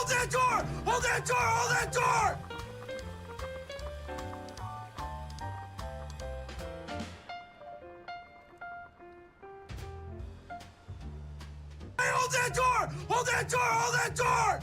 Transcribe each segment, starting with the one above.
Hold that door! Hold that door! Hold that door! Hey, hold that door! Hold that door! Hold that door!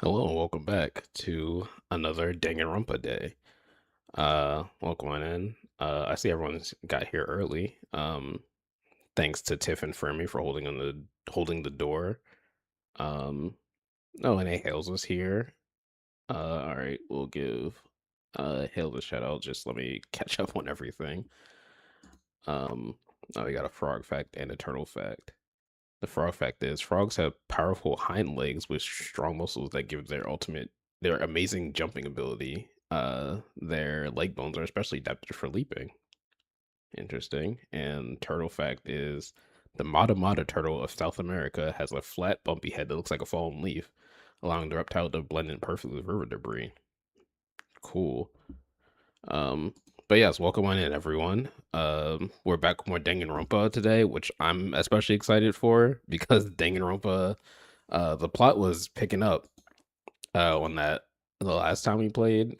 Hello and welcome back to another Danganronpa day. Welcome on in. I see everyone's got here early. Thanks to Tiff and Fermi for holding the door. Um, oh, and Hales is here. All right, we'll give Hales a shout out. Just let me catch up on everything. Um, oh, we got a frog fact and a turtle fact. The frog fact is frogs have powerful hind legs with strong muscles that give their amazing jumping ability. Their leg bones are especially adapted for leaping. Interesting. And turtle fact is the Mata Mata turtle of South America has a flat, bumpy head that looks like a fallen leaf, allowing the reptile to blend in perfectly with river debris. Cool. Um, but yes, welcome on in, everyone. We're back with more Danganronpa today, which I'm especially excited for because Danganronpa, the plot was picking up on that the last time we played.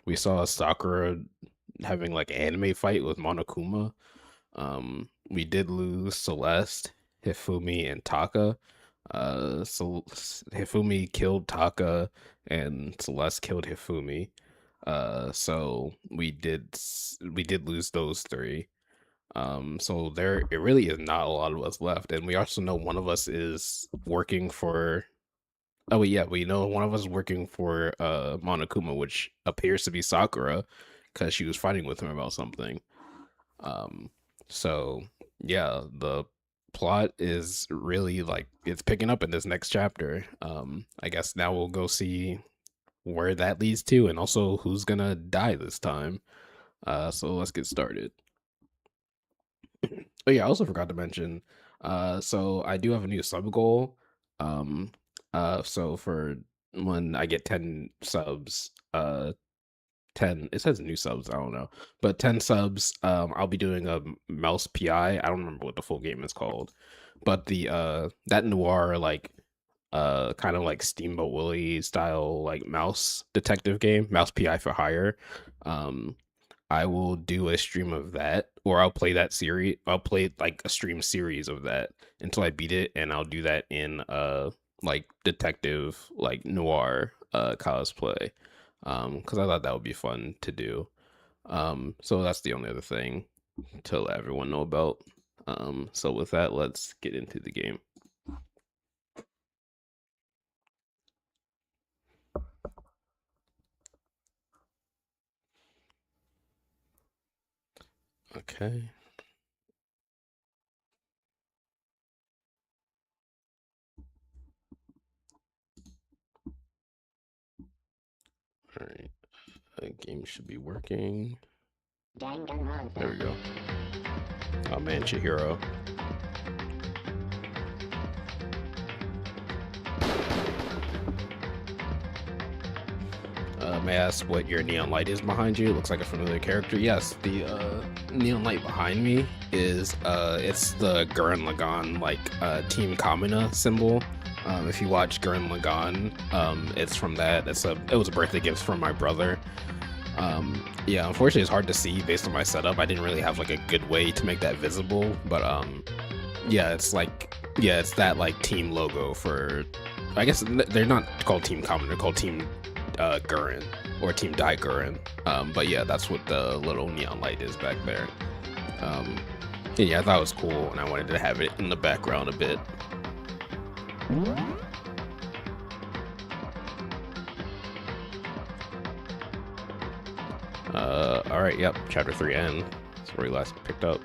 We saw Sakura having like an anime fight with Monokuma. We did lose Celeste, Hifumi, and Taka. So Hifumi killed Taka, and Celeste killed Hifumi. So we did lose those three. So there it really is not a lot of us left, and we also know one of us is working for. Oh yeah, we know one of us is working for Monokuma, which appears to be Sakura, because she was fighting with him about something. Um, so yeah, the plot is really like it's picking up in this next chapter. I guess now we'll go see where that leads to and also who's gonna die this time. So let's get started. Oh yeah, I also forgot to mention. So I do have a new sub goal. Um, so for when I get 10 subs, 10 it says new subs, I don't know, but 10 subs, I'll be doing a mouse I don't remember what the full game is called, but the that noir like kind of like Steamboat Willie style like mouse detective game, mouse pi for hire. um I will do a stream of that, or I'll play that series. I'll play like a stream series of that until I beat it, and I'll do that in like detective like noir cosplay. Because I thought that would be fun to do. So that's the only other thing to let everyone know about. So with that, let's get into the game. Okay. All right. The game should be working. There we go. Oh man, Chihiro. May I ask what your neon light is behind you? It looks like a familiar character. Yes, the neon light behind me is it's the Gurren Lagann like Team Kamina symbol. If you watch Gurren Lagann, it's from that. It was a birthday gift from my brother. Yeah, unfortunately, it's hard to see based on my setup. I didn't really have like a good way to make that visible, but yeah, it's that like team logo for. I guess they're not called Team Kamina. They're called Team Gurren or Team Dai Gurren. But yeah, that's what the little neon light is back there. Yeah, I thought it was cool, and I wanted to have it in the background a bit. All right, yep, chapter 3 end. That's where we last picked up.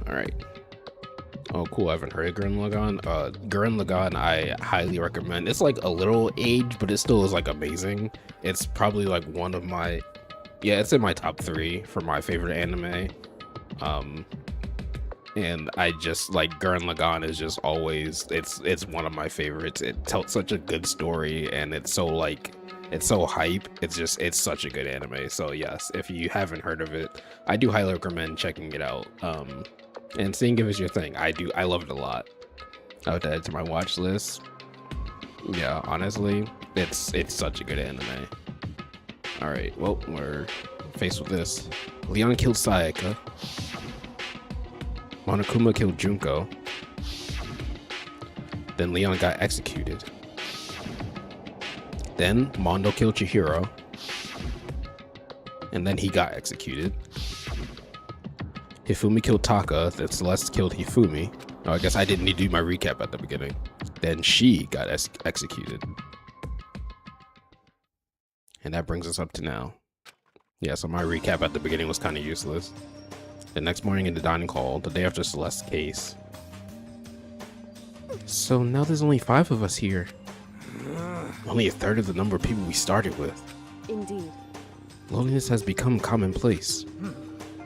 All right. Oh, cool. I haven't heard of Gurren Lagann. Gurren Lagann, I highly recommend. It's like a little aged, but it still is like amazing. It's probably like one of my, yeah, it's in my top 3 for my favorite anime. And I just like Gurren Lagann is just always, it's one of my favorites. It tells such a good story, and it's so hype. It's such a good anime. So yes, if you haven't heard of it, I do highly recommend checking it out. And seeing if it's your thing. I love it a lot. I would add it to my watch list. Yeah, honestly, it's such a good anime. All right, well, we're faced with this. Leon killed Sayaka. Monokuma killed Junko. Then Leon got executed. Then Mondo killed Chihiro. And then he got executed. Hifumi killed Taka, then Celeste killed Hifumi. Oh, I guess I didn't need to do my recap at the beginning. Then she got executed. And that brings us up to now. Yeah, so my recap at the beginning was kind of useless. The next morning in the dining hall, the day after Celeste's case. So now there's only 5 of us here. Only a third of the number of people we started with. Indeed. Loneliness has become commonplace.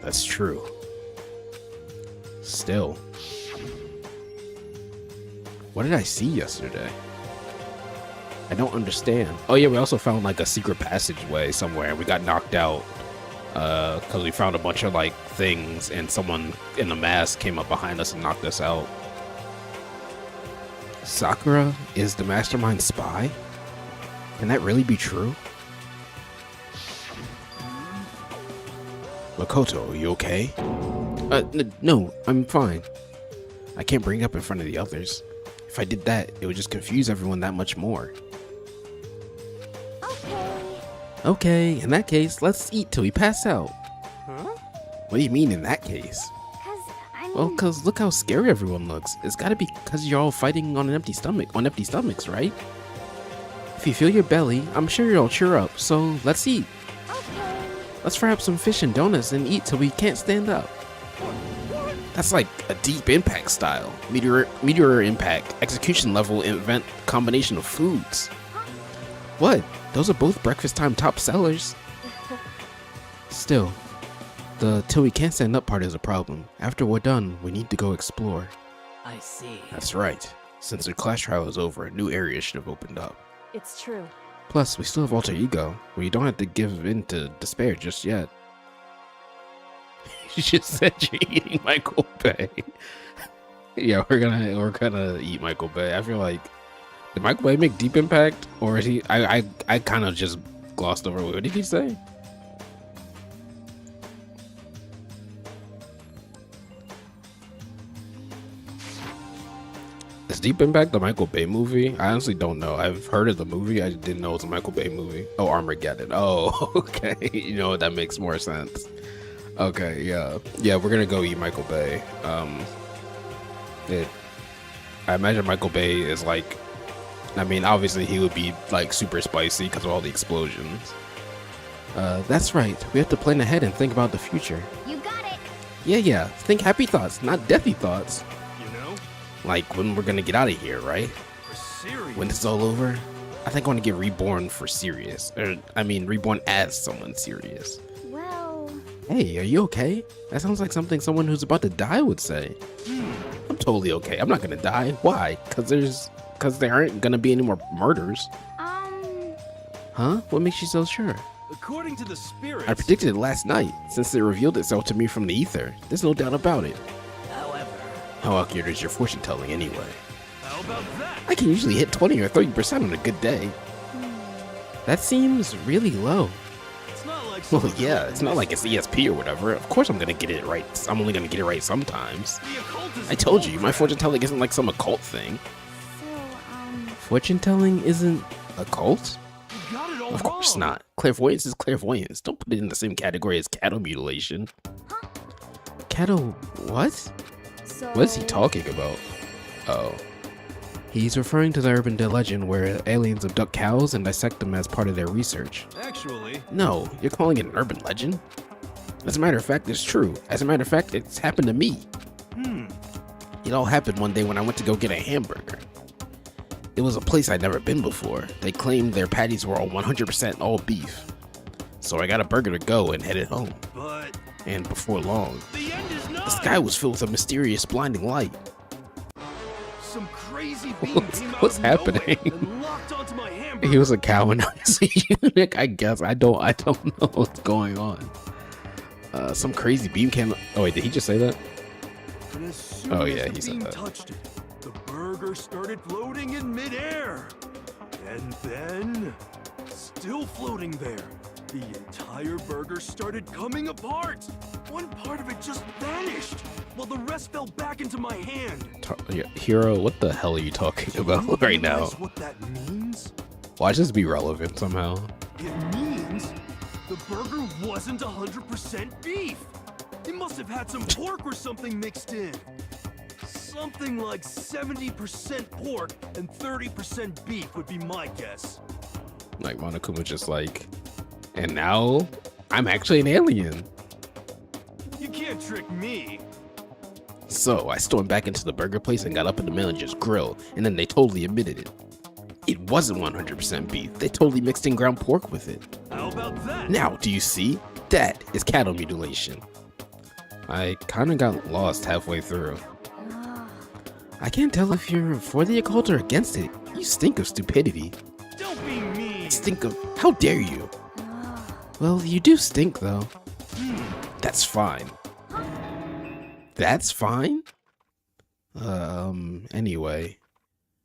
That's true. Still. What did I see yesterday? I don't understand. Oh yeah, we also found like a secret passageway somewhere. We got knocked out because we found a bunch of like things and someone in a mask came up behind us and knocked us out. Sakura is the mastermind spy? Can that really be true? Makoto, are you okay? No, I'm fine. I can't bring it up in front of the others. If I did that, it would just confuse everyone that much more. Okay, in that case, let's eat till we pass out. Huh? What do you mean in that case? Well, cause look how scary everyone looks. It's gotta be cause you're all fighting on empty stomachs, right? If you feel your belly, I'm sure you'll cheer up, so let's eat. Okay. Let's fry up some fish and donuts and eat till we can't stand up. That's like a deep impact style. Meteor impact, execution level event combination of foods. What? Those are both breakfast time top sellers. Still, the till we can't stand up part is a problem. After we're done, we need to go explore. I see. That's right. Since the class trial is over, a new area should have opened up. It's true. Plus, we still have alter ego. We don't have to give in to despair just yet. You just said you're eating Michael Bay. Yeah, we're gonna eat Michael Bay. I feel like, did Michael Bay make deep impact, or is he? I kind of just glossed over. What did he say? Is Deep Impact the Michael Bay movie? I honestly don't know. I've heard of the movie. I didn't know it was a Michael Bay movie. Oh, Armageddon. Oh, okay. You know, that makes more sense. Okay, yeah. Yeah, we're gonna go eat Michael Bay. I imagine Michael Bay is like, I mean, obviously he would be like super spicy because of all the explosions. That's right. We have to plan ahead and think about the future. You got it. Yeah. Think happy thoughts, not deathy thoughts. You know? Like when we're gonna get out of here, right? For serious. When this is all over, I think I want to get reborn for serious. Or, I mean, reborn as someone serious. Well... Hey, are you okay? That sounds like something someone who's about to die would say. I'm totally okay. I'm not gonna die. Why? Because there aren't gonna be any more murders. Huh? What makes you so sure? According to the spirits... I predicted it last night, since it revealed itself to me from the ether. There's no doubt about it. However... How accurate is your fortune telling anyway? How about that? I can usually hit 20 or 30% on a good day. That seems really low. It's not like... Well, yeah, it's not like it's ESP or whatever. Of course I'm gonna get it right. I'm only gonna get it right sometimes. The occult is I told you, my fortune telling isn't like some occult thing. So, Fortune telling isn't a cult? You got it all Of course wrong. not. Clairvoyance is clairvoyance. Don't put it in the same category as cattle mutilation. Cattle what? So... What is he talking about? Oh. He's referring to the urban legend where aliens abduct cows and dissect them as part of their research. Actually... No, you're calling it an urban legend? As a matter of fact, it's true. As a matter of fact, it's happened to me. It all happened one day when I went to go get a hamburger. It was a place I'd never been before. They claimed their patties were all 100% all beef. So I got a burger to go and headed home. But... And before long, the end is not... the sky was filled with a mysterious blinding light. Some crazy being came out What's of nowhere happening? and locked onto my hamburger. He was a cow and I was a eunuch, I guess. I don't know what's going on. Some crazy beam came. Oh wait, did he just say that? And as soon Oh, as yeah, the he said beam that. touched it, the burger started floating in midair. And then, still floating there, the entire burger started coming apart. One part of it just vanished, while the rest fell back into my hand. Yeah, Hero, what the hell are you talking about You right now? realize what that means? Watch this be relevant somehow. It means the burger wasn't 100% beef. It must have had some pork or something mixed in. Something like 70% pork and 30% beef would be my guess. Like Monokuma just like, And now I'm actually an alien. You can't trick me. So I stormed back into the burger place and got up in the manager's grill, and then they totally admitted it. It wasn't 100% beef. They totally mixed in ground pork with it. How about that? Now, do you see? That is cattle mutilation. I kind of got lost halfway through. I can't tell if you're for the occult or against it. You stink of stupidity. Don't be mean. Stink of... How dare you? Well, you do stink, though. That's fine. That's fine? Anyway.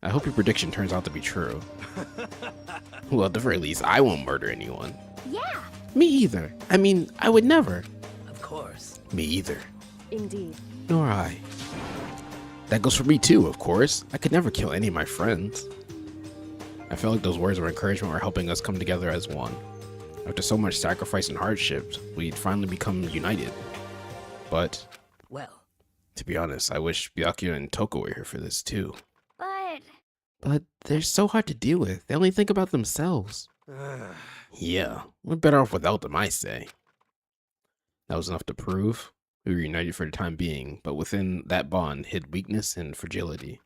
I hope your prediction turns out to be true. Well, at the very least, I won't murder anyone. Yeah. Me either. I mean, I would never. Of course. Me either. Indeed. Nor I. That goes for me too, of course. I could never kill any of my friends. I felt like those words of encouragement were helping us come together as one. After so much sacrifice and hardship, we'd finally become united. But, Well, to be honest, I wish Byakuya and Toko were here for this too. But They're so hard to deal with. They only think about themselves. Yeah, we're better off without them, I say. That was enough to prove we were united for the time being, but within that bond hid weakness and fragility.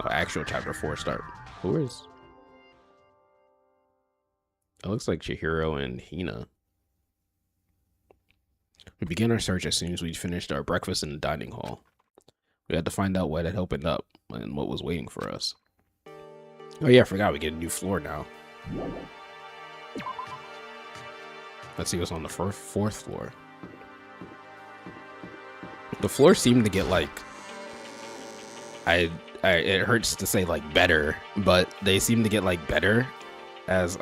Actual chapter 4 start. Who is? It looks like Chihiro and Hina. We began our search as soon as we'd finished our breakfast in the dining hall. We had to find out what had opened up and what was waiting for us. Oh yeah, I forgot we get a new floor now. Let's see what's on the fourth floor. The floor seemed to get like... it hurts to say like better, but they seem to get like better as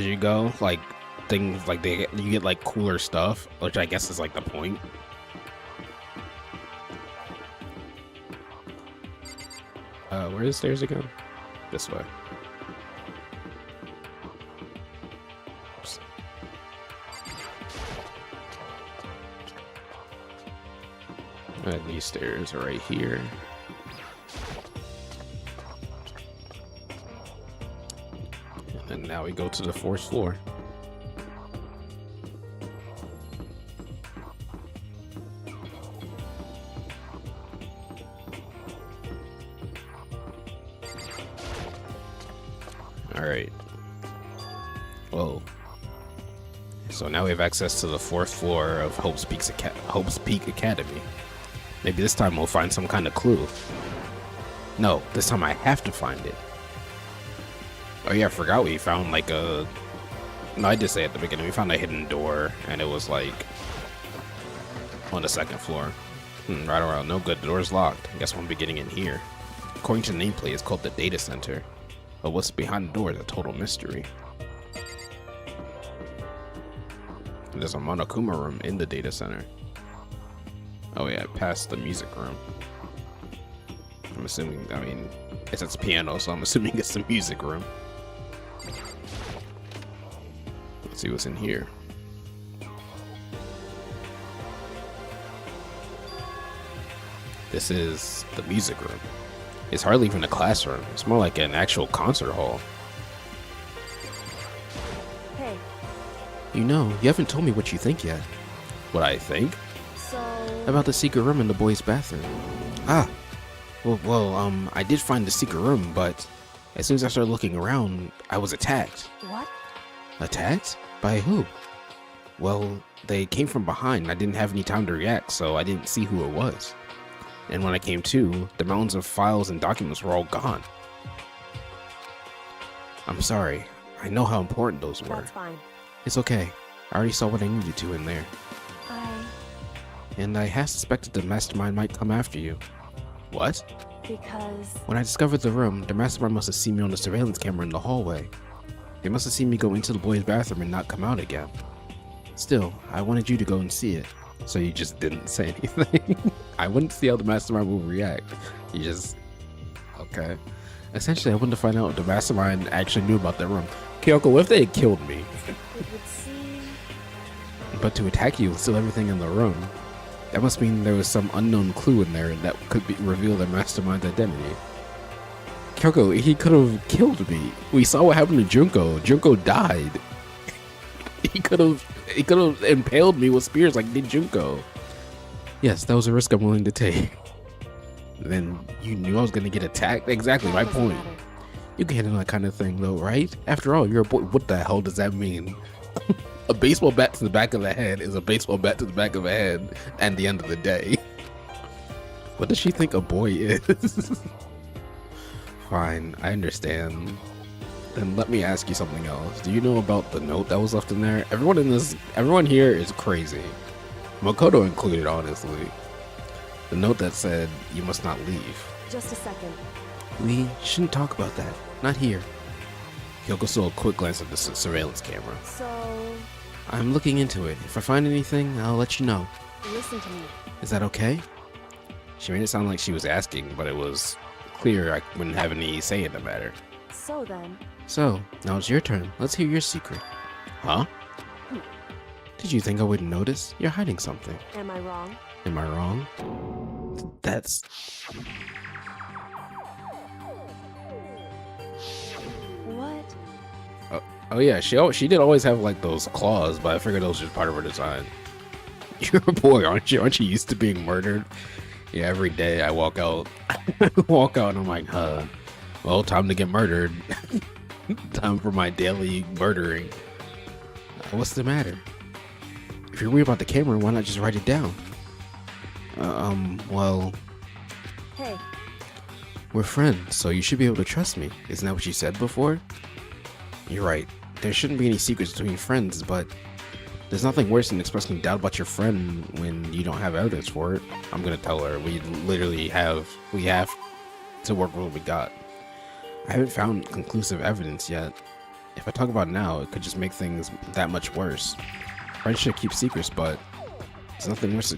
you go. Like things like you get like cooler stuff, which I guess is like the point. Where are the stairs again? This way. Oops. And these stairs are right here. And now we go to the 4th floor. Alright. Whoa. So now we have access to the 4th floor of Hope's Peak Academy. Maybe this time we'll find some kind of clue. No, this time I have to find it. Oh yeah, I forgot we found like a... No, I did say at the beginning, we found a hidden door, and it was like... on the 2nd floor. Right around, no good, the door's locked. I guess we'll be getting in here. According to the nameplate, it's called the Data Center. But what's behind the door is a total mystery. There's a Monokuma room in the data center. Oh yeah, past the music room. I'm assuming, I mean, it's a piano, so I'm assuming it's the music room. Let's see what's in here. This is the music room. It's hardly even a classroom. It's more like an actual concert hall. hey, You know, you haven't told me what you think yet. What I think? so About the secret room in the boys' bathroom. Ah. Well, I did find the secret room, but as soon as I started looking around, I was attacked. what? Attacked? By who? Well, they came from behind. I didn't have any time to react, so I didn't see who it was. And when I came to, the mountains of files and documents were all gone. I'm sorry. I know how important those were. That's fine. It's okay. I already saw what I needed to in there. And I half suspected the mastermind might come after you. What? Because When I discovered the room, the mastermind must have seen me on the surveillance camera in the hallway. They must have seen me go into the boys' bathroom and not come out again. Still, I wanted you to go and see it. So you just didn't say anything? I wouldn't see how the mastermind will react. You just... Okay. Essentially, I wanted to find out if the mastermind actually knew about that room. Kyoko, what if they had killed me? it would seem But to attack you and steal everything in the room, that must mean there was some unknown clue in there that could reveal the mastermind's identity. Kyoko, he could have killed me. We saw what happened to Junko. Junko died. He could have impaled me with spears like did Junko. Yes, that was a risk I'm willing to take. Then you knew I was gonna get attacked? Exactly, my Doesn't point. matter. You can handle that kind of thing though, right? After all, you're a boy. What the hell does that mean? A baseball bat to the back of the head is a baseball bat to the back of the head at the end of the day. What does she think a boy is? Fine, I understand. Then let me ask you something else. Do you know about the note that was left in there? Everyone here is crazy. Makoto included, honestly. The note that said, you must not leave. Just a second. We shouldn't talk about that. Not here. Kyoko stole a quick glance at the surveillance camera. So, I'm looking into it. If I find anything, I'll let you know. listen to me. Is that okay? She made it sound like she was asking, but it was clear I wouldn't have any say in the matter. So then, So, now it's your turn. Let's hear your secret. Huh? Did you think I wouldn't notice? You're hiding something. am I wrong? Am I wrong? That's... What? Oh yeah, she did always have like those claws, but I figured that was just part of her design. You're a boy, aren't you? Aren't you used to being murdered? Yeah, every day I walk out, and I'm like, well, time to get murdered. Time for my daily murdering. What's the matter? If you're worried about the camera, why not just write it down? Well, Hey, we're friends, so you should be able to trust me. Isn't that what you said before? You're right. There shouldn't be any secrets between friends, but there's nothing worse than expressing doubt about your friend when you don't have evidence for it. I'm gonna tell her. We have to work with what we got. I haven't found conclusive evidence yet. If I talk about it now, it could just make things that much worse. Friends should keep secrets, but there's nothing worse.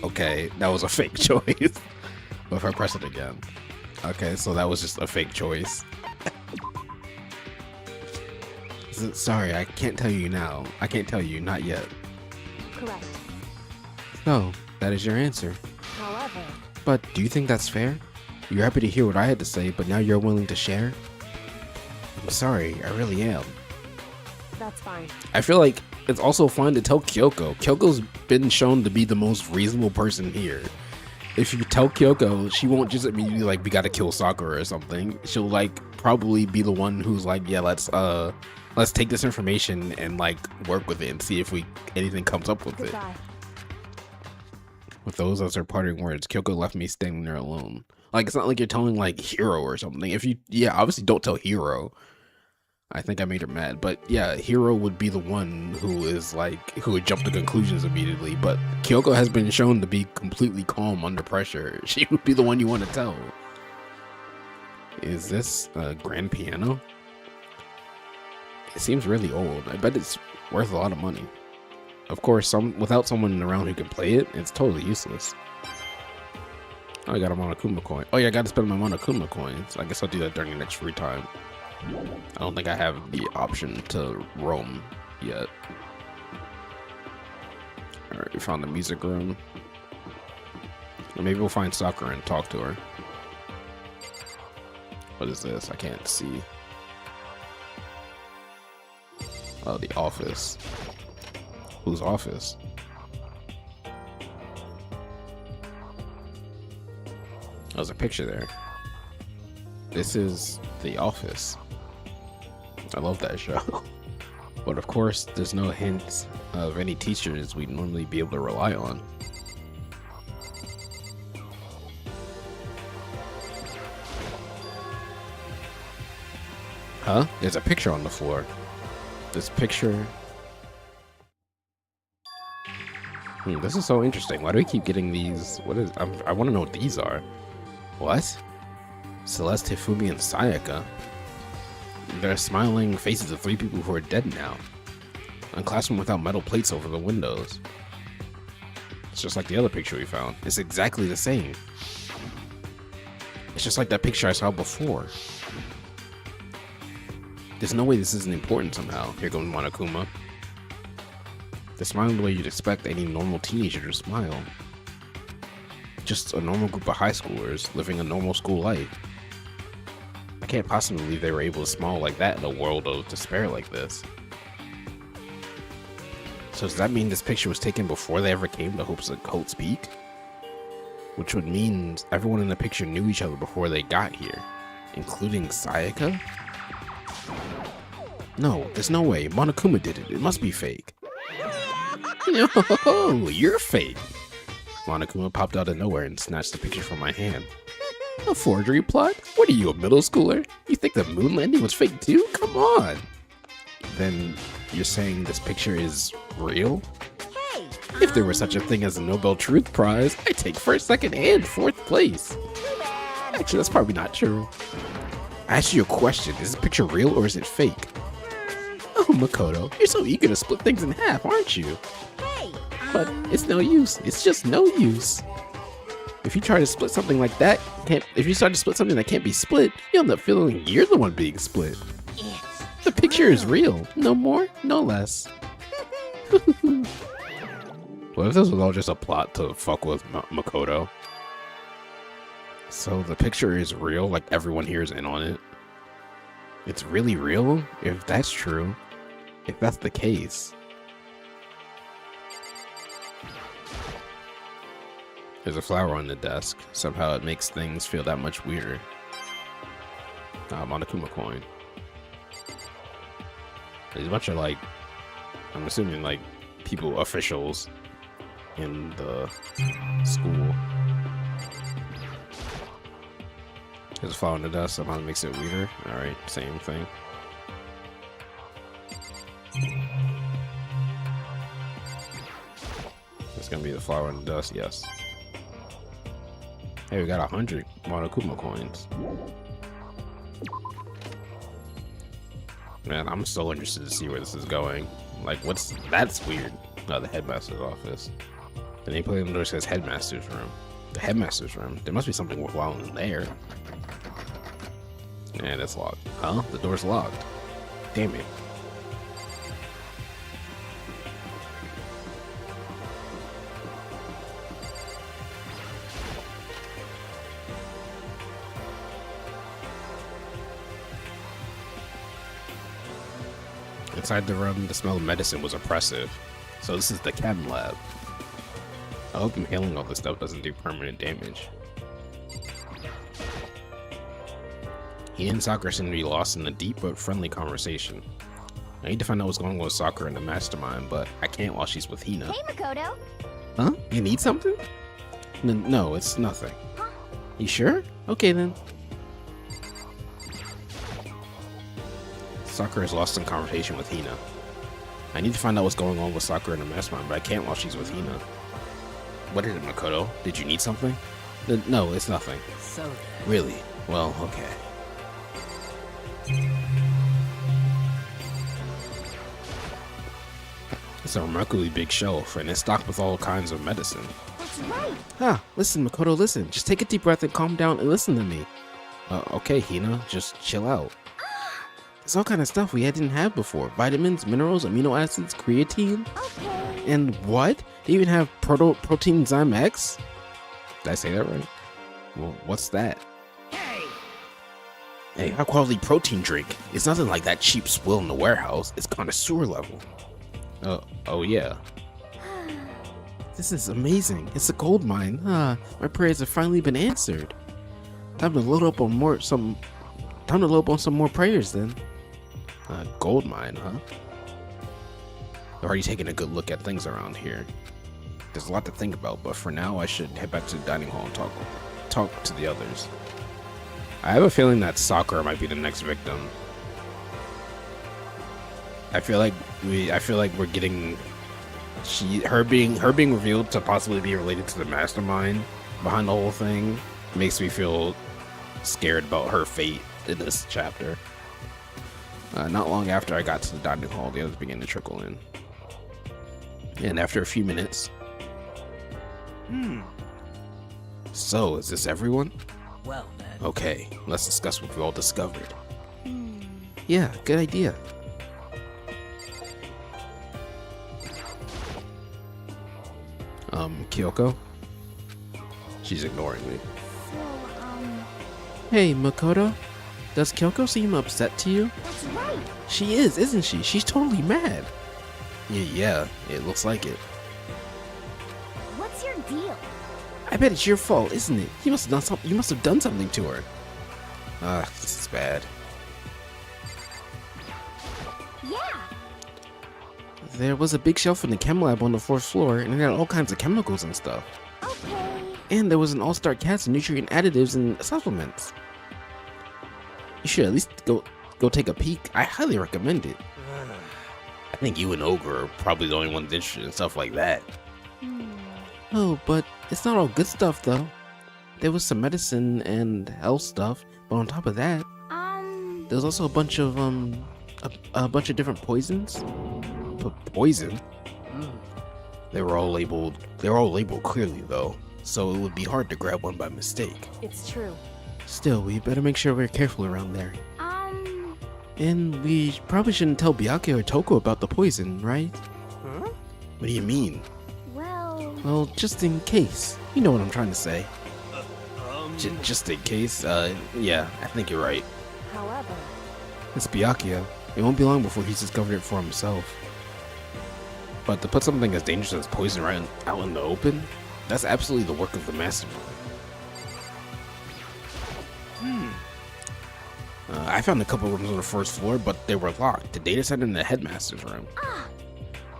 Okay, that was a fake choice. But if I press it again. Okay, so that was just a fake choice. Sorry, I can't tell you now. I can't tell you, not yet. correct. No, that is your answer. However, But do you think that's fair? You're happy to hear what I had to say, but now you're willing to share? I'm sorry, I really am. that's fine. I feel like it's also fine to tell Kyoko. Kyoko's been shown to be the most reasonable person here. If you tell Kyoko, she won't just immediately like, we gotta kill Sakura or something. She'll like probably be the one who's like, yeah, let's take this information and like work with it and see if anything comes up with it. Goodbye. With those as her parting words, Kyoko left me standing there alone. Like, it's not like you're telling like Hiro or something. Obviously don't tell Hiro. I think I made her mad, but yeah, Hiro would be the one who would jump to conclusions immediately. But Kyoko has been shown to be completely calm under pressure. She would be the one you want to tell. Is this a grand piano? It seems really old. I bet it's worth a lot of money. Of course, without someone around who can play it, it's totally useless. Oh, I got a Monokuma coin. Oh yeah, I got to spend my Monokuma coins. I guess I'll do that during the next free time. I don't think I have the option to roam yet. Alright, we found the music room. Or maybe we'll find Sakura and talk to her. What is this? I can't see. Oh, the office. Whose office? There's a picture there. This is the office. I love that show. But of course, there's no hints of any teachers we'd normally be able to rely on. Huh? There's a picture on the floor. This picture... this is so interesting. Why do we keep getting these? I want to know what these are. What? Celeste, Hifumi, and Sayaka. They're smiling faces of 3 people who are dead now. A classroom without metal plates over the windows. It's just like the other picture we found. It's exactly the same. It's just like that picture I saw before. There's no way this isn't important somehow. Here goes Monokuma. They're smiling the way you'd expect any normal teenager to smile. Just a normal group of high schoolers living a normal school life. can't possibly believe they were able to smile like that in a world of despair like this. So does that mean this picture was taken before they ever came to Hope's Peak? Which would mean everyone in the picture knew each other before they got here, including Sayaka? No, there's no way. Monokuma did it. It must be fake. No, you're fake. Monokuma popped out of nowhere and snatched the picture from my hand. A forgery plot? What are you, a middle schooler? You think the moon landing was fake too? Come on. Then you're saying this picture is real? Hey! If there were such a thing as a Nobel Truth Prize, I'd take first, second, and fourth place. Too bad. Actually, that's probably not true. I asked you a question. Is this picture real or is it fake? Oh, Makoto, you're so eager to split things in half, aren't you? Hey! But it's no use. It's just no use. If you try to split something like that, if you start to split something that can't be split, you'll end up feeling you're the one being split. It's The picture is real. No more, no less. What if this was all just a plot to fuck with Makoto? So the picture is real, like everyone here is in on it. It's really real? If that's true. If that's the case. There's a flower on the desk. Somehow it makes things feel that much weirder. Monokuma coin. There's a bunch of like, I'm assuming like people, officials in the school. There's a flower on the desk. Somehow it makes it weirder. Alright, same thing. It's gonna be the flower on the desk, yes. Hey, we got 100 Monokuma coins. Man, I'm so interested to see where this is going. Like, that's weird. Oh, the headmaster's office. The nameplate on the door says headmaster's room. The headmaster's room. There must be something worthwhile in there. And it's locked. Huh? The door's locked. Damn it. Inside the room, the smell of medicine was oppressive. So this is the chem lab. I hope inhaling all this stuff doesn't do permanent damage. He and Sakura seem to be lost in a deep but friendly conversation. I need to find out what's going on with Sakura and the mastermind, but I can't while she's with Hina. Hey, Makoto. Huh? You need something? No, it's nothing. Huh? You sure? Okay then. Sakura is lost in conversation with Hina. I need to find out what's going on with Sakura and the mastermind, but I can't while she's with Hina. What is it, Makoto? Did you need something? No, it's nothing. So then. Really? Well, okay. It's a remarkably big shelf, and it's stocked with all kinds of medicine. That's right. Ah, listen, Makoto, listen. Just take a deep breath and calm down and listen to me. Okay, Hina, just chill out. It's all kind of stuff we didn't have before. Vitamins, minerals, amino acids, creatine. Okay. And what? They even have protein enzyme X? Did I say that right? Well, what's that? Hey, high quality protein drink. It's nothing like that cheap swill in the warehouse. It's connoisseur level. Oh yeah. This is amazing. It's a gold mine. My prayers have finally been answered. Time to load up on some more prayers then. Gold mine, huh? I've already taken a good look at things around here. There's a lot to think about, but for now I should head back to the dining hall and talk to the others. I have a feeling that Sakura might be the next victim. I feel like we're getting her being revealed to possibly be related to the mastermind behind the whole thing makes me feel scared about her fate in this chapter. Not long after I got to the dining hall, the others began to trickle in. And after a few minutes... So, is this everyone? Well then. Okay, let's discuss what we all discovered. Yeah, good idea. Kyoko? She's ignoring me. So, Hey, Makoto? Does Kyoko seem upset to you? That's right. She is, isn't she? She's totally mad. Yeah, it looks like it. What's your deal? I bet it's your fault, isn't it? You must have done something to her. This is bad. Yeah. There was a big shelf in the chem lab on the 4th floor, and it had all kinds of chemicals and stuff. Okay. And there was an all-star cast of nutrient additives and supplements. You should at least go take a peek. I highly recommend it. I think you and Ogre are probably the only ones interested in stuff like that. Oh, but it's not all good stuff though. There was some medicine and health stuff, but on top of that, there's also a bunch of different poisons. Poison? They were all labeled clearly though, so it would be hard to grab one by mistake. It's true. Still, we better make sure we're careful around there. And we probably shouldn't tell Byakuya or Toko about the poison, right? Huh? What do you mean? Well, just in case. You know what I'm trying to say. Just in case, yeah, I think you're right. However, It's Byakuya. It won't be long before he's discovered it for himself. But to put something as dangerous as poison right out in the open, that's absolutely the work of the master. I found a couple rooms on the 1st floor, but they were locked. The data center and the headmaster's room.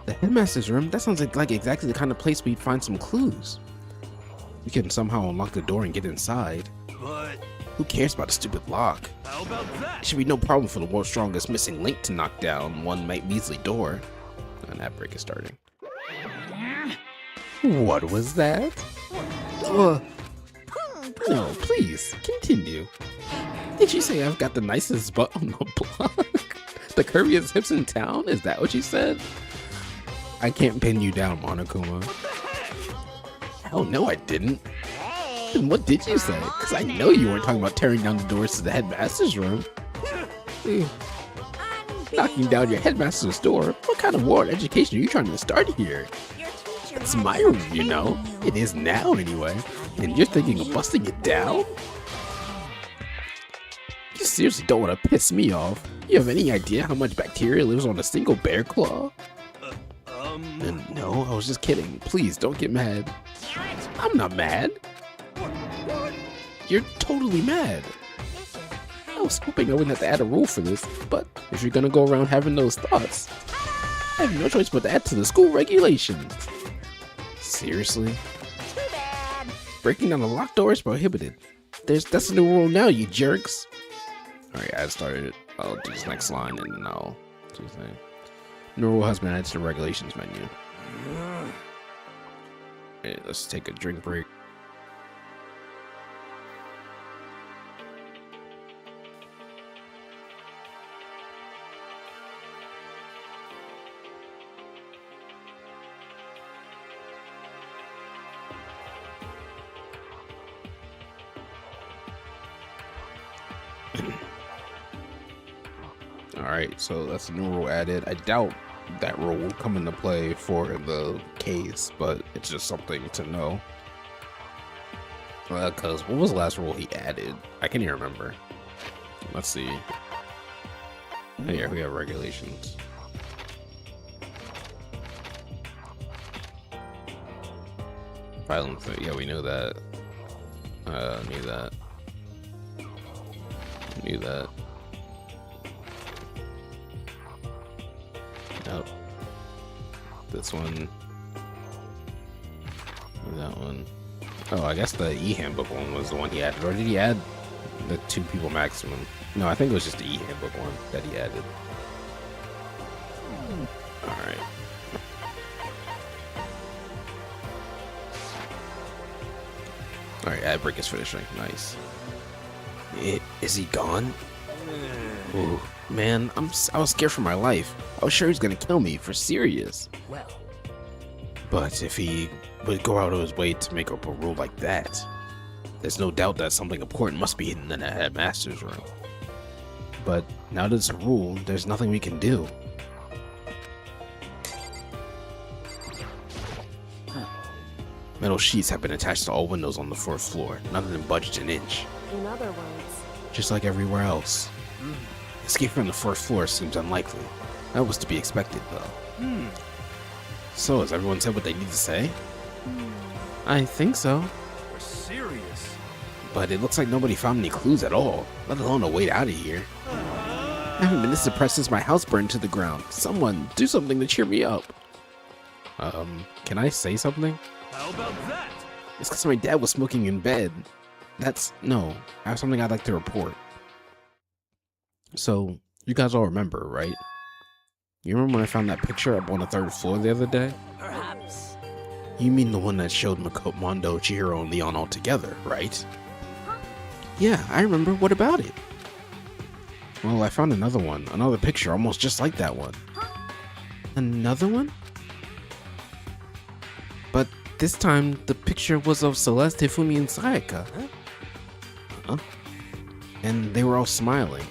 The headmaster's room? That sounds like exactly the kind of place we'd find some clues. We can somehow unlock the door and get inside. But Who cares about a stupid lock? how about It that? should be no problem for the world's strongest missing link to knock down one measly door. And that break is starting. What was that? No, please, continue. Did you say I've got the nicest butt on the block? The curviest hips in town? Is that what you said? I can't pin you down, Monokuma. Hell no, I didn't. Then what did you say? Because I know you weren't talking about tearing down the doors to the headmaster's room. Knocking down your headmaster's door? What kind of world education are you trying to start here? It's my room, you know. It is now, anyway. And you're thinking of busting it down? You seriously don't want to piss me off. You have any idea how much bacteria lives on a single bear claw? No, I was just kidding. Please, don't get mad. I'm not mad. You're totally mad. I was hoping I wouldn't have to add a rule for this, but if you're gonna go around having those thoughts, I have no choice but to add to the school regulations. Seriously? too bad. Breaking down a locked door is prohibited. That's a new rule now, you jerks. Alright, I started it. I'll do this next line and then I'll do the thing. New rule has been added to the regulations menu. Okay, let's take a drink break. Alright, so that's a new rule added. I doubt that rule will come into play for the case, but it's just something to know. Because what was the last rule he added? I can't even remember. Let's see. Oh, yeah, we have regulations. Violence, yeah, we know that. Knew that. Knew that. Nope. This one. That one. Oh, I guess the e-handbook one was the one he added. Or did he add the 2 people maximum? No, I think it was just the e-handbook one that he added. Alright. Alright, ad break is finishing. Nice. Is he gone? Ooh, man, I was scared for my life. I was sure he was gonna kill me, for serious. Well, But if he would go out of his way to make up a rule like that, there's no doubt that something important must be hidden in the headmaster's room. But now that it's a rule, there's nothing we can do. Metal sheets have been attached to all windows on the 4th floor. None of them budged an inch. in other words, just like everywhere else. Escape from the first floor seems unlikely. That was to be expected, though. So, has everyone said what they need to say? I think so. We're serious. But it looks like nobody found any clues at all, let alone a way out of here. I haven't been this depressed since my house burned to the ground. Someone, do something to cheer me up. Can I say something? How about that? It's because my dad was smoking in bed. No, I have something I'd like to report. So, you guys all remember, right? You remember when I found that picture up on the 3rd floor the other day? Perhaps. You mean the one that showed Mondo, Chihiro, and Leon all together, right? Yeah, I remember. What about it? Well, I found another one. Another picture almost just like that one. Another one? But this time, the picture was of Celeste, Hifumi, and Sayaka. Huh? And they were all smiling.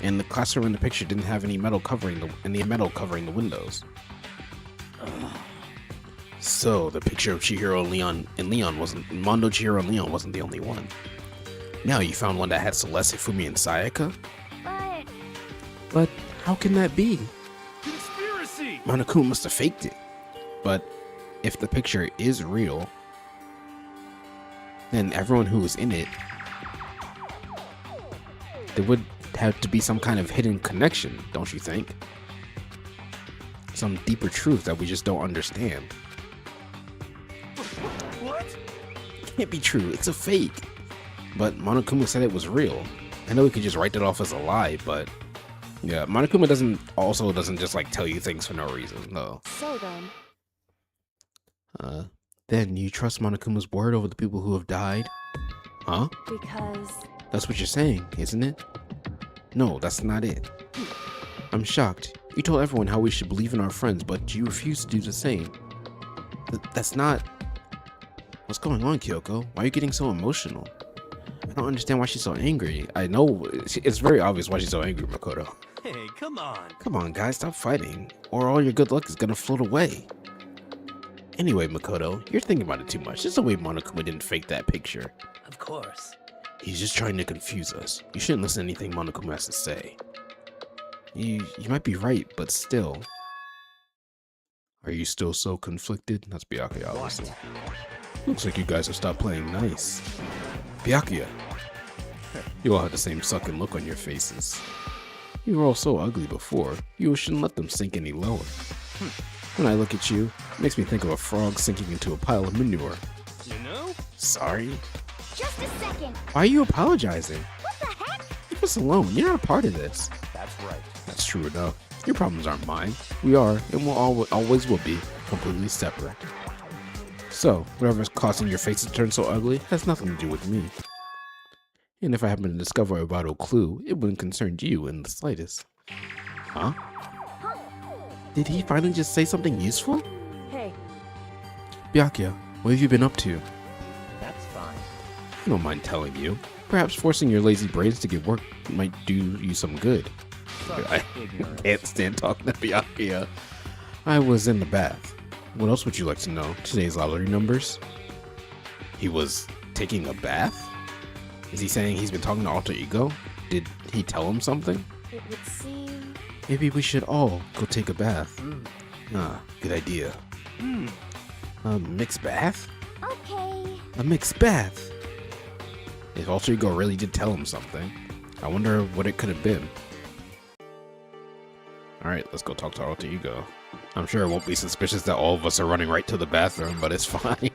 And the classroom in the picture didn't have any metal covering the windows. So the picture of Chihiro and Leon wasn't Mondo, Chihiro, and Leon wasn't the only one. Now you found one that had Celeste, Hifumi, and Sayaka? But how can that be? Conspiracy! Monokuma must have faked it. But if the picture is real, then everyone who was in it, there would have to be some kind of hidden connection, don't you think? Some deeper truth that we just don't understand. What? It can't be true, it's a fake. But Monokuma said it was real. I know we could just write that off as a lie, but yeah, Monokuma doesn't just like tell you things for no reason, though. So Then you trust Monokuma's word over the people who have died? Huh? because That's what you're saying, isn't it? No, that's not it. I'm shocked. You told everyone how we should believe in our friends, but you refuse to do the same. That's not... What's going on, Kyoko? Why are you getting so emotional? I don't understand why she's so angry. I know it's very obvious why she's so angry, Makoto. Hey, come on. Come on, guys, stop fighting, or all your good luck is gonna float away. Anyway, Makoto, you're thinking about it too much. There's no way Monokuma didn't fake that picture. Of course. He's just trying to confuse us. You shouldn't listen to anything Monokuma has to say. You might be right, but still. Are you still so conflicted? That's Byakuya, obviously. Looks like you guys have stopped playing nice. Byakuya, you all have the same sucking look on your faces. You were all so ugly before. You shouldn't let them sink any lower. When I look at you, it makes me think of a frog sinking into a pile of manure. You know? Sorry? Just a second. Why are you apologizing? What the heck? Leave us alone. You're not a part of this. That's right. That's true enough. Your problems aren't mine. We are, and will always will be, completely separate. So, whatever's causing your face to turn so ugly has nothing to do with me. And if I happen to discover a vital clue, it wouldn't concern you in the slightest. Huh? Did he finally just say something useful? hey, Byakuya, what have you been up to? That's fine. I don't mind telling you. Perhaps forcing your lazy brains to get work might do you some good. I can't stand talking to Byakuya. I was in the bath. What else would you like to know? Today's lottery numbers? He was taking a bath? Is he saying he's been talking to Alter Ego? Did he tell him something? it would seem... Maybe we should all go take a bath. Ah, good idea. A mixed bath? Okay. A mixed bath? If Alter Ego really did tell him something, I wonder what it could have been. Alright, let's go talk to Alter Ego. I'm sure it won't be suspicious that all of us are running right to the bathroom, but it's fine.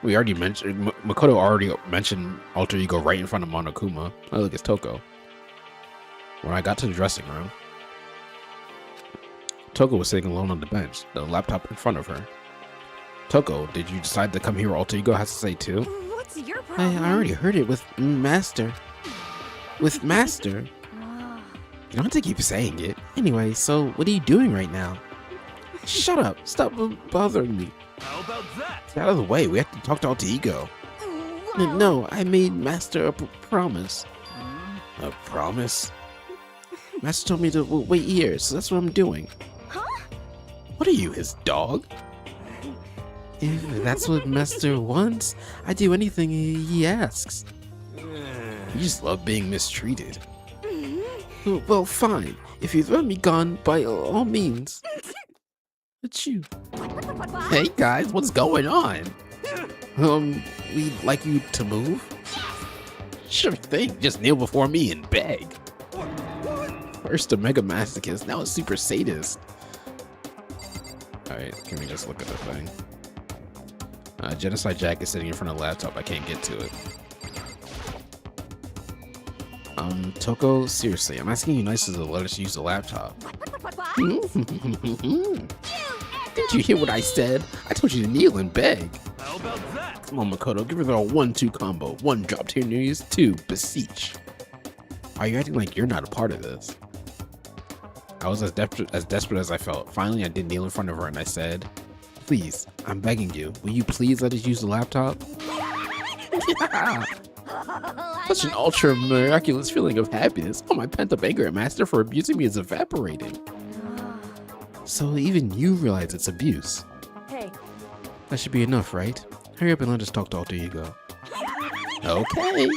We already mentioned, Makoto already mentioned Alter Ego right in front of Monokuma. Oh, look, it's Toko. When I got to the dressing room, Toko was sitting alone on the bench, the laptop in front of her. Toko, did you decide to come here where Alter Ego has to say too? What's your problem? I already heard it with Master. With Master. You don't have to keep saying it. Anyway, so what are you doing right now? Shut up. Stop bothering me. How about that? Get out of the way. We have to talk to Alter Ego. Well, No, I made Master a promise. A promise? Master told me to wait here, so that's what I'm doing. Huh? What are you, his dog? If that's what Master wants, I do anything he asks. You just love being mistreated. Well, fine. If you'd let me gone, by all means. It's you. Hey guys, what's going on? We'd like you to move? Sure thing, just kneel before me and beg. First a mega masochist, now a super sadist. Alright, can we just look at the thing? Genocide Jack is sitting in front of the laptop, I can't get to it. Toko, seriously, I'm asking you nicely to let us use the laptop. Did you hear what I said? I told you to kneel and beg. How about that? Come on, Makoto, give her the 1-2 combo. 1, drop to your knees. 2, beseech. Are you acting like you're not a part of this? I was as desperate as I felt. Finally, I did kneel in front of her and I said, please, I'm begging you, will you please let us use the laptop? Yeah. Such an ultra miraculous feeling of happiness. Oh, my pent up anger at Master for abusing me is evaporating. So even you realize it's abuse. Hey, That should be enough, right? Hurry up and let us talk to Alter Ego. Okay.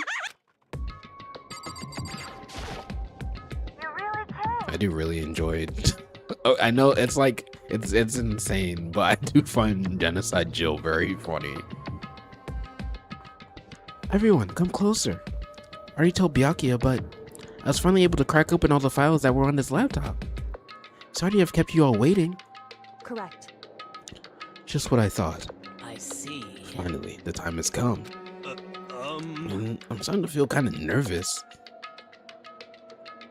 I do really enjoy it. Oh, I know it's like it's insane, but I do find Genocide Jill very funny. Everyone, come closer. I already told Byakuya, but I was finally able to crack open all the files that were on this laptop. Sorry to have kept you all waiting. correct. Just what I thought. I see. Finally, the time has come. Um, And I'm starting to feel kind of nervous.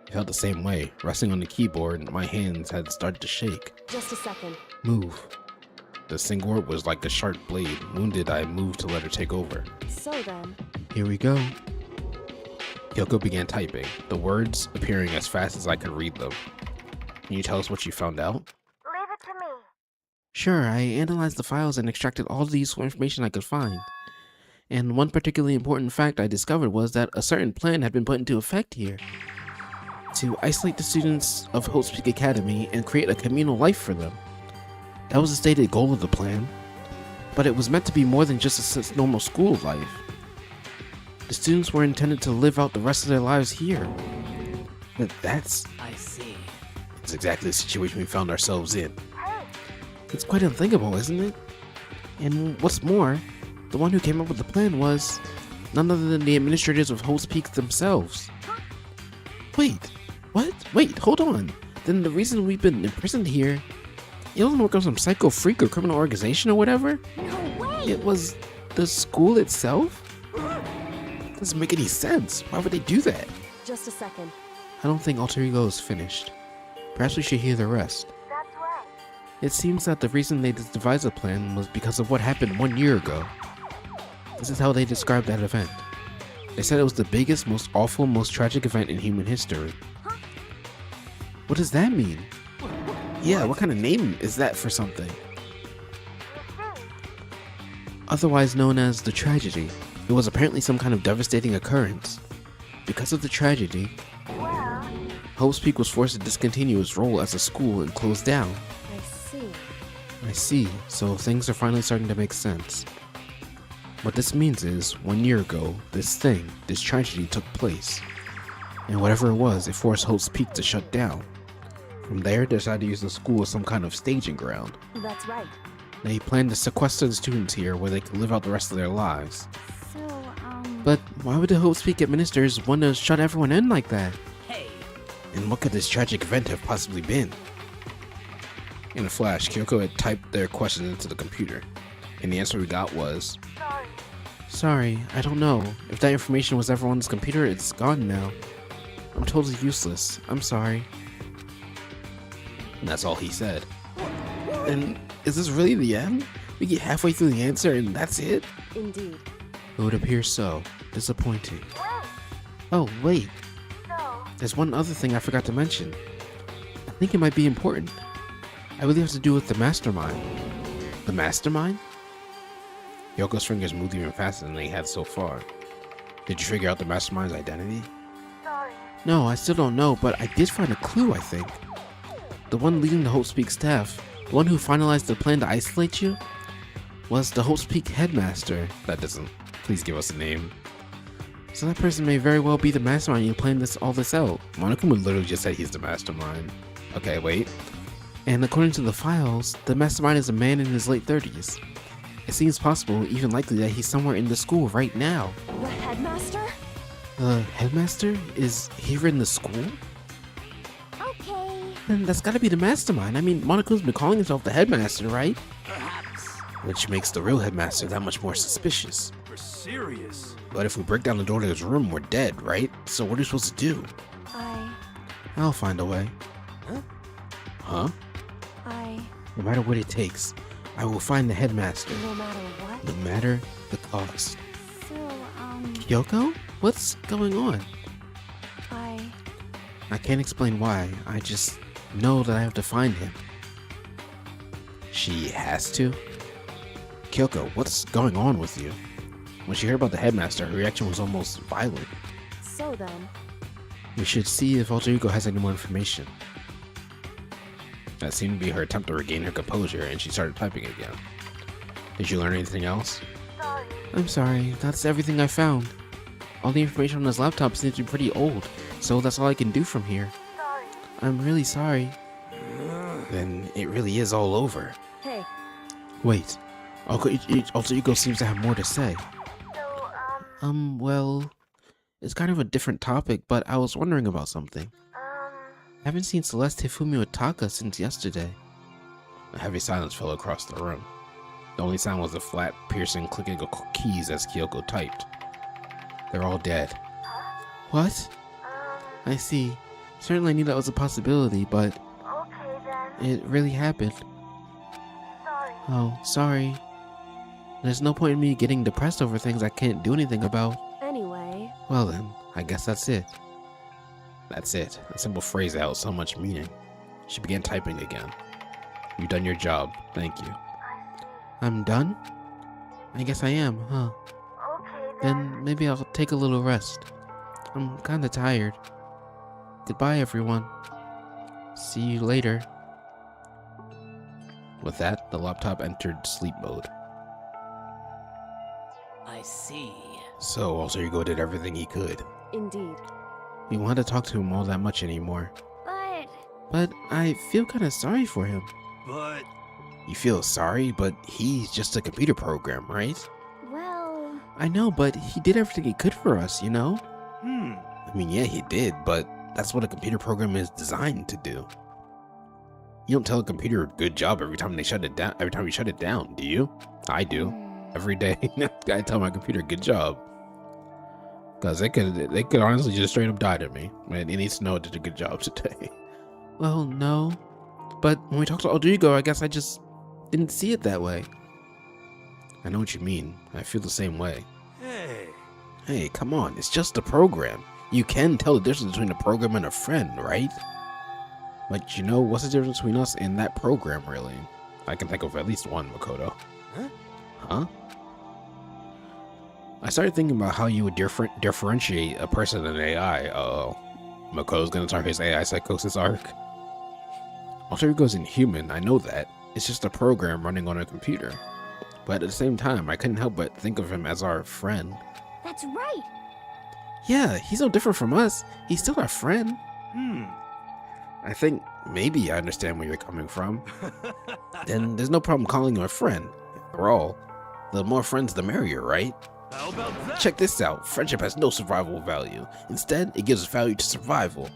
I felt the same way. Resting on the keyboard, my hands had started to shake. Just a second. Move. The single was like a sharp blade. Wounded, I moved to let her take over. So then, Here we go. Kyoko began typing, the words appearing as fast as I could read them. Can you tell us what you found out? Leave it to me. Sure, I analyzed the files and extracted all the useful information I could find. And one particularly important fact I discovered was that a certain plan had been put into effect here. To isolate the students of Hope's Peak Academy and create a communal life for them. That was the stated goal of the plan. But it was meant to be more than just a normal school life. The students were intended to live out the rest of their lives here. But that's I see. exactly the situation we found ourselves in. It's quite unthinkable, isn't it? And what's more, the one who came up with the plan was none other than the administrators of Hope's Peak themselves. Wait, what? Wait, hold on. Then the reason we've been imprisoned here, it doesn't work on some psycho freak or criminal organization or whatever? No way. It was the school itself? Doesn't make any sense. Why would they do that? just a second. I don't think Alter Ego is finished. Perhaps we should hear the rest. That's right. It seems that the reason they devised the plan was because of what happened 1 year ago. This is how they described that event. They said it was the biggest, most awful, most tragic event in human history. What does that mean? Yeah, what kind of name is that for something? Otherwise known as the tragedy, it was apparently some kind of devastating occurrence. Because of the tragedy, Well, Hope's Peak was forced to discontinue its role as a school and close down. I see. I see, so things are finally starting to make sense. What this means is, 1 year ago, this tragedy took place. And whatever it was, it forced Hope's Peak to shut down. From there, they decided to use the school as some kind of staging ground. That's right. They planned to sequester the students here where they could live out the rest of their lives. So, But why would the Hope's Peak administrators want to shut everyone in like that? Hey, And what could this tragic event have possibly been? In a flash, Kyoko had typed their questions into the computer, and the answer we got was, sorry. sorry, I don't know. If that information was ever on this computer, it's gone now. I'm totally useless. I'm sorry. And that's all he said. And is this really the end? We get halfway through the answer and that's it? indeed. It would appear so. Disappointing. Wait. Oh, wait. So, There's one other thing I forgot to mention. I think it might be important. I believe it has to do with the mastermind. The mastermind? Yoko's fingers moved even faster than they had so far. Did you figure out the mastermind's identity? sorry. No, I still don't know, but I did find a clue, I think. The one leading the Hope's Peak staff, the one who finalized the plan to isolate you, was the Hope's Peak headmaster. That doesn't. Please give us a name. So that person may very well be the mastermind you planned all this out. Monica would literally just say he's the mastermind. Okay, wait. And according to the files, the mastermind is a man in his late 30s. It seems possible, even likely, that he's somewhere in the school right now. The headmaster? The headmaster is here in the school? Okay. Then that's gotta be the mastermind. I mean, Monocle's been calling himself the headmaster, right? Perhaps. Which makes the real headmaster that much more suspicious. We're serious. But if we break down the door to his room, we're dead, right? So what are we supposed to do? I'll find a way. Huh? No matter what it takes, I will find the headmaster. No matter what? No matter the cost. So, Kyoko? What's going on? I can't explain why. I just know that I have to find him. She has to? Kyoko, what's going on with you? When she heard about the headmaster, her reaction was almost violent. So then, We should see if Alter Ego has any more information. That seemed to be her attempt to regain her composure, and she started typing again. Did you learn anything else? Sorry. I'm sorry, that's everything I found. All the information on this laptop seems to be pretty old, so that's all I can do from here. Sorry. I'm really sorry. Then it really is all over. hey, Wait, Alter Ego seems to have more to say. So, Well, it's kind of a different topic, but I was wondering about something. I haven't seen Celeste Hifumi or Taka since yesterday. A heavy silence fell across the room. The only sound was the flat, piercing clicking of keys as Kyoko typed. They're all dead. What? I see. Certainly knew that was a possibility, but okay then. it really happened. Sorry. Oh, sorry. There's no point in me getting depressed over things I can't do anything about. anyway, Well then, I guess that's it. That's it. A simple phrase that held so much meaning. She began typing again. You've done your job. Thank you. I'm done? I guess I am, huh? Okay then. Then maybe I'll take a little rest. I'm kinda tired. Goodbye, everyone. See you later. With that, the laptop entered sleep mode. I see. So, Alter Ego did everything he could. indeed. We want to talk to him all that much anymore. But But I feel kinda sorry for him. But You feel sorry, but he's just a computer program, right? well, I know, but he did everything he could for us, you know? hmm. I mean, yeah, he did, but that's what a computer program is designed to do. You don't tell a computer a good job every time they shut it down. Every time you shut it down, do you? I do. Every day, I tell my computer good job, because they could honestly just straight up die to me. And it needs to know it did a good job today. Well, no, but when we talked to Alter Ego, I guess I just didn't see it that way. I know what you mean. I feel the same way. Hey. Hey, come on, it's just a program. You can tell the difference between a program and a friend, right? But you know, what's the difference between us and that program, really? I can think of at least one, Makoto. Huh? I started thinking about how you would differentiate a person and an AI. Uh-oh. Makoto's gonna start his AI psychosis arc. Alter Ego isn't human, I know that. It's just a program running on a computer. But at the same time, I couldn't help but think of him as our friend. that's right. Yeah, he's no different from us. He's still our friend. Hmm. I think maybe I understand where you're coming from. Then there's no problem calling him a friend. After all, the more friends the merrier, right? How about that? Check this out. Friendship has no survival value. Instead, it gives value to survival.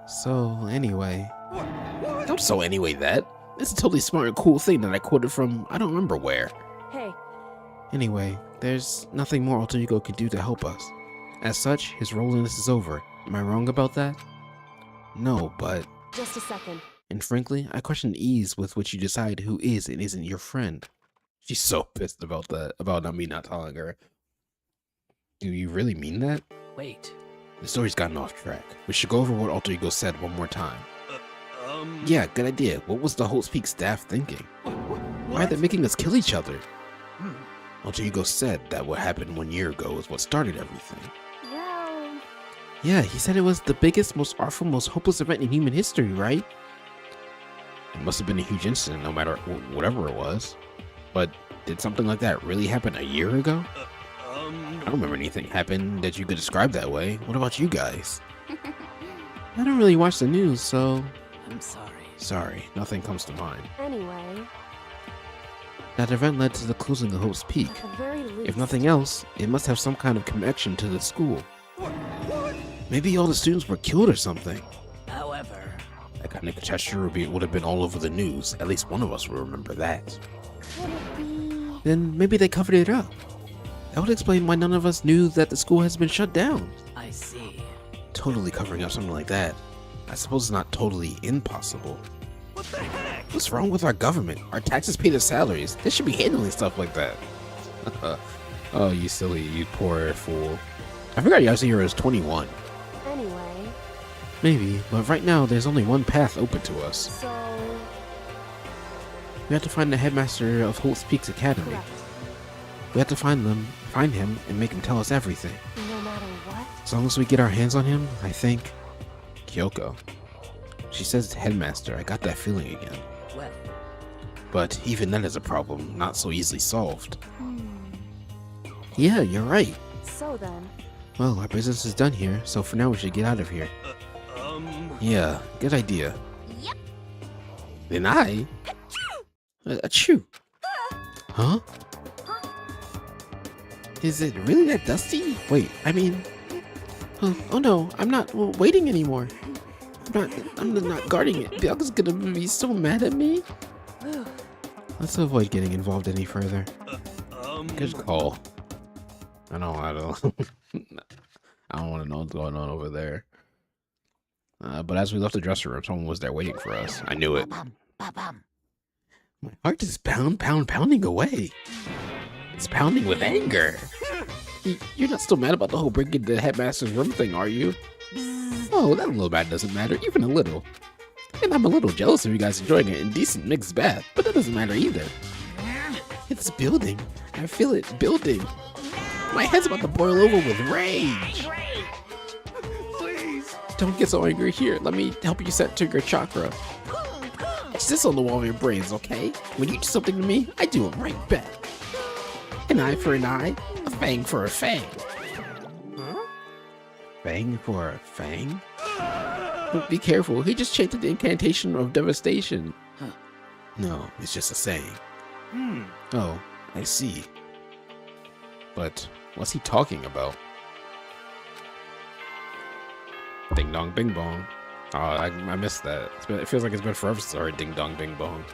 So anyway. What? Don't so anyway that. It's a totally smart and cool thing that I quoted from I don't remember where. Hey, Anyway, there's nothing more Alter Ego can do to help us. As such, his role in this is over. Am I wrong about that? No, but... just a second. And frankly, I question the ease with which you decide who is and isn't your friend. She's so pissed about that, about me not telling her. Do you really mean that? Wait. The story's gotten off track. We should go over what Alter Ego said one more time. Um. Yeah, good idea. What was the Holt Peak staff thinking? Why are they making us kill each other? Hmm. Alter Ego said that what happened 1 year ago is what started everything. Well, Yeah, he said it was the biggest, most awful, most hopeless event in human history, right? It must have been a huge incident, no matter whatever it was. But did something like that really happen a year ago? I don't remember anything happened that you could describe that way. What about you guys? I don't really watch the news, so... I'm sorry. Sorry, nothing comes to mind. Anyway, That event led to the closing of Hope's Peak. at the very least. If nothing else, it must have some kind of connection to the school. Maybe all the students were killed or something. However, That kind of catastrophe would have been all over the news. At least one of us will remember that. Could it be? Then maybe they covered it up. That would explain why none of us knew that the school has been shut down. I see. Totally covering up something like that. I suppose it's not totally impossible. What the heck? What's wrong with our government? Our taxes pay their salaries. They should be handling stuff like that. Oh, you silly, you poor fool. I forgot Yasuhiro is 21. Anyway, Maybe, but right now there's only one path open to us. so We have to find the headmaster of Hope's Peaks Academy. correct. We have to find him, and make him tell us everything. No matter what. As long as we get our hands on him, I think. Kyoko. She says headmaster. I got that feeling again. Well, But even that is a problem, not so easily solved. Hmm. Yeah, you're right. So then, Well, our business is done here, so for now we should get out of here. Yeah, good idea. Yep. Then I... Achoo! Huh? Is it really that dusty? Wait, I mean... Oh no, I'm not waiting anymore. I'm not guarding it. Bianca's gonna be so mad at me. Let's avoid getting involved any further. Good call. I don't want to know what's going on over there. But as we left the dressing room, someone was there waiting for us. I knew it. Ba-bum. My heart is pounding away. It's pounding with anger. You're not still mad about the whole breaking the headmaster's room thing, are you? Oh, that little bad doesn't matter, even a little. And I'm a little jealous of you guys enjoying an indecent mixed bath, but that doesn't matter either. It's building. I feel it building. My head's about to boil over with rage. Please. Don't get so angry. Here, let me help you set to your chakra. It's this on the wall of your brains, okay? When you do something to me, I do it right back. An eye for an eye, a fang for a fang. Fang for a fang? But be careful, he just chanted the incantation of devastation. No, it's just a saying. Oh, I see. But what's he talking about? Ding dong bing bong. Oh, I missed that. It feels like it's been forever since I heard ding dong bing bong.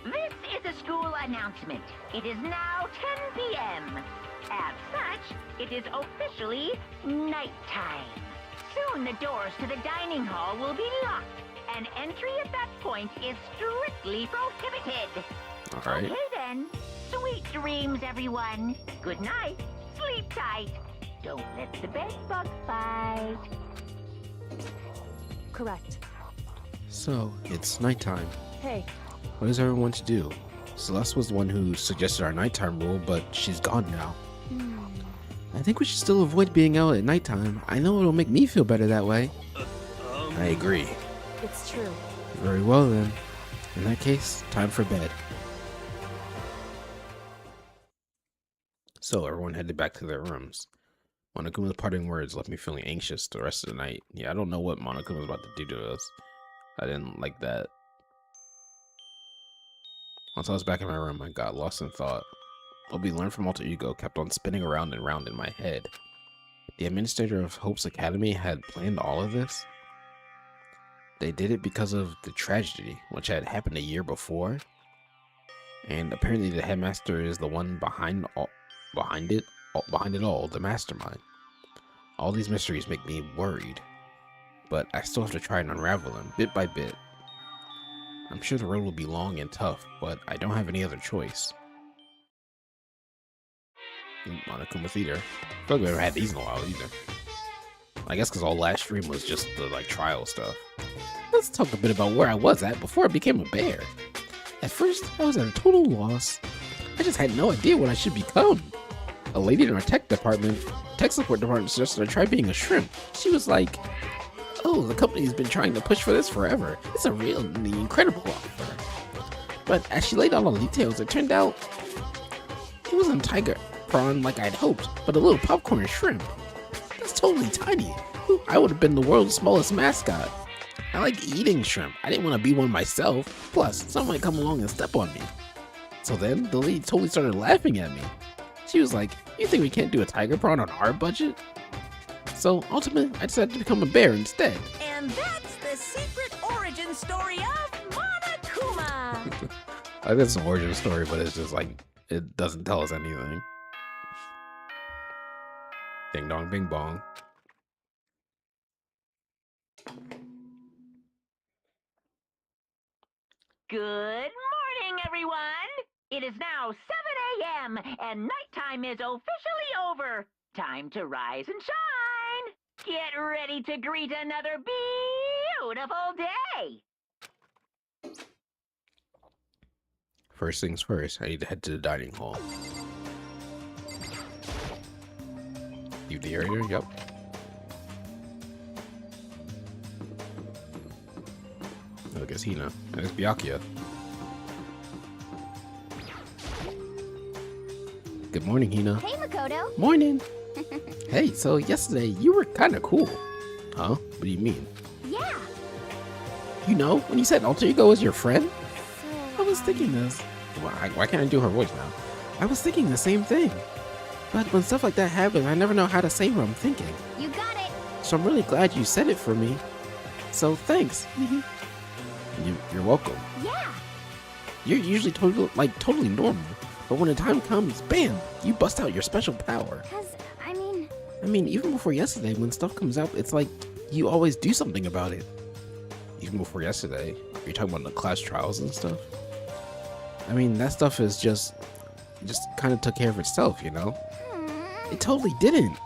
This is a school announcement. It is now 10 p.m. As such, it is officially nighttime. Soon the doors to the dining hall will be locked, and entry at that point is strictly prohibited. All right. Okay then. Sweet dreams, everyone. Good night. Sleep tight. Don't let the bed bug bite. correct. So, it's nighttime. Hey, What does everyone want to do? Celeste was the one who suggested our nighttime rule, but she's gone now. I think we should still avoid being out at nighttime. I know it'll make me feel better that way. I agree. it's true. Very well then. In that case, time for bed. So everyone headed back to their rooms. Monokuma's parting words left me feeling anxious the rest of the night. Yeah, I don't know what Monokuma was about to do to us. I didn't like that. Once I was back in my room, I got lost in thought. What we learned from Alter Ego kept on spinning around and round in my head. The administrator of Hope's Academy had planned all of this. They did it because of the tragedy, which had happened a year before. And apparently the headmaster is the one behind it all, the mastermind. All these mysteries make me worried, but I still have to try and unravel them bit by bit. I'm sure the road will be long and tough, but I don't have any other choice. Monokuma Theater. I feel like we haven't had these in a while either. I guess because all last stream was just the trial stuff. Let's talk a bit about where I was at before I became a bear. At first, I was at a total loss. I just had no idea what I should become. A lady in our tech support department suggested I try being a shrimp. She was like, "Oh, the company's been trying to push for this forever. It's a really incredible offer." But as she laid out all the details, it turned out it wasn't a tiger prawn like I'd hoped, but a little popcorn shrimp. That's totally tiny. I would have been the world's smallest mascot. I like eating shrimp. I didn't want to be one myself. Plus, someone might come along and step on me. So then, the lady totally started laughing at me. She was like, "You think we can't do a tiger prawn on our budget?" So ultimately, I decided to become a bear instead. And that's the secret origin story of Monokuma. I think it's an origin story, but it's just like, it doesn't tell us anything. Ding dong, bing bong. Good morning, everyone! It is now 7 a.m. and nighttime is officially over. Time to rise and shine! Get ready to greet another beautiful day! First things first, I need to head to the dining hall. Leave the area, yep. Look, it's Hina. And it's Byakuya. Good morning, Hina. Hey, Makoto. Morning. Hey, so yesterday you were kind of cool. Huh? What do you mean? Yeah. You know, when you said alter ego was your friend? I So, was thinking this. Why can't I do her voice now? I was thinking the same thing. But when stuff like that happens, I never know how to say what I'm thinking. you got it. So I'm really glad you said it for me. So thanks. You're welcome. Yeah. You're usually totally normal. But when the time comes, bam, you bust out your special power. Cause, I mean, even before yesterday, when stuff comes up, it's like you always do something about it. Even before yesterday, you're talking about the class trials and stuff. I mean, that stuff is just kind of took care of itself, you know? It totally didn't.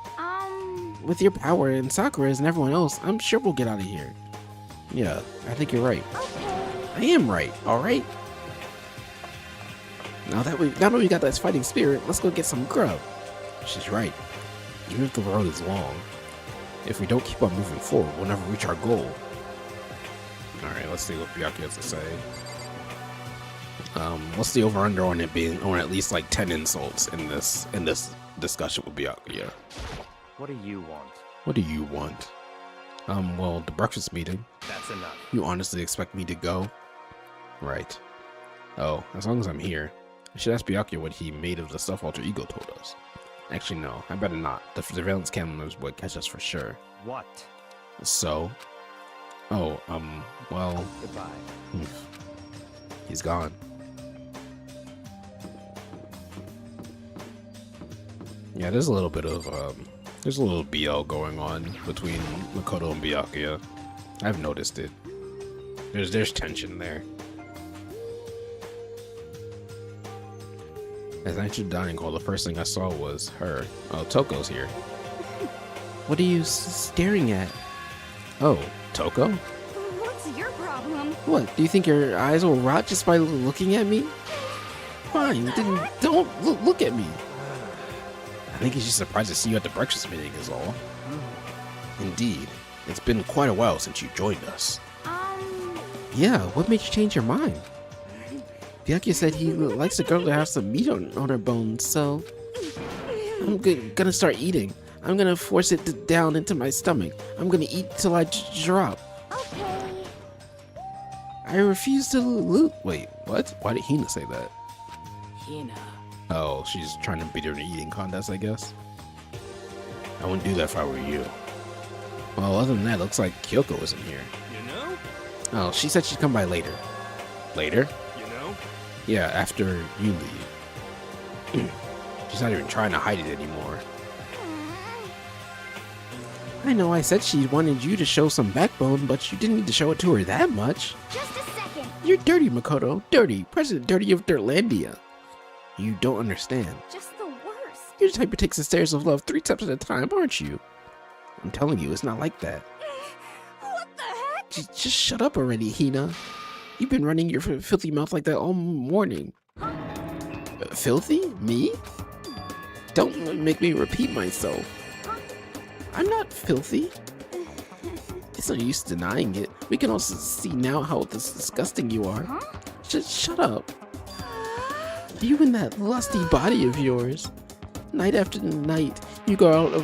With your power and Sakura's and everyone else, I'm sure we'll get out of here. Yeah, I think you're right. okay. I am right, alright? Now that we got that fighting spirit, let's go get some grub. She's right. Even if the road is long, if we don't keep on moving forward, we'll never reach our goal. Alright, let's see what Byakuya has to say. What's the over-under on it being on at least like 10 insults in this discussion with Byakuya? What do you want? What do you want? Well, the breakfast meeting. That's enough. You honestly expect me to go? Right. Oh, as long as I'm here. I should ask Byakuya what he made of the stuff Alter Ego told us. Actually, no, I better not. The surveillance cameras would catch us for sure. What? So? Oh, well... Goodbye. He's gone. Yeah, there's a little bit of, there's a little BL going on between Makoto and Byakuya. I've noticed it. There's tension there. As I entered the dining hall, the first thing I saw was her. Oh, Toko's here. What are you staring at? Oh, Toko? What's your problem? What, do you think your eyes will rot just by looking at me? Fine, then don't look at me. I think he's just surprised to see you at the breakfast meeting is all. Indeed, it's been quite a while since you joined us. Yeah, what made you change your mind? Byakuya said he likes the girl to have some meat on her bones, so I'm gonna start eating. I'm gonna force it down into my stomach. I'm gonna eat till I drop. Okay. I refuse to loot. Wait, what? Why did Hina say that? Hina. Oh, she's trying to beat her in an eating contest, I guess. I wouldn't do that if I were you. Well, other than that, looks like Kyoko isn't here. You know? Oh, she said she'd come by later. Later? You know? Yeah, after you leave. She's not even trying to hide it anymore. I know I said she wanted you to show some backbone, but you didn't need to show it to her that much. Just a second. You're dirty, Makoto. Dirty. President Dirty of Dirtlandia. You don't understand. Just the worst. You're the type who takes the stairs of love 3 steps at a time, aren't you? I'm telling you, it's not like that. What the heck? Just shut up already, Hina. You've been running your filthy mouth like that all morning. Filthy? Me? Don't make me repeat myself. I'm not filthy. It's no use denying it. We can also see now how disgusting you are. Just shut up. You and that lusty body of yours. Night after night, you go out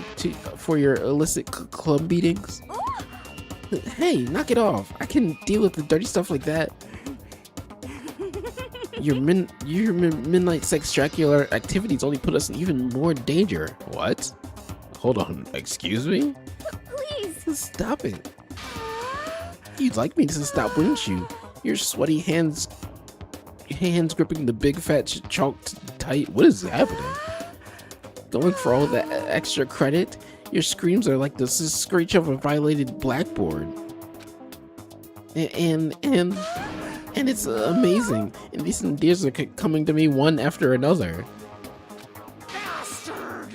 for your illicit club meetings. Hey, knock it off. I can deal with the dirty stuff like that. Your midnight sextracular activities only put us in even more danger. What? Hold on, excuse me? Please. Stop it. You'd like me to stop, wouldn't you? Your sweaty hands gripping the big fat chalk tight. What is happening? Going for all that extra credit? Your screams are like the screech of a violated blackboard. And it's amazing. And these ideas are coming to me one after another. Bastard!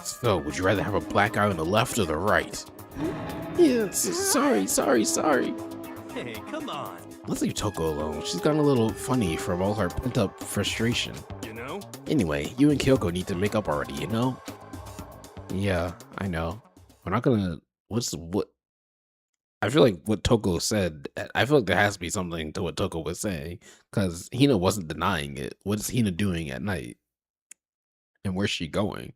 So, would you rather have a black eye on the left or the right? Yeah, sorry. Hey, come on. Let's leave Toko alone. She's gotten a little funny from all her pent-up frustration. You know? Anyway, you and Kyoko need to make up already, you know? Yeah, I know. We're not gonna... What? I feel like what Toko said, I feel like there has to be something to what Toko was saying, because Hina wasn't denying it. What is Hina doing at night? And where's she going?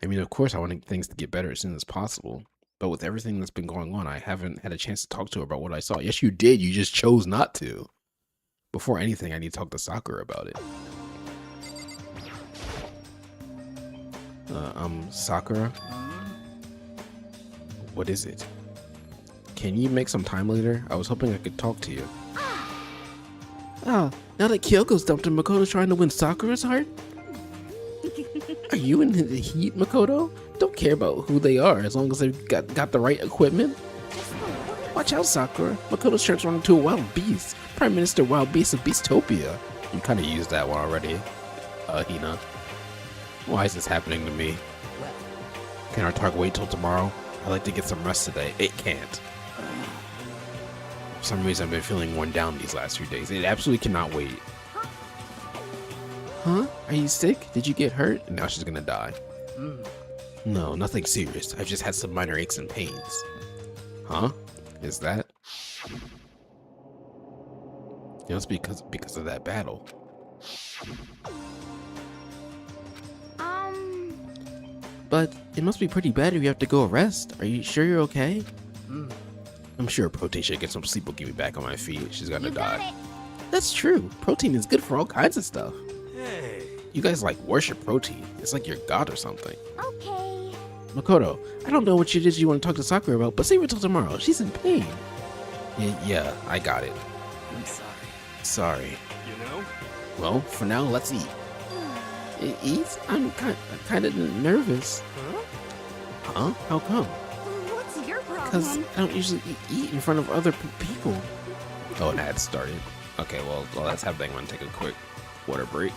I mean, of course I want things to get better as soon as possible, but with everything that's been going on, I haven't had a chance to talk to her about what I saw. Yes, you did. You just chose not to. Before anything, I need to talk to Sakura about it. Sakura? What is it? Can you make some time later? I was hoping I could talk to you. Ah, now that Kyoko's dumped and Makoto's trying to win Sakura's heart? Are you in the heat, Makoto? Don't care about who they are as long as they've got the right equipment. Watch out, Sakura. Makoto's turns into a wild beast. Prime Minister Wild Beast of Beastopia. You kind of used that one already, Hina. Why is this happening to me? Can our talk wait till tomorrow? I'd like to get some rest today. It can't. For some reason, I've been feeling worn down these last few days. It absolutely cannot wait. Huh? Are you sick? Did you get hurt? And now she's gonna die. No, nothing serious. I've just had some minor aches and pains. Huh? Is that? It was because of that battle. But it must be pretty bad if you have to go rest. Are you sure you're okay? I'm sure Protein should get some sleep will get me back on my feet. She's gonna die. That's true. Protein is good for all kinds of stuff. Hey. You guys like worship Protein. It's like your god or something. Okay. Makoto, I don't know what it is you want to talk to Sakura about, but save it till tomorrow. She's in pain. Yeah, I got it. I'm sorry. Sorry. You know? Well, for now, let's eat. Eat? I'm kind of nervous. Huh? How come? What's your Because problem? I don't usually eat in front of other people. Oh, and had started. Okay, well, let's have that one take a quick water break.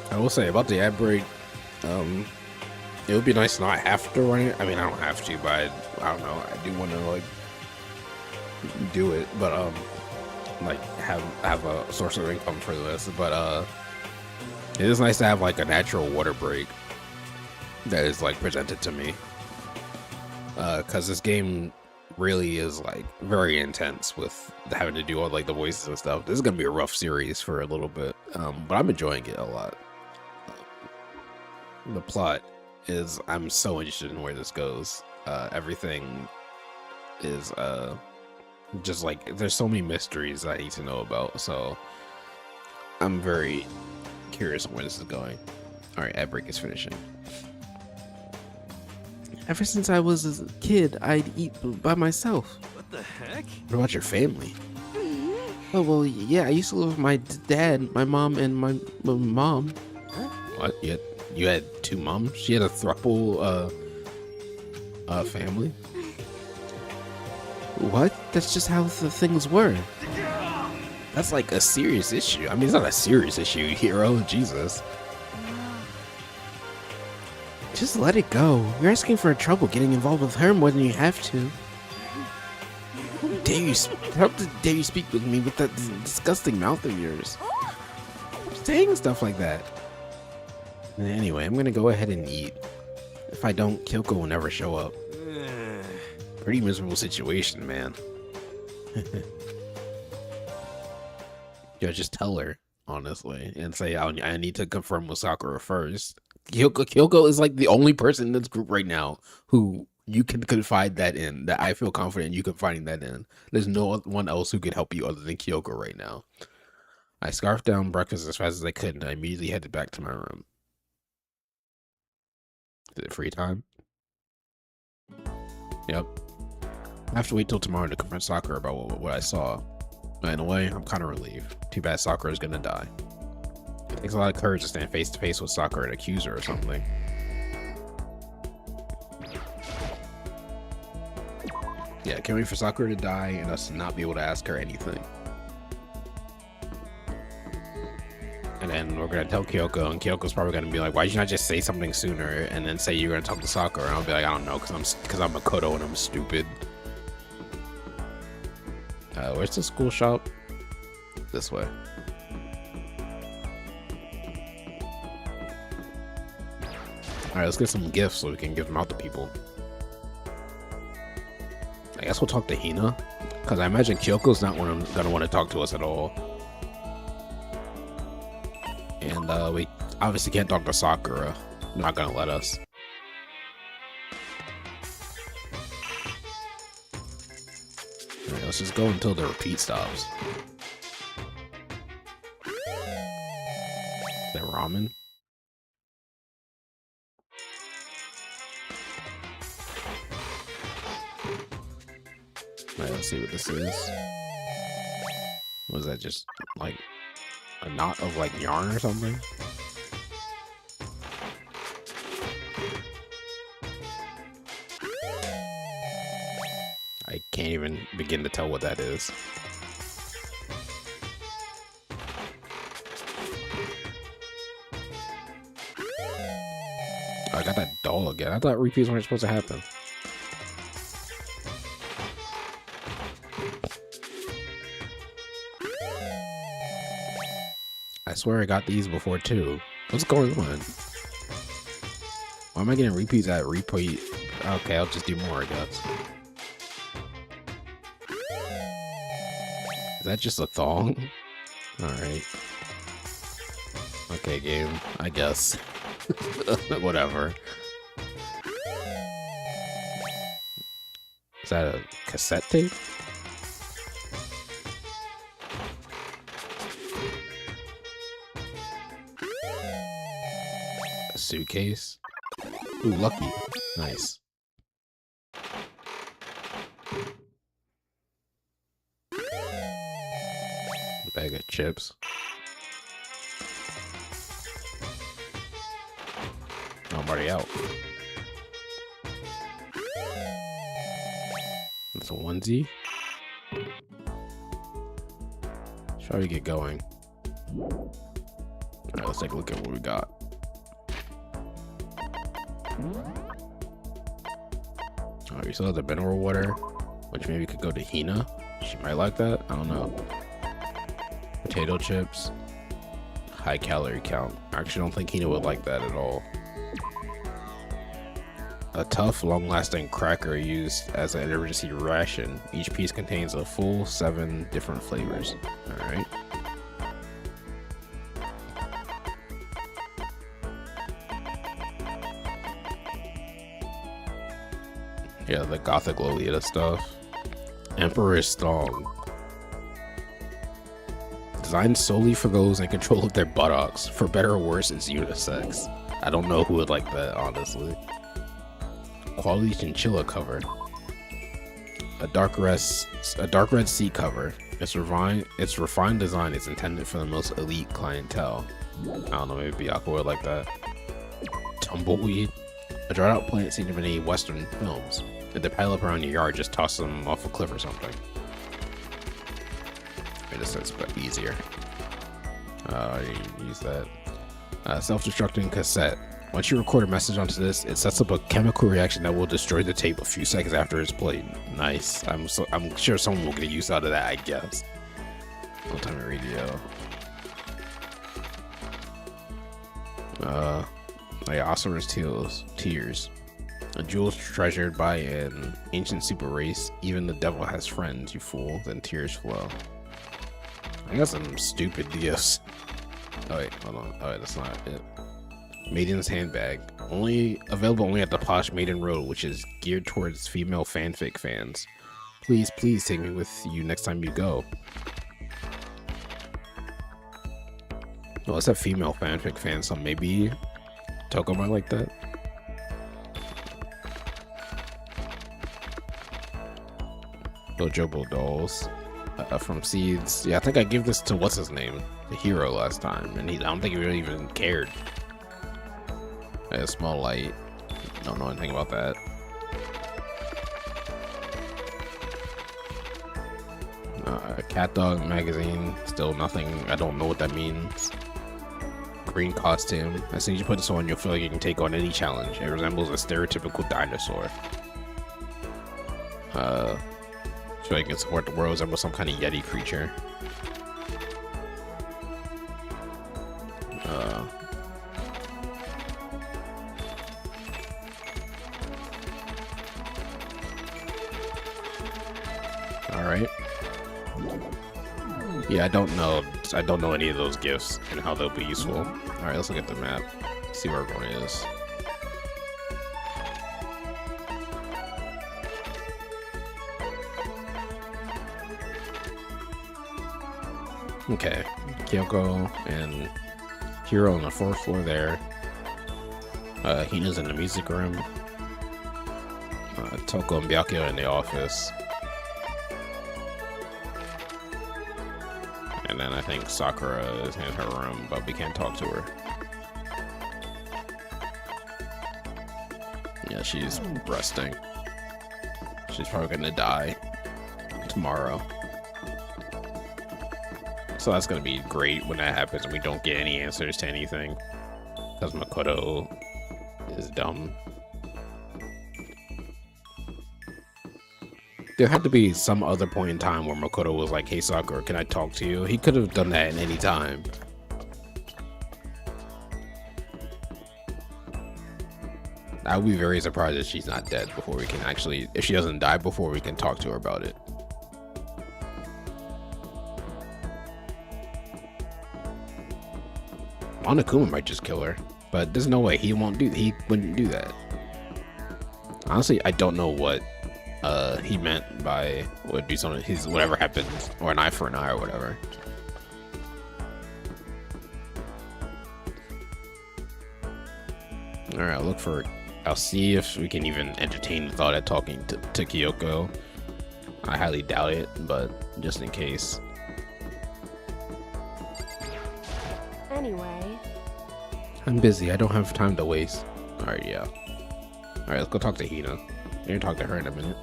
I will say about the ad break, it would be nice to not have to run it. I mean, I don't have to, but I don't know. I do want to like do it, but like have a source of income for this. But it is nice to have like a natural water break that is like presented to me, because this game really is like very intense with having to do all like the voices and stuff. This is gonna be a rough series for a little bit, but I'm enjoying it a lot. The plot is, I'm so interested in where this goes. Everything is just like, there's so many mysteries I need to know about, so I'm very curious on where this is going. All right, ad break is finishing. Ever since I was a kid, I'd eat by myself. What the heck? What about your family? Oh, well, yeah, I used to live with my dad, my mom, and my mom. What? You had two moms? She had a throuple family? What? That's just how the things were. That's like a serious issue. I mean, it's not a serious issue, hero. Jesus. Just let it go. You're asking for trouble getting involved with her more than you have to. How dare you speak with me with that disgusting mouth of yours? Saying stuff like that. Anyway, I'm gonna go ahead and eat. If I don't, Kyoko will never show up. Pretty miserable situation, man. Yo, just tell her, honestly, and say I need to confirm with Sakura first. Kyoko is like the only person in this group right now who you can confide that in, that I feel confident you confiding that in. There's no one else who could help you other than Kyoko right now. I scarfed down breakfast as fast as I could, and I immediately headed back to my room. Is it free time? Yep. I have to wait till tomorrow to confront Sakura about what I saw. But in a way, I'm kind of relieved. Too bad Sakura is gonna die. It takes a lot of courage to stand face to face with Sakura and accuse her or something. Yeah, can't wait for Sakura to die and us to not be able to ask her anything. And then we're gonna tell Kyoko, and Kyoko's probably gonna be like, "Why did you not just say something sooner?" And then say you're gonna talk to Sakura, and I'll be like, "I don't know, because I'm Makoto and I'm stupid." Where's the school shop? This way. All right, let's get some gifts so we can give them out to people. I guess we'll talk to Hina, because I imagine Kyoko's not gonna want to talk to us at all. And we obviously can't talk to Sakura. Not gonna let us. Alright, let's just go until the repeat stops. Is that ramen? Alright, let's see what this is. Was that just like a knot of like yarn or something? I can't even begin to tell what that is. I got that doll again. I thought repeats weren't supposed to happen. I swear I got these before too. What's going on? Why am I getting repeats at repeat? Okay, I'll just do more, I guess. Is that just a thong? Alright. Okay, game. I guess. Whatever. Is that a cassette tape? A suitcase? Ooh, lucky. Nice. A bag of chips. Oh, I'm already out. That's a onesie. Shall we get going? Alright, let's take a look at what we got. Oh, we still have the mineral water, which maybe could go to Hina. She might like that. I don't know. Potato chips. High calorie count. I actually don't think Hina would like that at all. A tough, long-lasting cracker used as an emergency ration. Each piece contains a full 7 different flavors. Alright. Yeah, the Gothic Lolita stuff. Emperor's Thong. Designed solely for those in control of their buttocks. For better or worse, it's unisex. I don't know who would like that, honestly. Quality chinchilla cover. A dark red seat cover. Its refined design is intended for the most elite clientele. I don't know, maybe Byakuya would like that. Tumbleweed. A dried out plant seen in many Western films. If they pile up around your yard, just toss them off a cliff or something. Made this sense, but easier. Use that. Self-destructing cassette. Once you record a message onto this, it sets up a chemical reaction that will destroy the tape a few seconds after it's played. Nice. I'm sure someone will get use out of that, I guess. Old-time radio. Osir's tears. A jewel treasured by an ancient super race. Even the devil has friends, you fool. Then tears flow. I got some stupid gifts. Oh wait, hold on. Oh wait, that's not it. Maiden's handbag. Available only at the Posh Maiden Road, which is geared towards female fanfic fans. Please take me with you next time you go. Well, it's a female fanfic fan, so maybe Toko might like that. Jobo dolls from Seeds. Yeah, I think I gave this to what's his name, the hero, last time, and I don't think he really even cared. A small light. Don't know anything about that. Cat Dog magazine. Still nothing. I don't know what that means. Green costume. As soon as you put this on, you'll feel like you can take on any challenge. It resembles a stereotypical dinosaur. Feel like it can support the world. Resembles some kind of yeti creature. Alright. Yeah, I don't know any of those gifts and how they'll be useful. Alright, let's look at the map. See where everyone is. Okay. Kyoko and Hiro on the 4th floor there. Hina's in the music room. Toko and Byakuya are in the office. And then I think Sakura is in her room, but we can't talk to her. Yeah, she's resting. She's probably gonna die tomorrow. So that's gonna be great when that happens and we don't get any answers to anything. Because Makoto is dumb. There had to be some other point in time where Makoto was like, hey Sakura, can I talk to you? He could have done that at any time. I would be very surprised if she's not dead before we can actually, if she doesn't die before we can talk to her about it. Monokuma might just kill her, but there's no way he wouldn't do that. Honestly, I don't know what he meant by would be something his whatever happens, or an eye for an eye or whatever. All right, I'll see if we can even entertain the thought of talking to Kyoko. I highly doubt it, but just in case. Anyway, I'm busy. I don't have time to waste. All right, yeah. All right, let's go talk to Hina. We're gonna talk to her in a minute.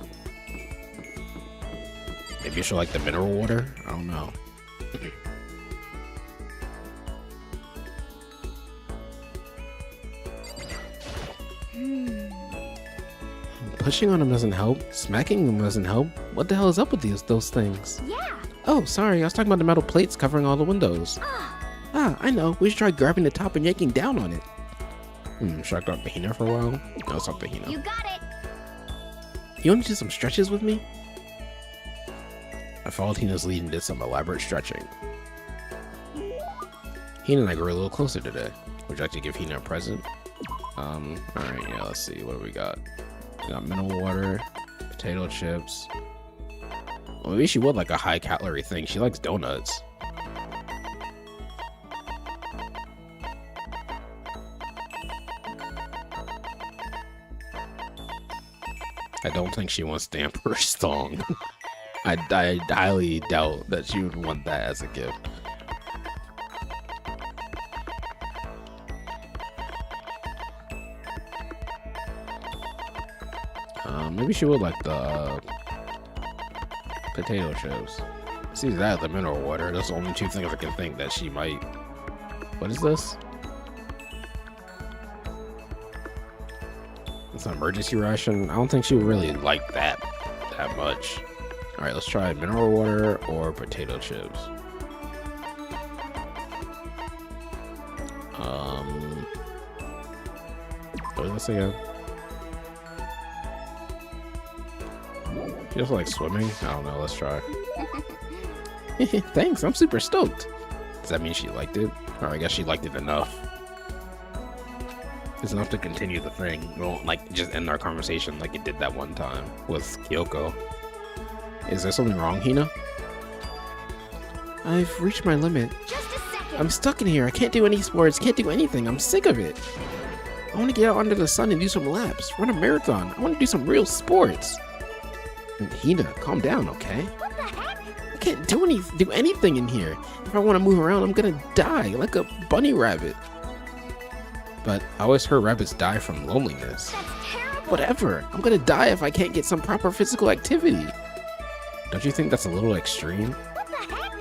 Maybe she'll like the mineral water? I don't know. Pushing on him doesn't help. Smacking him doesn't help. What the hell is up with those things? Yeah. Oh, sorry. I was talking about the metal plates covering all the windows. Ah, I know. We should try grabbing the top and yanking down on it. Should I talk to Hina for a while? No, let's talk to Hina. You got it. You want to do some stretches with me? I followed Hina's lead and did some elaborate stretching. Hina and I grew a little closer today. Would you like to give Hina a present? Alright, yeah, let's see. What do we got? We got mineral water, potato chips. Well, maybe she would like a high calorie thing. She likes donuts. I don't think she wants the Emperor's thong. I highly doubt that she would want that as a gift. Maybe she would like the potato chips. It's either that or the mineral water. That's the only two things I can think that she might. What is this? It's an emergency ration. I don't think she would really like that much. All right, let's try mineral water or potato chips. What is this again? She just like swimming? I don't know, let's try. Thanks, I'm super stoked. Does that mean she liked it? Or I guess she liked it enough. It's enough to continue the thing. We won't like just end our conversation like it did that one time with Kyoko. Is there something wrong, Hina? I've reached my limit. Just a second. I'm stuck in here. I can't do any sports, can't do anything. I'm sick of it. I want to get out under the sun and do some laps, run a marathon. I want to do some real sports. And Hina, calm down, okay? What the heck? I can't do anything in here. If I want to move around, I'm gonna die like a bunny rabbit. But I always heard rabbits die from loneliness. That's terrible. Whatever. I'm gonna die if I can't get some proper physical activity. Don't you think that's a little extreme? What the heck?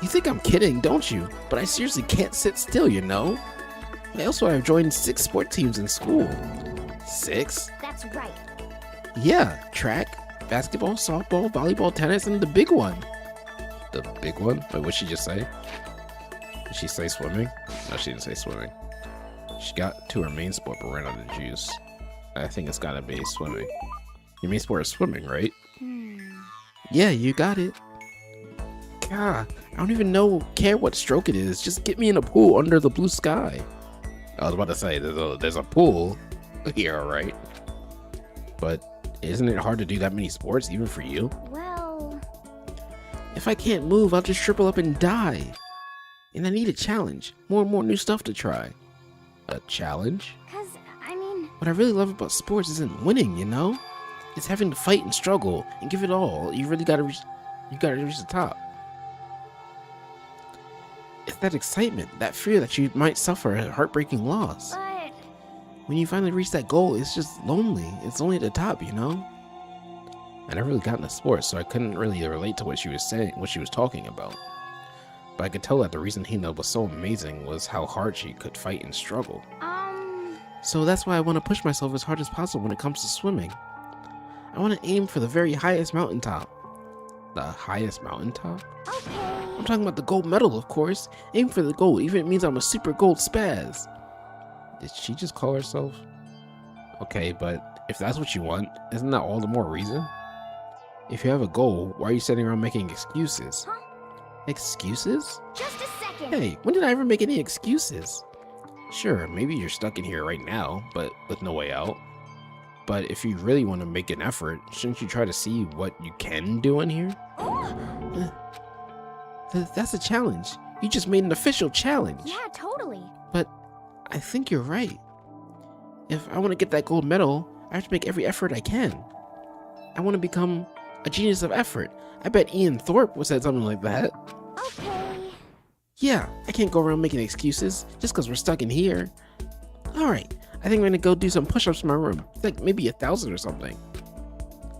You think I'm kidding, don't you? But I seriously can't sit still, you know? I also have joined 6 sport teams in school. 6? That's right. Yeah, track, basketball, softball, volleyball, tennis, and the big one. The big one? Wait, what'd she just say? Did she say swimming? No, she didn't say swimming. She got to her main sport but ran out of juice. I think it's gotta be swimming. Your main sport is swimming, right? Yeah, you got it. God, I don't even care what stroke it is. Just get me in a pool under the blue sky. I was about to say, there's a pool here, right? But isn't it hard to do that many sports, even for you? Well, If I can't move, I'll just shrivel up and die. And I need a challenge. More and more new stuff to try. A challenge? What I really love about sports isn't winning, you know? It's having to fight and struggle and give it all. You gotta reach the top. It's that excitement, that fear that you might suffer a heartbreaking loss. but When you finally reach that goal, it's just lonely. It's only at the top, you know? I never really got into sports, so I couldn't really relate to what she was saying, what she was talking about. But I could tell that the reason Hina was so amazing was how hard she could fight and struggle. So that's why I want to push myself as hard as possible when it comes to swimming. I want to aim for the very highest mountaintop. The highest mountaintop? okay. I'm talking about the gold medal, of course. Aim for the gold, even if it means I'm a super gold spaz. Did she just call herself? Okay, but if that's what you want, isn't that all the more reason? If you have a goal, why are you sitting around making excuses? Huh? Excuses? Just a second. Hey, when did I ever make any excuses? Sure, maybe you're stuck in here right now, but with no way out. But if you really want to make an effort, shouldn't you try to see what you can do in here? That's a challenge. You just made an official challenge. Yeah, totally. But I think you're right. If I want to get that gold medal, I have to make every effort I can. I want to become a genius of effort. I bet Ian Thorpe would say something like that. Okay. Yeah, I can't go around making excuses just because we're stuck in here. Alright, I think I'm gonna go do some push-ups in my room. Like maybe 1,000 or something.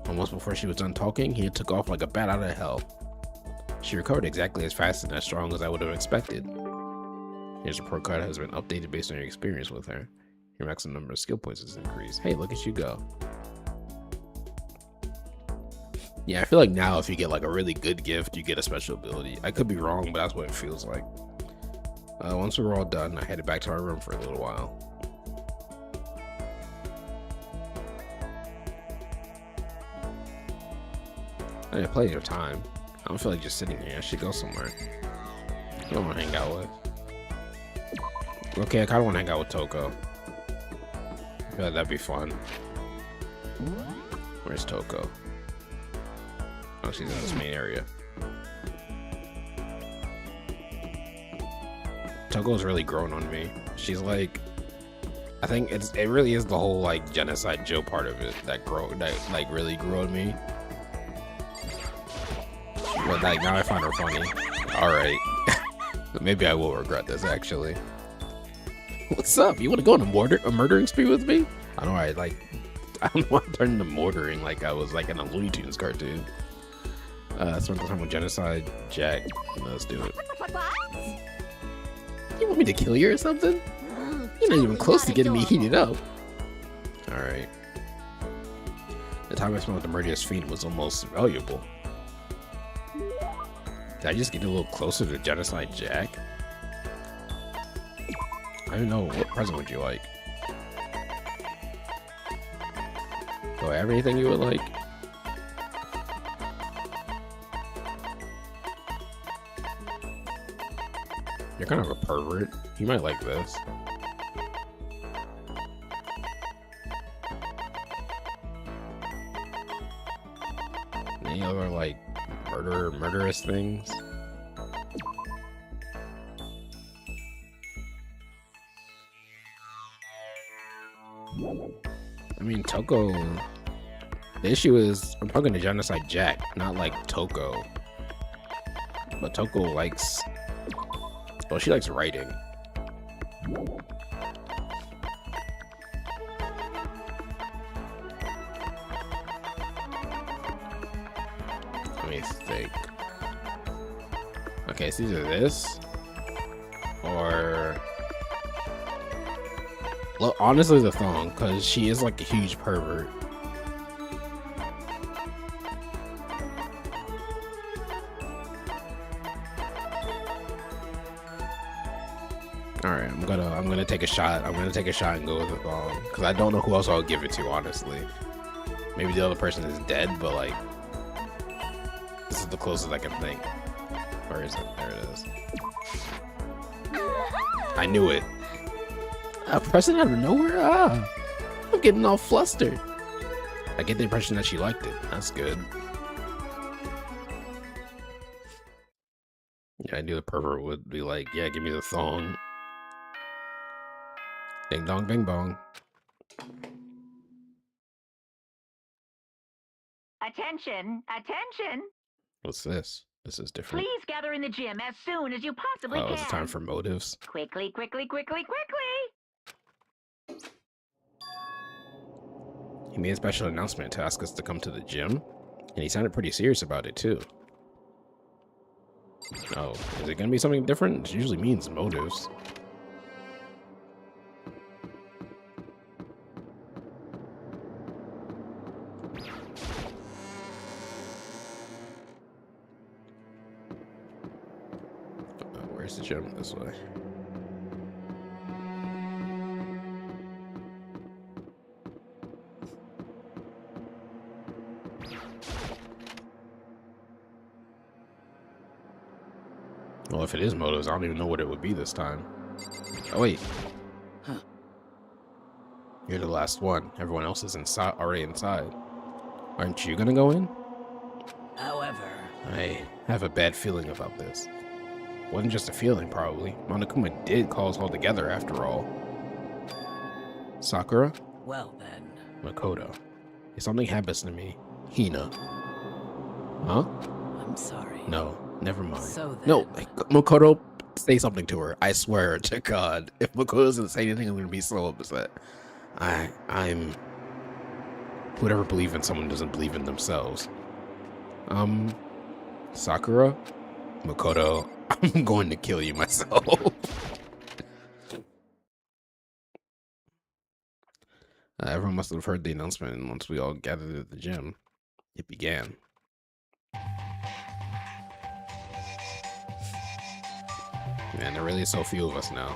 Almost before she was done talking, he took off like a bat out of hell. She recovered exactly as fast and as strong as I would have expected. Here's report card has been updated based on your experience with her. Your maximum number of skill points has increased. Hey, look at you go. Yeah, I feel like now if you get like a really good gift, you get a special ability. I could be wrong, but that's what it feels like. Once we were all done, I headed back to our room for a little while. I had plenty of time. I don't feel like just sitting here. I should go somewhere. I don't want to hang out with. Okay, I kind of want to hang out with Toko. I feel like that'd be fun. Where's Toko? Oh, she's in this main area. Toko's really grown on me. She's like, I think it really is the whole like genocide Joe part of it that like really grew on me. But like now I find her funny. All right, maybe I will regret this actually. What's up? You want to go on a murdering spree with me? I don't know. I don't know. I turned into murdering like I was like in a Looney Tunes cartoon. Spent the time with genocide Jack. Let's do it. You want me to kill you or something? You're not even close to getting me heated up. Alright. The time I spent with the murderous fiend was almost valuable. Did I just get a little closer to Genocide Jack? I don't know. What present would you like? Do I have anything you would like? You're kind of a pervert. You might like this. Any other like murderous things? I mean, Toko. The issue is I'm talking to Genocide Jack, not like Toko. But Toko likes. Well, she likes writing. Let me think. Okay, it's either this or. Well, honestly, the thong, because she is like a huge pervert. All right, I'm gonna take a shot. I'm gonna take a shot and go with the thong because I don't know who else I'll give it to. Honestly, maybe the other person is dead, but like this is the closest I can think. Where is it? There it is. I knew it. Pressing out of nowhere? I'm getting all flustered. I get the impression that she liked it. That's good. Yeah, I knew the pervert would be like, yeah, give me the thong. Ding dong, bing bong. Attention, attention. What's this? This is different. Please gather in the gym as soon as you possibly can. Oh, it's time for motives. Quickly, quickly, quickly, quickly. He made a special announcement to ask us to come to the gym, and he sounded pretty serious about it too. Oh, is it gonna be something different? It usually means motives. Where's the gym? This way. Well, if it is motives, I don't even know what it would be this time. Oh, wait. Huh. You're the last one. Everyone else is inside, already inside. Aren't you gonna go in? However, I have a bad feeling about this. Wasn't just a feeling, probably. Monokuma did call us all together, after all. Sakura? well then. Makoto. If something happens to me, Hina. Huh? I'm sorry. No, never mind. So then. No, Makoto, say something to her. I swear to God, if Makoto doesn't say anything, I'm gonna be so upset. I'm. Who'd ever believe in someone doesn't believe in themselves? Sakura, Makoto, I'm going to kill you myself. Everyone must have heard the announcement, and once we all gathered at the gym, it began. Man, there really is so few of us now.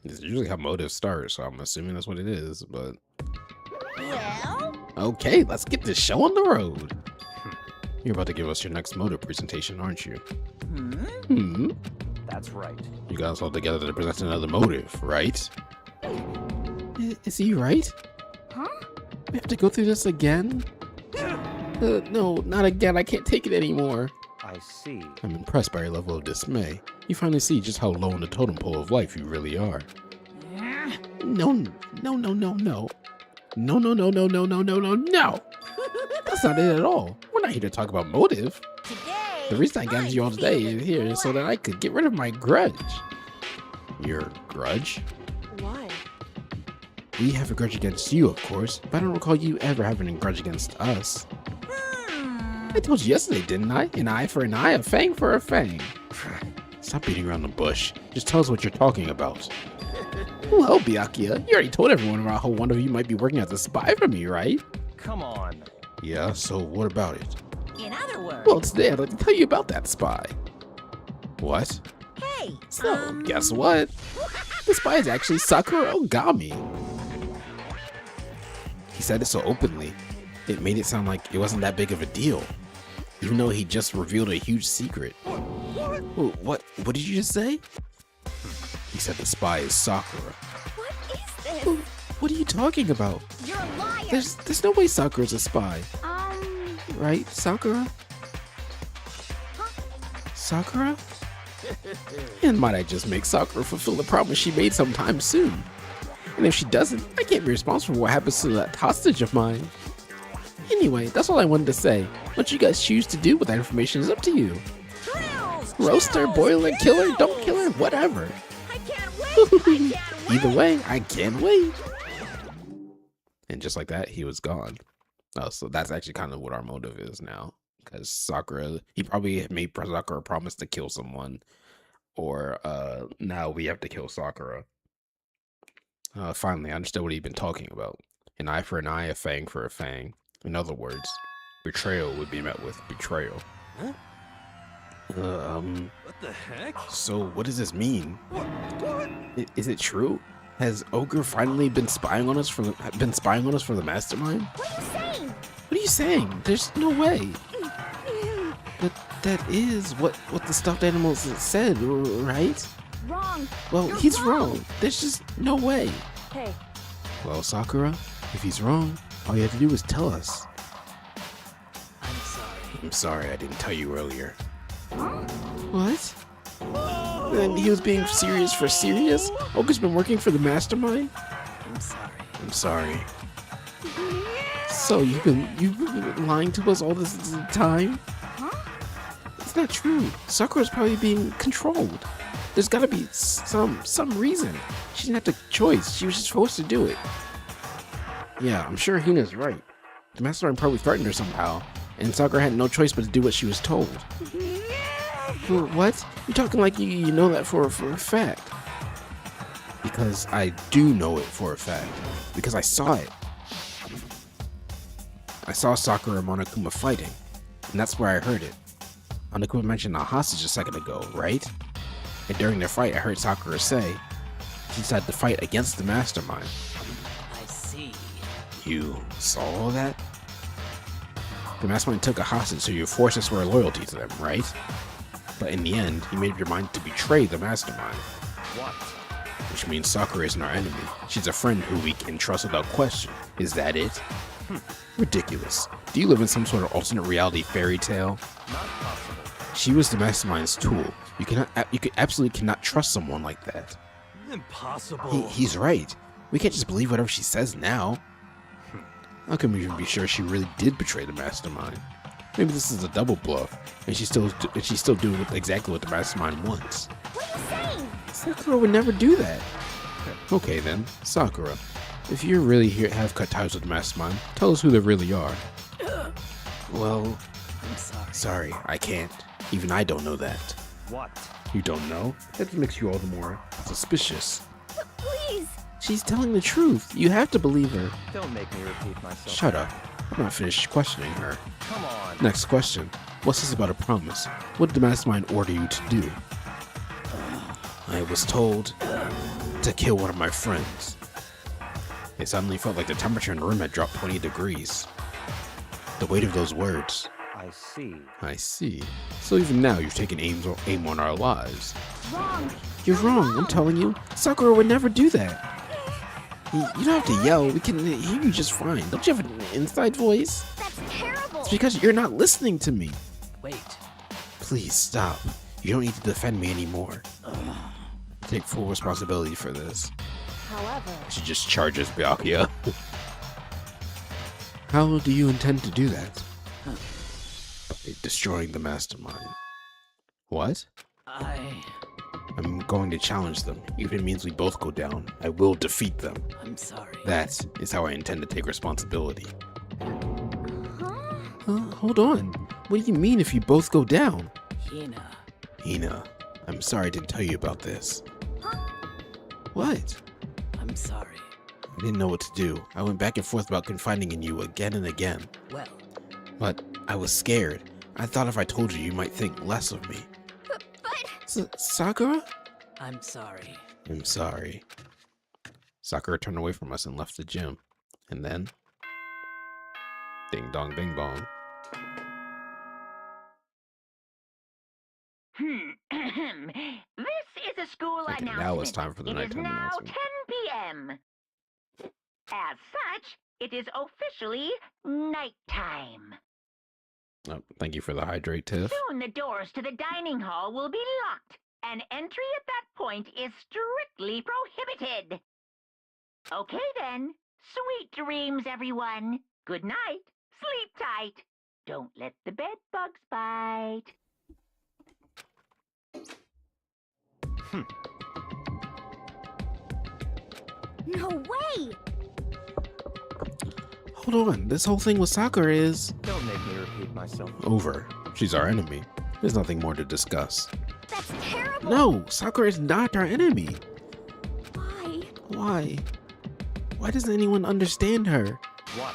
This is usually how motives start, so I'm assuming that's what it is, but... Well? Okay, let's get this show on the road. You're about to give us your next motive presentation, aren't you? That's right. You guys all together to present another motive, right? Is he right? Huh? We have to go through this again? No, not again. I can't take it anymore. I see. I'm impressed by your level of dismay. You finally see just how low in the totem pole of life you really are. No. No. That's not it at all. We're not here to talk about motive. Today, The reason I gathered you all today is here so that I could get rid of my grudge. Your grudge? Why? We have a grudge against you, of course, but I don't recall you ever having a grudge against us. I told you yesterday, didn't I? An eye for an eye, a fang for a fang. Stop beating around the bush. Just tell us what you're talking about. Well, Byakuya, you already told everyone about how one of you might be working as a spy for me, right? Come on. Yeah, so what about it? In other words, Well, today I'd like to tell you about that spy. What? hey, So, guess what? The spy is actually Sakura Ogami. He said it so openly, it made it sound like it wasn't that big of a deal, even though he just revealed a huge secret. What did you just say? He said the spy is Sakura. What is this? What are you talking about? You're a liar. There's no way Sakura's a spy, right, Sakura? Sakura? And might I just make Sakura fulfill the promise she made sometime soon? And if she doesn't, I can't be responsible for what happens to that hostage of mine. Anyway, that's all I wanted to say. What you guys choose to do with that information is up to you. thrills, Roast her, chills, boil her, kill her, thrills. don't kill her, whatever. I can't wait. I can't wait. Either way, I can't wait. And just like that, he was gone. Oh, so that's actually kind of what our motive is now. Because Sakura, he probably made Sakura promise to kill someone. Or now we have to kill Sakura. Finally, I understood what he'd been talking about. An eye for an eye, a fang for a fang. In other words, betrayal would be met with betrayal. Huh? What the heck? So what does this mean? Is it true? Has Ogre finally been spying on us for the mastermind? What are you saying? What are you saying? There's no way. But that is what the stuffed animals said, right? Wrong. Well, You're he's wrong. wrong. There's just no way. Hey, Well, Sakura, if he's wrong, all you have to do is tell us. I'm sorry. I'm sorry I didn't tell you earlier. What? And he was being serious for serious? Ogre's been working for the mastermind? I'm sorry. I'm sorry. So you've been lying to us all this time? It's not true. Sakura's probably being controlled. There's gotta be some reason. She didn't have the choice. She was just forced to do it. Yeah, I'm sure Hina's right. The mastermind probably threatened her somehow, and Sakura had no choice but to do what she was told. What? You're talking like you know that for a fact. Because I do know it for a fact. Because I saw it. I saw Sakura and Monokuma fighting, and that's where I heard it. Monokuma mentioned a hostage a second ago, right? And during their fight, I heard Sakura say she decided to fight against the mastermind. I see. You saw all that? The mastermind took a hostage, so you were forced to swear loyalty to them, right? But in the end, you made up your mind to betray the mastermind. What? Which means Sakura isn't our enemy. She's a friend who we can trust without question. Is that it? Ridiculous. Do you live in some sort of alternate reality fairy tale? Not possible. She was the mastermind's tool. You absolutely cannot trust someone like that. Impossible. He's right. We can't just believe whatever she says now. How can we even be sure she really did betray the mastermind? Maybe this is a double bluff, and she's still doing exactly what the mastermind wants. What are you saying? Sakura would never do that. Okay then, Sakura. If you really have cut ties with the mastermind, tell us who they really are. Well, I'm sorry. sorry, I can't. Even I don't know that. What? You don't know? That makes you all the more suspicious. But please. She's telling the truth. You have to believe her. Don't make me repeat myself. Shut up. I'm not finished questioning her. Come on. Next question. What's this about a promise? What did the mastermind order you to do? I was told to kill one of my friends. It suddenly felt like the temperature in the room had dropped 20 degrees. The weight of those words. I see. I see. So even now you've taken aim on our lives. Wrong. You're wrong, I'm telling you. Sakura would never do that. You don't have to yell. We can hear you just fine. Don't you have an inside voice? That's terrible. It's because you're not listening to me. Wait. Please stop. You don't need to defend me anymore. Take full responsibility for this. however, She just charges Byakuya. How do you intend to do that? By destroying the mastermind. What? I'm going to challenge them. Even if it means we both go down, I will defeat them. I'm sorry. That is how I intend to take responsibility. Huh? Hold on. What do you mean if you both go down? Hina. Hina. I'm sorry I didn't tell you about this. What? I'm sorry. I didn't know what to do. I went back and forth about confiding in you again and again. Well, But I was scared. I thought if I told you, you might think less of me. But Sakura? I'm sorry. I'm sorry. Sakura turned away from us and left the gym. And then... Ding dong ding bong. This is a school Okay, announcement. now it's time for the It is nighttime now announcement. 10 p.m. As such, it is officially nighttime. Oh, thank you for the hydrate, Tiff. Soon the doors to the dining hall will be locked, and entry at that point is strictly prohibited. Okay then. Sweet dreams, everyone. Good night. Sleep tight. Don't let the bed bugs bite. no way! Hold on, this whole thing with Sakura is... Don't make me repeat myself. over. She's our enemy. There's nothing more to discuss. That's terrible! No, Sakura is not our enemy. Why? Why? Why doesn't anyone understand her? What?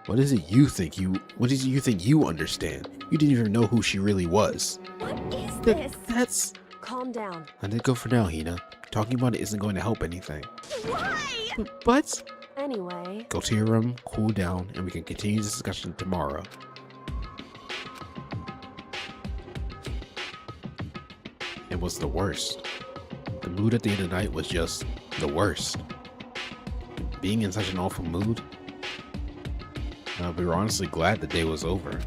What is it you think you understand? You didn't even know who she really was. What is this? That's... Calm down. Let it go for now, Hina. Talking about it isn't going to help anything. Why? But Anyway, go to your room, cool down, and we can continue this discussion tomorrow. It was the worst. The mood at the end of the night was just the worst. Being in such an awful mood, we were honestly glad the day was over.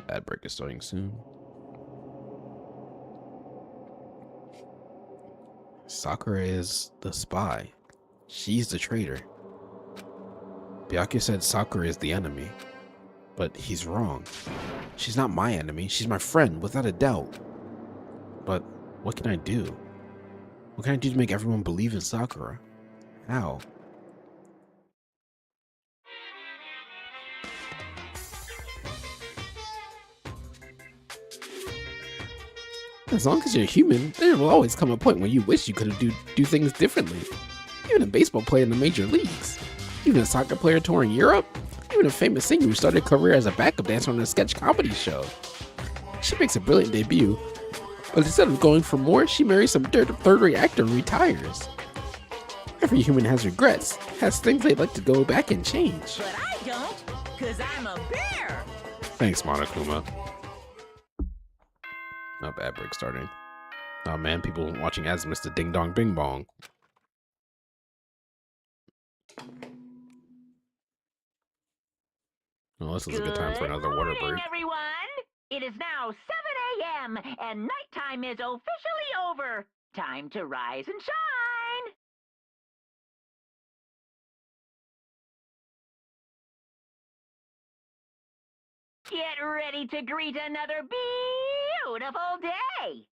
Ad break is starting soon. Sakura is the spy. She's the traitor. Byakuya said Sakura is the enemy, but he's wrong. She's not my enemy. She's my friend, without a doubt. But what can I do? What can I do to make everyone believe in Sakura? How? As long as you're human, there will always come a point when you wish you could have do things differently. Even a baseball player in the major leagues. Even a soccer player touring Europe. Even a famous singer who started a career as a backup dancer on a sketch comedy show. She makes a brilliant debut, but instead of going for more, she marries some third-rate actor and retires. Every human has regrets, has things they'd like to go back and change. But I don't, because I'm a bear. Thanks, Monokuma. Oh, bad break starting. Oh man, people watching ads missed the ding dong bing bong. Well, this is a good time for another water Good morning, break. everyone. It is now 7 a.m. and nighttime is officially over. Time to rise and shine. Get ready to greet another beautiful day.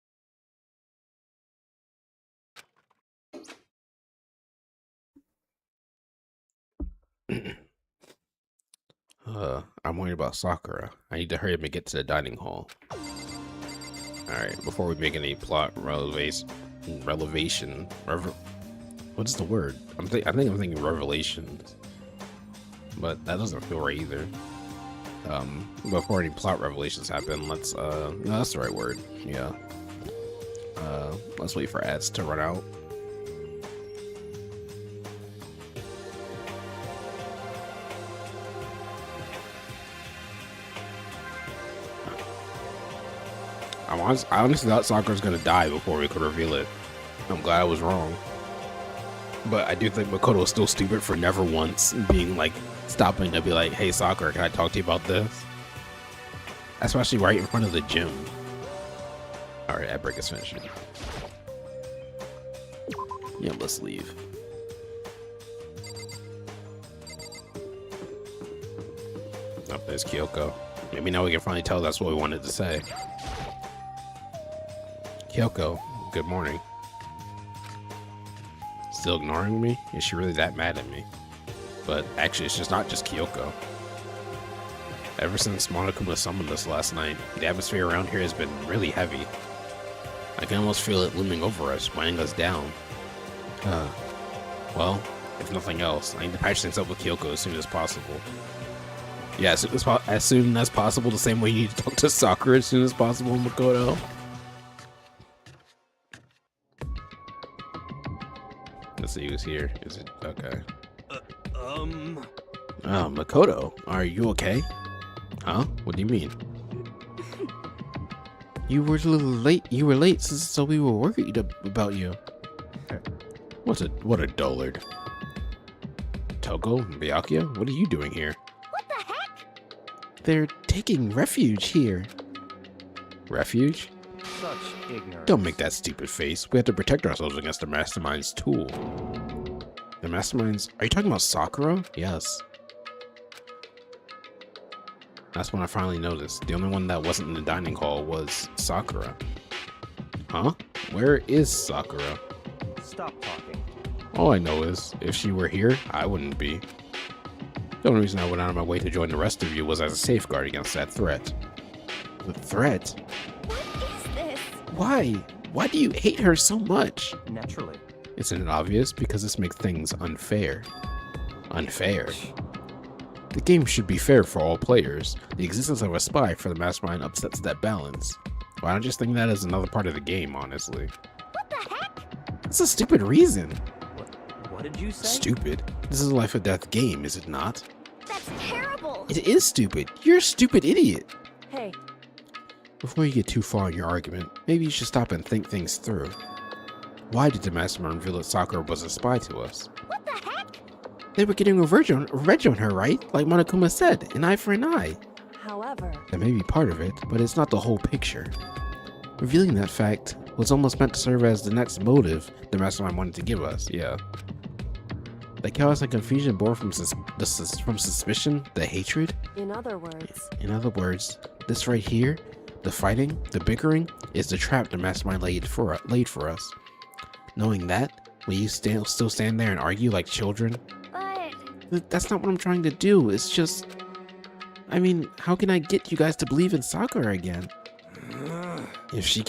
I'm worried about Sakura. I need to hurry up and get to the dining hall. Alright, before we make any plot what is the word? I think I'm thinking revelations. But that doesn't feel right either. Before any plot revelations happen, let's no, that's the right word. Yeah. Let's wait for ads to run out. I honestly thought Sakura's gonna die before we could reveal it. I'm glad I was wrong. But I do think Makoto is still stupid for never once being like, stopping to be like, hey Sakura, can I talk to you about this? Especially right in front of the gym. Alright, ad break is finished. Yeah, let's leave. Oh, there's Kyoko. Maybe now we can finally tell that's what we wanted to say. Kyoko, good morning. Still ignoring me? Is she really that mad at me? But actually, it's just not just Kyoko. Ever since Monokuma summoned us last night, the atmosphere around here has been really heavy. I can almost feel it looming over us, weighing us down. Well, if nothing else, I need to patch things up with Kyoko as soon as possible. Yeah, as soon as possible, the same way you need to talk to Sakura as soon as possible, Makoto. Let's see who's here. Is it okay? Oh, Makoto, are you okay? Huh? What do you mean? You were a little late. You were late, so we were worried about you. What a dullard. Toko and Byakuya, what are you doing here? What the heck? They're taking refuge here. Refuge? Such ignorance. Don't make that stupid face. We have to protect ourselves against the Mastermind's tool. The Mastermind's? Are you talking about Sakura? Yes. That's when I finally noticed. The only one that wasn't in the dining hall was Sakura. Huh? Where is Sakura? Stop talking. All I know is, if she were here, I wouldn't be. The only reason I went out of my way to join the rest of you was as a safeguard against that threat. The threat? What is this? Why? Why do you hate her so much? Naturally. Isn't it obvious? Because this makes things unfair. Unfair? The game should be fair for all players. The existence of a spy for the Mastermind upsets that balance. Why don't you just think that as another part of the game, honestly? What the heck? It's a stupid reason. What did you say? Stupid? This is a life or death game, is it not? That's terrible. It is stupid. You're a stupid idiot. Hey, Before you get too far in your argument, maybe you should stop and think things through. Why did the Mastermind reveal that Sakura was a spy to us? What the heck? They were getting revenge on her, right? Like Monokuma said, an eye for an eye. however, That may be part of it, but it's not the whole picture. Revealing that fact was almost meant to serve as the next motive the Mastermind wanted to give us, yeah. The chaos and confusion born from suspicion, the hatred. in other words, In other words, this right here, the fighting, the bickering, is the trap the Mastermind laid for us. Knowing that, will you still stand there and argue like children? But That's not what I'm trying to do. It's just, I mean, how can I get you guys to believe in Sakura again? If she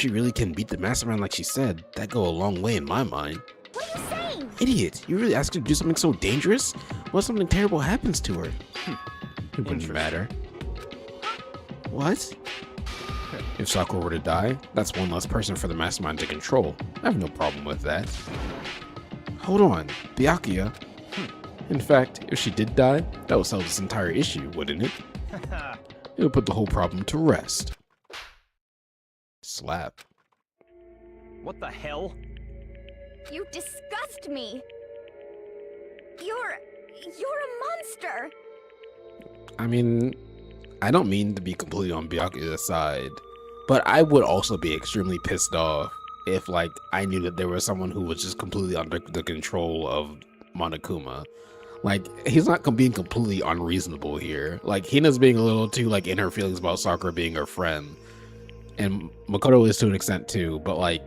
really can beat the Mastermind like she said, that'd go a long way in my mind. what are you saying? Idiot! You really asked her to do something so dangerous? What if something terrible happens to her? It wouldn't matter. What? If Sakura were to die, that's one less person for the Mastermind to control. I have no problem with that. Hold on, Byakuya. In fact, if she did die, that would solve this entire issue, wouldn't it? It would put the whole problem to rest. Slap. What the hell? You disgust me. You're a monster. I mean, I don't mean to be completely on Byakuya's side, but I would also be extremely pissed off if, like, I knew that there was someone who was just completely under the control of Monokuma. Like, he's not being completely unreasonable here. Like, Hina's being a little too, like, in her feelings about Sakura being her friend. And Makoto is to an extent too, but, like,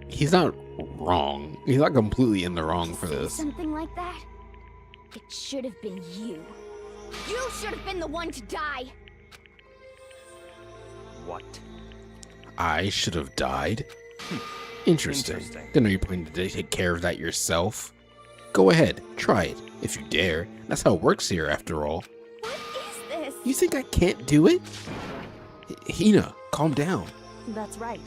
he's not wrong. He's not completely in the wrong for this. Something like that? It should have been you. You should have been the one to die. What? I should have died? Interesting. Interesting. Then are you planning to take care of that yourself? Go ahead, try it, if you dare. That's how it works here, after all. What is this? You think I can't do it? Hina, calm down. that's right.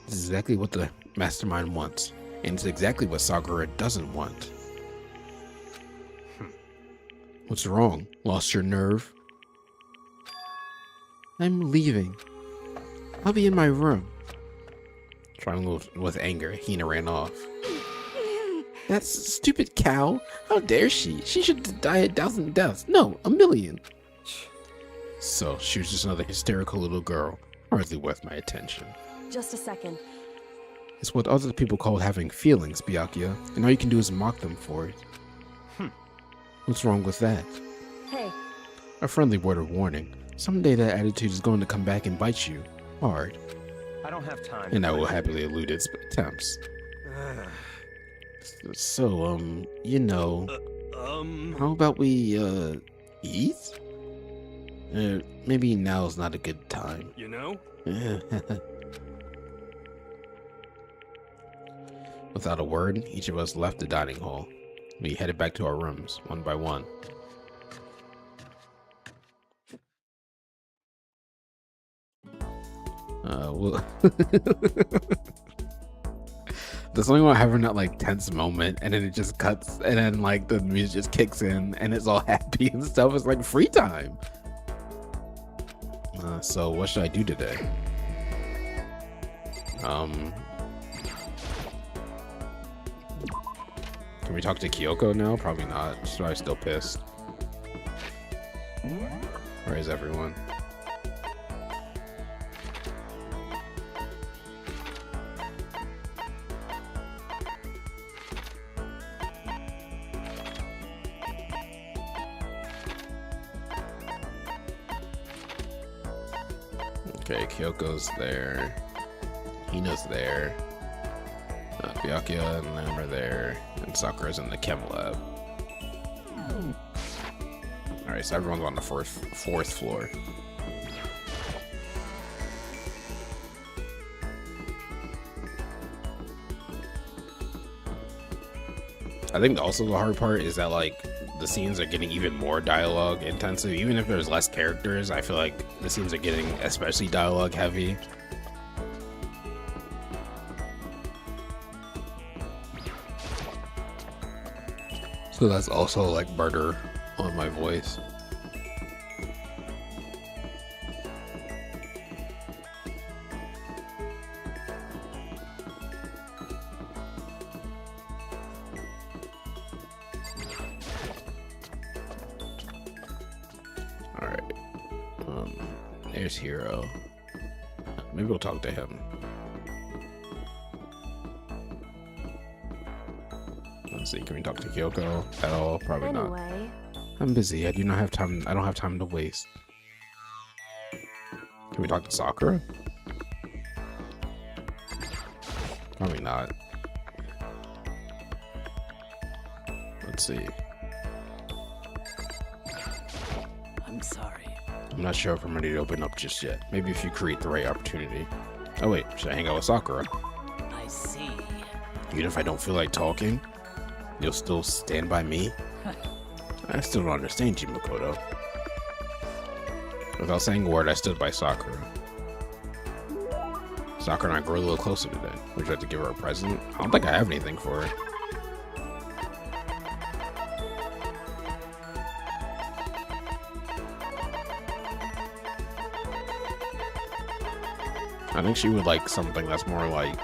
This is exactly what the Mastermind wants, and it's exactly what Sakura doesn't want. What's wrong? Lost your nerve? I'm leaving. I'll be in my room. Trying with anger, Hina ran off. That stupid cow! How dare she? She should die a 1,000 deaths. No, 1,000,000. So, she was just another hysterical little girl. Hardly worth my attention. Just a second. It's what other people call having feelings, Byakuya, and all you can do is mock them for it. What's wrong with that? Hey, A friendly word of warning. Someday that attitude is going to come back and bite you. Hard. I don't have time. And I will happily elude its attempts. So, you know, how about we, eat? Maybe now's not a good time. You know? Without a word, each of us left the dining hall. We headed back to our rooms, one by one. There's something about having that like tense moment, and then it just cuts, and then like the music just kicks in, and it's all happy and stuff. It's like free time. So what should I do today? Can we talk to Kyoko now? Probably not. She's probably still pissed. Where is everyone? Okay, Kyoko's there. Hina's there. Byakuya and Lam are there. And Sakura's in the chem lab. Alright, so everyone's on the fourth floor. I think also the hard part is that like the scenes are getting even more dialogue intensive. Even if there's less characters, I feel like the scenes are getting especially dialogue heavy. So that's also like murder on my voice. Alright. There's Hiro. Maybe we'll talk to him. Let's see, can we talk to Kyoko at all? Probably not. I'm busy. I do not have time. I don't have time to waste. Can we talk to Sakura? Probably not. Let's see. I'm sorry. I'm not sure if I'm ready to open up just yet. Maybe if you create the right opportunity. Oh wait, should I hang out with Sakura? I see. Even if I don't feel like talking, you'll still stand by me? I still don't understand you, Makoto. Without saying a word, I stood by Sakura. Sakura and I grew a little closer today. Would you like to give her a present? I don't think I have anything for her. I think she would like something that's more like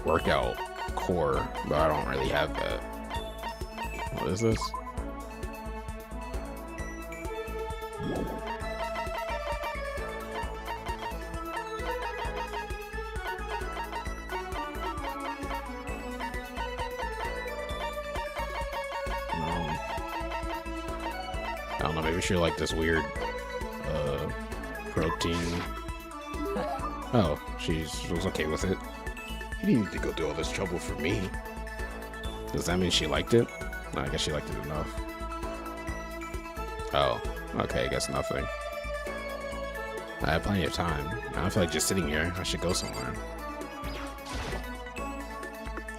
workout core, but I don't really have that. What is this? I don't know, maybe she like this weird protein. Oh, she was okay with it. You didn't need to go through all this trouble for me. Does that mean she liked it? No, I guess she liked it enough. Oh, okay, I guess nothing. I have plenty of time. I don't feel like just sitting here. I should go somewhere.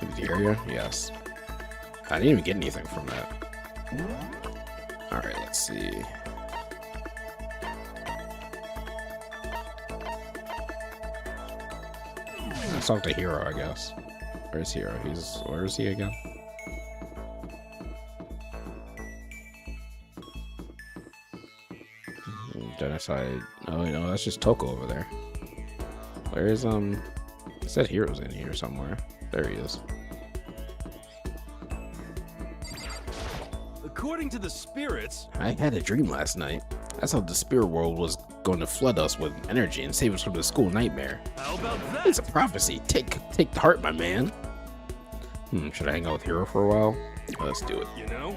In the area? Yes. I didn't even get anything from that. Alright, let's see. Let's talk to Hiro, I guess. Where's Hiro? Where is he again? Genocide. Oh, no, that's just Toko over there. Where is, it said Hiro's in here somewhere. There he is. According to the spirits, I had a dream last night. That's how the spirit world was going to flood us with energy and save us from the school nightmare. how about that? It's a prophecy. Take to heart, my man. Should I hang out with Hiro for a while? Let's do it. You know?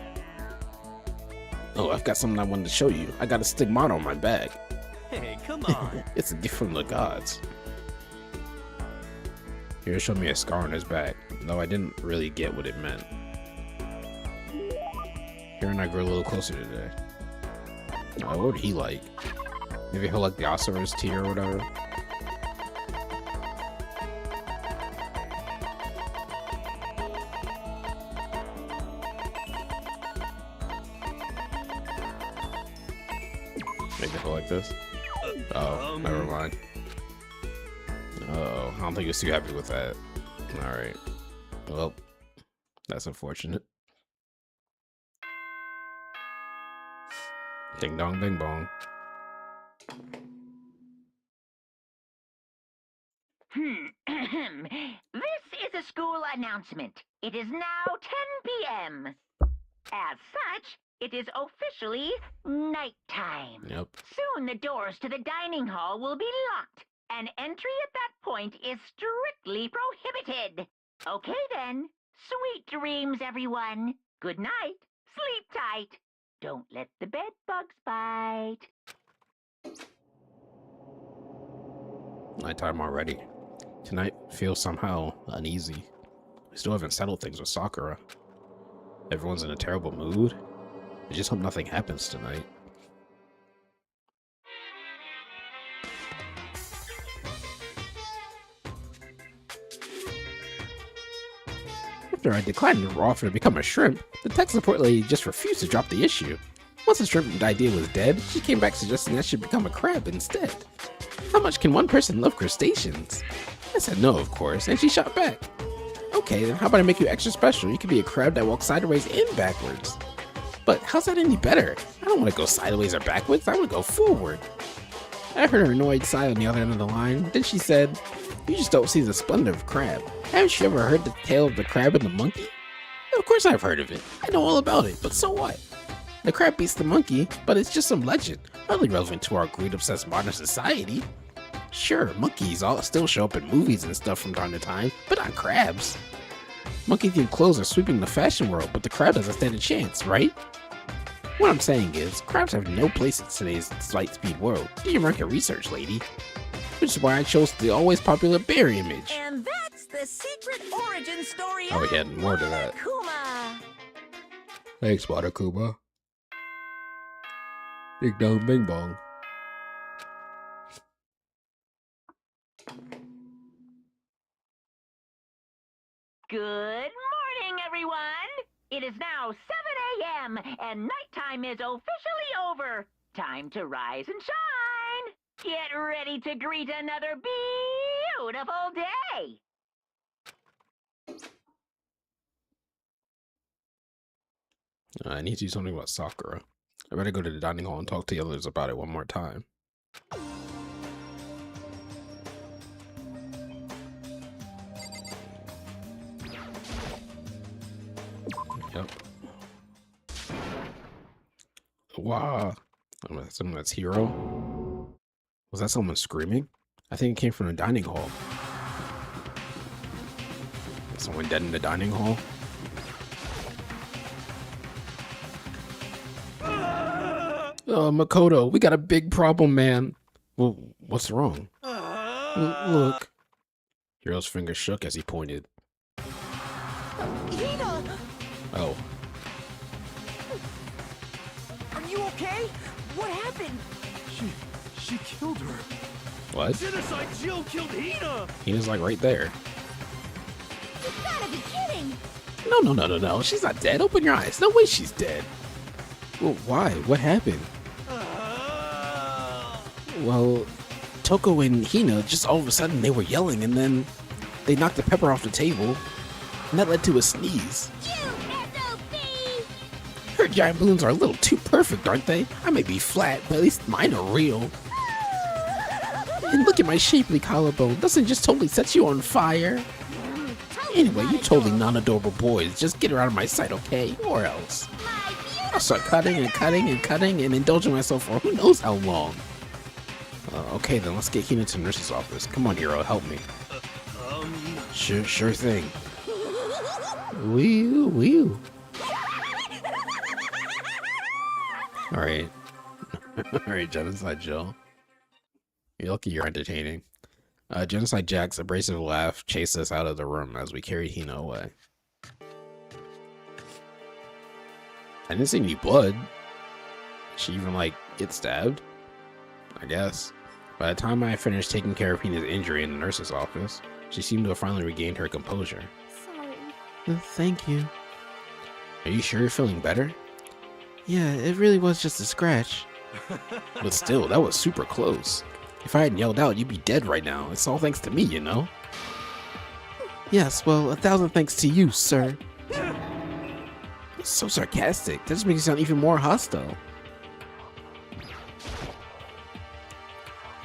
Oh, I've got something I wanted to show you. I got a stigmata on my bag. Hey, come on. It's a gift from the gods. Hiro showed me a scar on his back, though I didn't really get what it meant. Hiro and I grew a little closer today. What would he like? Maybe he'll like the Asura's tea or whatever. Make it feel like this. Oh, never mind. Oh, I don't think he was too happy with that. Alright. Well, that's unfortunate. Ding dong, ding bong. This is a school announcement. It is now 10 p.m. As such, it is officially nighttime. Yep. Soon the doors to the dining hall will be locked, and entry at that point is strictly prohibited. Okay then. Sweet dreams, everyone. Good night. Sleep tight. Don't let the bed bugs bite. Nighttime already. Tonight feels somehow uneasy. We still haven't settled things with Sakura. Everyone's in a terrible mood. I just hope nothing happens tonight. After I declined her offer to become a shrimp, the tech support lady just refused to drop the issue. Once the shrimp idea was dead, she came back suggesting I should become a crab instead. How much can one person love crustaceans? I said no, of course, and she shot back. Okay, then how about I make you extra special? You could be a crab that walks sideways and backwards. But how's that any better? I don't want to go sideways or backwards, I want to go forward. I heard her annoyed sigh on the other end of the line. Then she said, you just don't see the splendor of crab. Haven't you ever heard the tale of the crab and the monkey? Of course I've heard of it. I know all about it, but so what? The crab beats the monkey, but it's just some legend, hardly relevant to our greed-obsessed modern society. Sure, monkeys all still show up in movies and stuff from time to time, but not crabs. Monkey-themed clothes are sweeping the fashion world, but the crab doesn't stand a chance, right? What I'm saying is, crabs have no place in today's light-speed world. Do your market research, lady. Which is why I chose the always popular bear image. And that's the secret origin story Oh, of we had more to that. Monokuma. Thanks, Monokuma. Big dong, bing bong. Good morning, everyone. It is now 7 a.m. and nighttime is officially over. Time to rise and shine. Get ready to greet another beautiful day. I need to do something about Sakura. I better go to the dining hall and talk to the others about it one more time. Yep. Wow. Someone that's Hero? Was that someone screaming? I think it came from the dining hall. Is someone dead in the dining hall? Makoto, we got a big problem, man. Well, what's wrong? Look. Hiro's finger shook as he pointed. Hina! Oh. Are you okay? What happened? She killed her. What? Genocide Jill killed Hina! Hina's like right there. You gotta be kidding! No. She's not dead. Open your eyes. No way she's dead. Well, why? What happened? Well, Toko and Hina, just all of a sudden they were yelling and then they knocked the pepper off the table and that led to a sneeze. Her giant balloons are a little too perfect, aren't they? I may be flat, but at least mine are real. And look at my shapely collarbone. Doesn't it just totally set you on fire? Anyway, you totally non-adorable boys. Just get her out of my sight, okay? Or else. I'll start cutting and indulging myself for who knows how long. Okay, then let's get Hina to the nurse's office. Come on, Hiro, help me. Sure thing. Wee-oo. Alright. Alright, Genocide Jill. You're lucky you're entertaining. Genocide Jack's abrasive laugh chased us out of the room as we carried Hina away. I didn't see any blood. Did she even, like, get stabbed? I guess. By the time I finished taking care of Hina's injury in the nurse's office, she seemed to have finally regained her composure. Sorry. Thank you. Are you sure you're feeling better? Yeah, it really was just a scratch. But still, that was super close. If I hadn't yelled out, you'd be dead right now. It's all thanks to me, you know? Yes, well, 1,000 thanks to you, sir. So sarcastic. That just makes you sound even more hostile.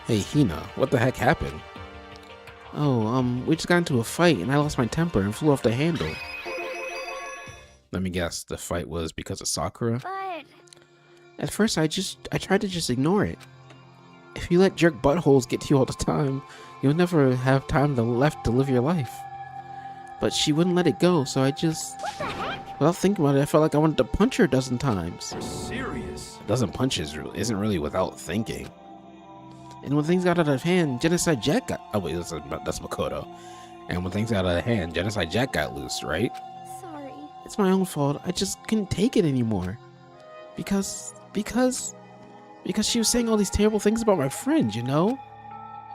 Hey, Hina, what the heck happened? Oh, we just got into a fight and I lost my temper and flew off the handle. Let me guess, the fight was because of Sakura? But At first, I tried to just ignore it. If you let jerk buttholes get to you all the time, you'll never have time left to live your life. But she wouldn't let it go, so I just... Without thinking about it, I felt like I wanted to punch her a dozen times. You're serious? A dozen punches isn't really without thinking. And when things got out of hand, Genocide Jack got... Oh wait, that's Makoto. And when things got out of hand, Genocide Jack got loose, right? sorry. It's my own fault. I just couldn't take it anymore. Because she was saying all these terrible things about my friend, you know?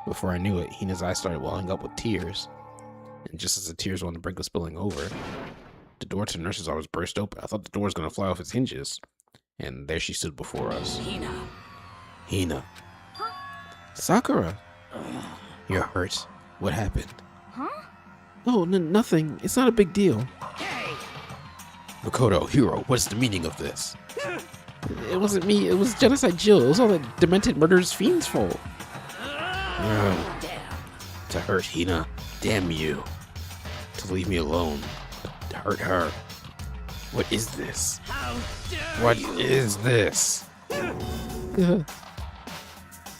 Before I knew it, Hina's eyes started welling up with tears. And just as the tears were on the brink of spilling over, the door to the nurse's office burst open. I thought the door was going to fly off its hinges. And there she stood before us. Hina. Huh? Sakura. You're hurt. What happened? Huh? Oh, nothing. It's not a big deal. Makoto, Hiro, what's the meaning of this? It wasn't me. It was Genocide Jill. It was all that demented murderous fiend's fault. To hurt Hina. Damn you. To leave me alone. To hurt her. What is this? What is this?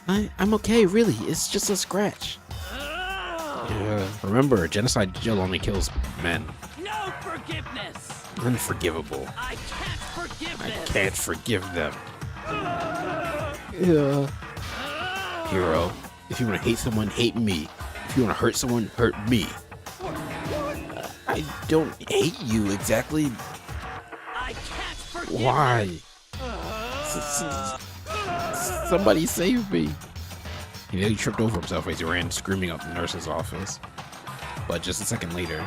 I'm okay, really. It's just a scratch. Yeah. Remember, Genocide Jill only kills men. No forgiveness. Unforgivable. I can't forgive I this. can't forgive them. Yeah. Hiro, if you want to hate someone, hate me. If you want to hurt someone, hurt me. I don't hate you exactly. I can't forgive. Why? Somebody save me. He nearly tripped over himself as he ran screaming up the nurse's office. But just a second later,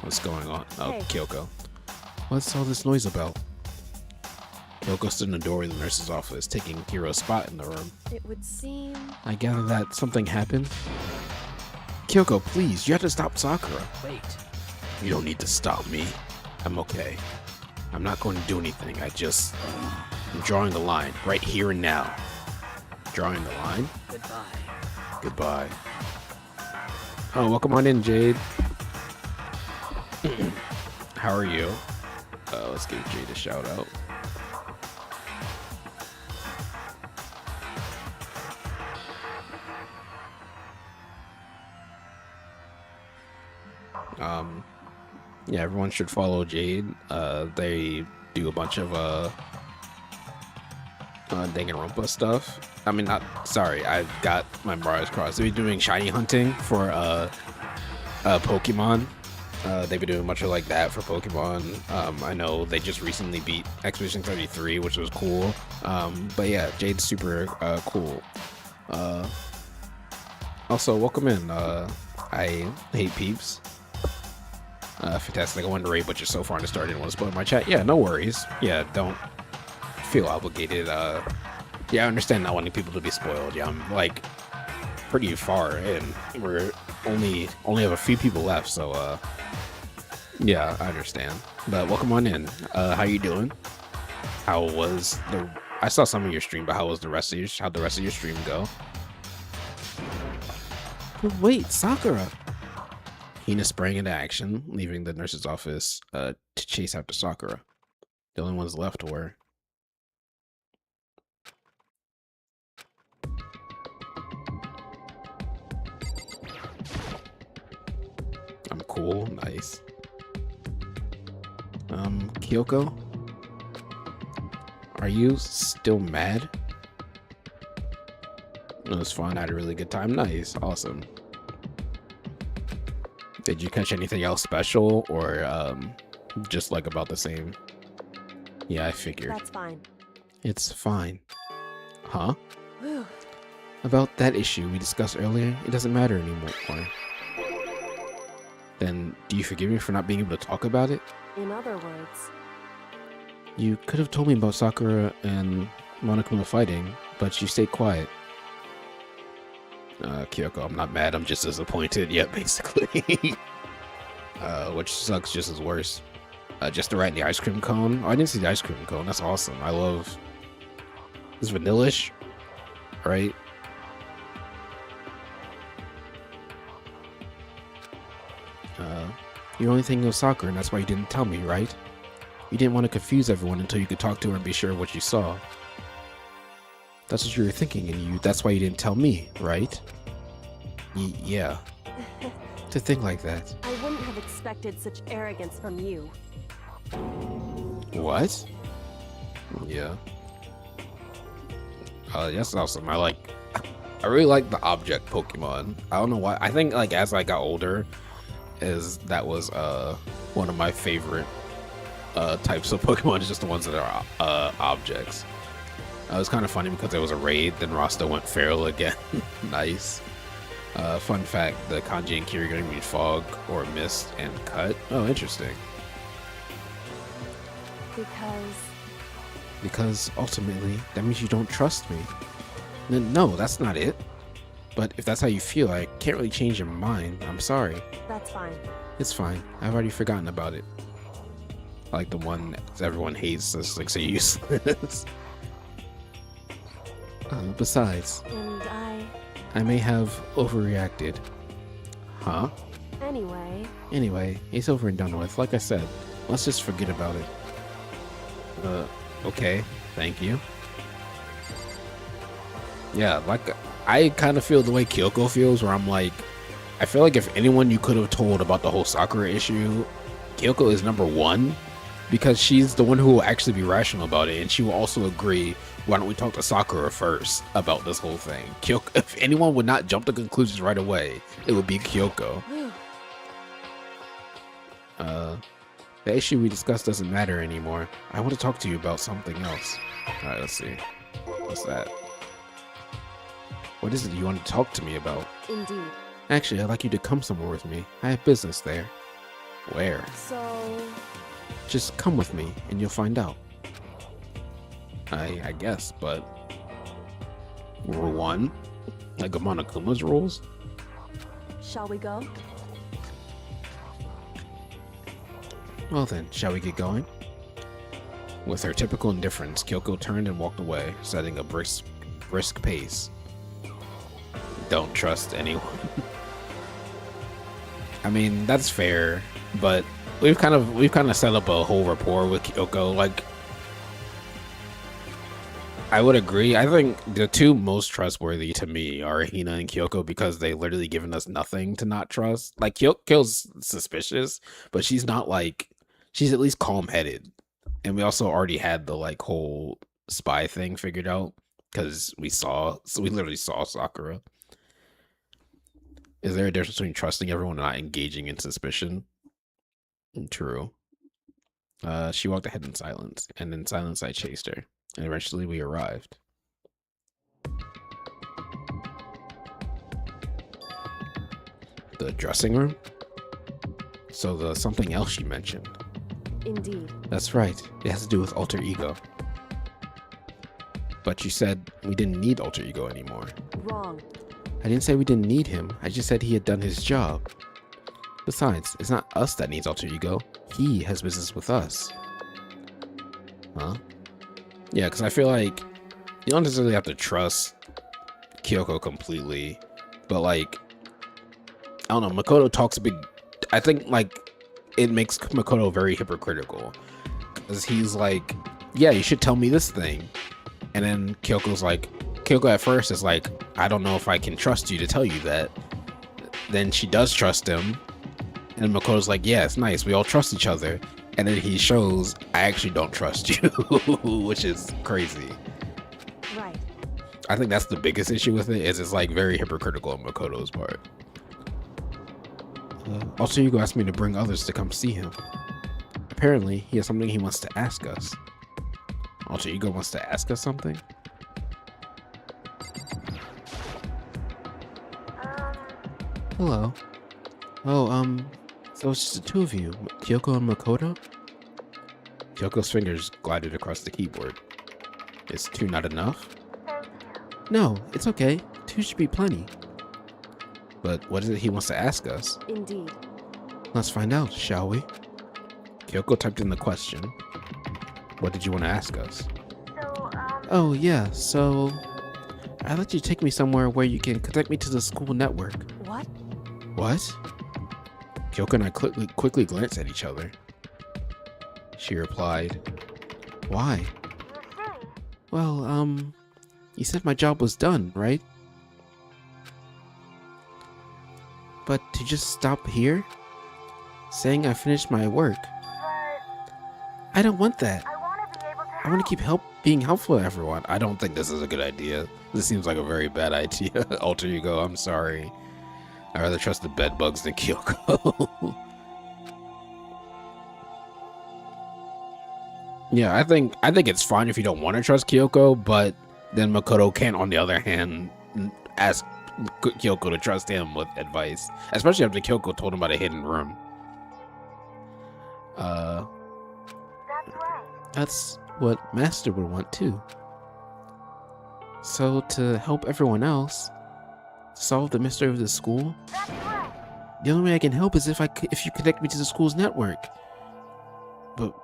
what's going on? Oh, Hey. Kyoko. What's all this noise about? Kyoko stood in the doorway of the nurse's office, taking Hiro's spot in the room. It would seem... I gather that something happened. Kyoko, please, you have to stop Sakura. Wait. You don't need to stop me. I'm okay. I'm not going to do anything. I'm drawing the line right here and now. Drawing the line? Goodbye. Goodbye. Oh, welcome on in, Jade. How are you? Let's give Jade a shout out. Yeah, everyone should follow Jade. They do a bunch of Danganronpa stuff. I mean, I got my wires crossed. They've been doing shiny hunting for Pokemon. They've been doing a bunch of like that for Pokemon. I know they just recently beat Expedition 33, which was cool. But yeah, Jade's super cool. Also, welcome in. I hate peeps. Fantastic. I wanted to raid, but you're so far in the start, I didn't want to spoil my chat. Yeah, no worries. Yeah, don't feel obligated. Yeah, I understand not wanting people to be spoiled. Yeah, I'm like pretty far in. We're only have a few people left, so yeah, I understand. But welcome on in. How you doing? How was I saw some of your stream, but how'd the rest of your stream go? But wait, Sakura. Hina sprang into action, leaving the nurse's office to chase after Sakura. The only ones left were... I'm cool, nice. Kyoko? Are you still mad? It was fun, I had a really good time. Nice, awesome. Did you catch anything else special, or just like about the same? Yeah, I figured. That's fine. It's fine. Huh? Whew. About that issue we discussed earlier, it doesn't matter anymore. Then, do you forgive me for not being able to talk about it? In other words, You could have told me about Sakura and Monokuma fighting, but you stayed quiet. Kyoko, I'm not mad, I'm just disappointed. Yeah, basically. Which sucks just as worse. Just to write the ice cream cone. Oh, I didn't see the ice cream cone. That's awesome. I love... It's vanillish, right? You're only thinking of soccer, and that's why you didn't tell me, right? You didn't want to confuse everyone until you could talk to her and be sure of what you saw. That's what you were thinking, and that's why you didn't tell me, right? Yeah. To think like that. I wouldn't have expected such arrogance from you. What? Yeah. That's awesome. I really like the object Pokemon. I don't know why. I think like as I got older, that was one of my favorite types of Pokemon, just the ones that are objects. It was kind of funny because it was a raid, then Rasta went feral again. Nice. Fun fact, the kanji in Kirigami mean fog or mist and cut. Oh, interesting. Because ultimately, that means you don't trust me. No, that's not it. But if that's how you feel, I can't really change your mind. I'm sorry. That's fine. It's fine. I've already forgotten about it. Like the one that everyone hates that's like so useless. Besides, And I may have overreacted. Huh? Anyway, it's over and done with. Like I said, let's just forget about it. Okay. Thank you. Yeah, like, I kind of feel the way Kyoko feels, where I'm like, I feel like if anyone you could have told about the whole Sakura issue, Kyoko is number one, because she's the one who will actually be rational about it, and she will also agree, why don't we talk to Sakura first about this whole thing? Kyoko, if anyone would not jump to conclusions right away, it would be Kyoko. The issue we discussed doesn't matter anymore. I want to talk to you about something else. Alright, let's see. What's that? What is it you want to talk to me about? indeed. Actually, I'd like you to come somewhere with me. I have business there. Where? So, Just come with me, and you'll find out. I guess, but... Rule 1? Like a Monokuma's rules? shall we go? Well then, shall we get going? With her typical indifference, Kyoko turned and walked away, setting a brisk pace. Don't trust anyone. I mean, that's fair, but we've kind of set up a whole rapport with Kyoko. Like, I would agree. I think the two most trustworthy to me are Hina and Kyoko, because they literally given us nothing to not trust. Like, Kyoko's suspicious, but she's not like, she's at least calm-headed. And we also already had the like whole spy thing figured out, because we literally saw Sakura. Is there a difference between trusting everyone and not engaging in suspicion? True. She walked ahead in silence, and in silence I chased her, and eventually we arrived. The dressing room? So the something else you mentioned. Indeed. That's right, it has to do with alter ego. But you said we didn't need alter ego anymore. Wrong. I didn't say we didn't need him, I just said he had done his job. Besides, it's not us that needs alter ego, he has business with us. Huh? Yeah, because I feel like you don't necessarily have to trust Kyoko completely, but like, I don't know, Makoto talks a big, I think like, it makes Makoto very hypocritical, because he's like, yeah, you should tell me this thing, and then Kyoko at first is like, I don't know if I can trust you to tell you that. Then she does trust him, and Makoto's like, yeah, it's nice, we all trust each other, and then he shows, I actually don't trust you, which is crazy. Right. I think that's the biggest issue with it, is it's like very hypocritical on Makoto's part. Also, Yugo asked me to bring others to come see him. Apparently, he has something he wants to ask us. Alter Ego wants to ask us something? Hello. Oh, so it's just the two of you, Kyoko and Makoto? Kyoko's fingers glided across the keyboard. Is 2 not enough? No, it's okay. 2 should be plenty. But what is it he wants to ask us? Indeed. Let's find out, shall we? Kyoko typed in the question. What did you want to ask us? Oh, yeah, so I'd like you to take me somewhere where you can connect me to the school network. What? What? Kyoko and I quickly glanced at each other. She replied, Why? Well, you said my job was done, right? But to just stop here? Saying I finished my work. I don't want that. I want to keep being helpful to everyone. I don't think this is a good idea. This seems like a very bad idea. Alter ego, I'm sorry. I'd rather trust the bed bugs than Kyoko. Yeah, I think it's fine if you don't want to trust Kyoko, but then Makoto can, on the other hand, ask Kyoko to trust him with advice, especially after Kyoko told him about a hidden room. That's what Master would want too. So to help everyone else solve the mystery of the school, the only way I can help is if you connect me to the school's network.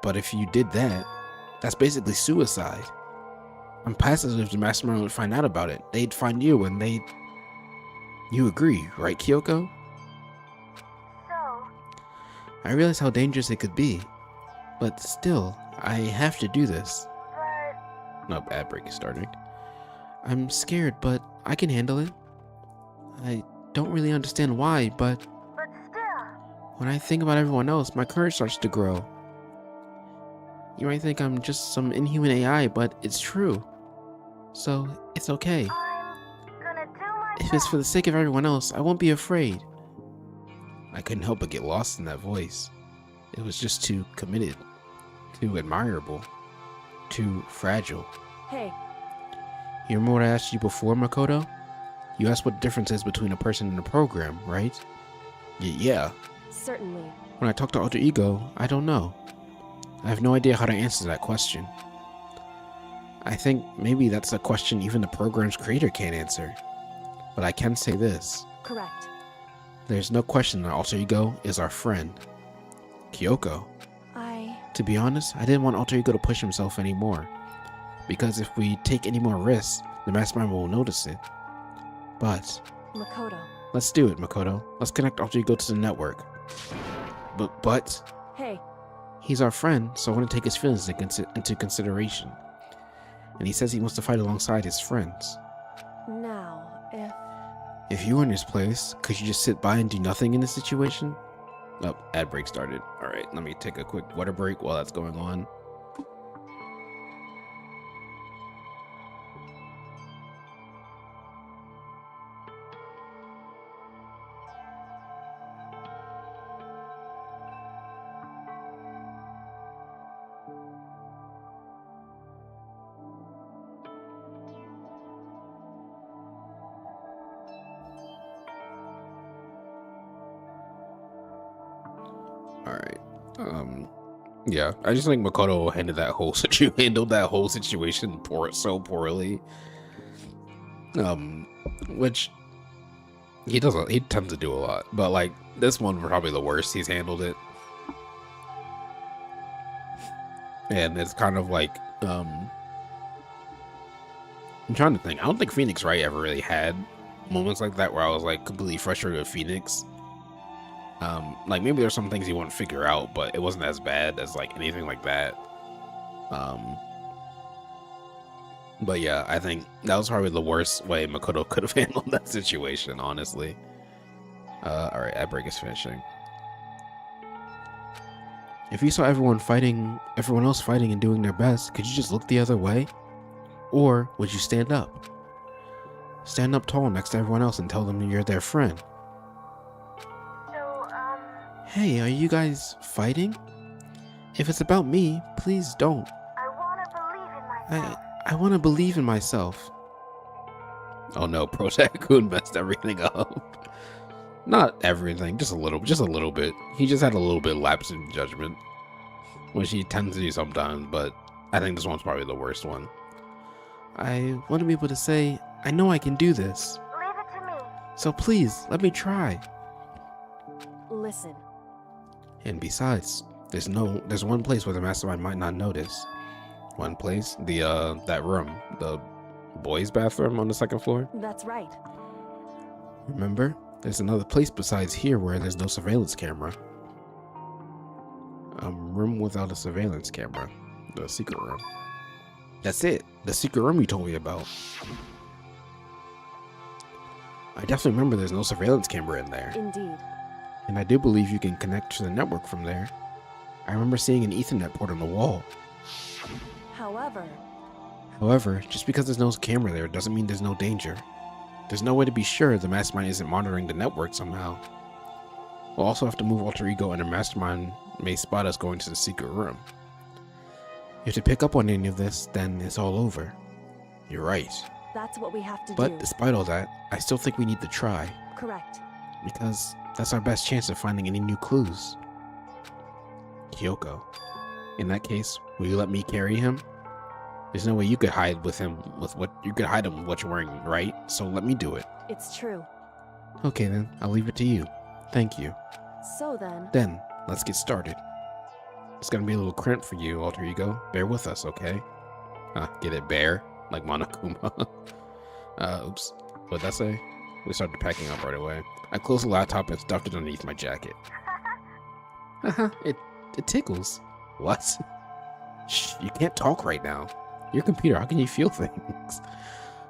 But if you did that, that's basically suicide. I'm positive if the mastermind would find out about it. They'd find you and You agree, right, Kyoko? I realize how dangerous it could be, but still, I have to do this. No, ad break is starting. I'm scared, but I can handle it. I don't really understand why, but when I think about everyone else, my courage starts to grow. You might think I'm just some inhuman AI, but it's true. So, it's okay. If it's for the sake of everyone else, I won't be afraid. I couldn't help but get lost in that voice. It was just too committed, too admirable, too fragile. Hey, You remember what I asked you before, Makoto? You asked what the difference is between a person and a program, right? Yeah. certainly. When I talk to Alter Ego, I don't know. I have no idea how to answer that question. I think maybe that's a question even the program's creator can't answer. But I can say this. Correct. There's no question that Alter Ego is our friend. Kyoko. To be honest, I didn't want Alter Ego to push himself anymore. Because if we take any more risks, the mastermind will notice it. But Makoto. let's do it, Makoto. Let's connect Alter Ego to the network. But Hey, he's our friend, so I want to take his feelings into consideration. And he says he wants to fight alongside his friends. now, If you were in his place, could you just sit by and do nothing in this situation? Oh, ad break started. All right, let me take a quick water break while that's going on. Yeah, I just think Makoto handled that whole situation so poorly. Which he tends to do a lot, but like this one probably the worst he's handled it. And it's kind of like I'm trying to think. I don't think Phoenix Wright ever really had moments like that where I was like completely frustrated with Phoenix. Like maybe there's some things you wouldn't figure out, but it wasn't as bad as like anything like that. But yeah, I think that was probably the worst way Makoto could have handled that situation, honestly. All right, ad break is finishing. If you saw everyone else fighting and doing their best, could you just look the other way? Or would you stand up? Stand up tall next to everyone else and tell them you're their friend. Hey, are you guys fighting? If it's about me, please don't. I want to believe in myself. Oh no, Pro Tycoon messed everything up. Not everything, just a little bit. He just had a little bit lapse in judgment, which he tends to do sometimes, but I think this one's probably the worst one. I want to be able to say, I know I can do this. Leave it to me. So please, let me try. Listen. And besides, there's one place where the mastermind might not notice. One place, that room, the boys' bathroom on the second floor. That's right. Remember? There's another place besides here where there's no surveillance camera. A room without a surveillance camera. The secret room. That's it. The secret room you told me about. I definitely remember there's no surveillance camera in there. Indeed. And I do believe you can connect to the network from there. I remember seeing an Ethernet port on the wall. However, just because there's no camera there doesn't mean there's no danger. There's no way to be sure the mastermind isn't monitoring the network somehow. We'll also have to move Alter Ego, and the mastermind may spot us going to the secret room. If they pick up on any of this, then it's all over. You're right. That's what we have to do. But despite all that, I still think we need to try. Correct. Because that's our best chance of finding any new clues. Kyoko. In that case, will you let me carry him? There's no way you could hide with him with what you could hide him with what you're wearing, right? So let me do it. It's true. Okay then, I'll leave it to you. Thank you. So then... Then, let's get started. It's gonna be a little cramped for you, Alter Ego. Bear with us, okay? Get it, bear? Like Monokuma. Oops. What'd that say? We started packing up right away. I closed the laptop and stuffed it underneath my jacket. Haha, it tickles. What? Shh, you can't talk right now. Your computer, how can you feel things?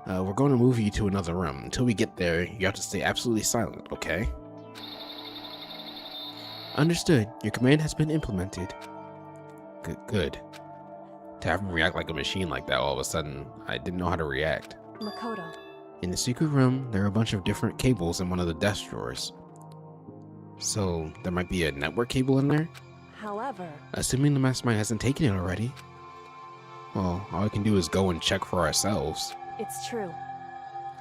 We're going to move you to another room. Until we get there, you have to stay absolutely silent, okay? Understood. Your command has been implemented. Good. To have him react like a machine like that all of a sudden, I didn't know how to react. Makoto. In the secret room, there are a bunch of different cables in one of the desk drawers. So, there might be a network cable in there? However... Assuming the mastermind hasn't taken it already. Well, all I can do is go and check for ourselves. It's true.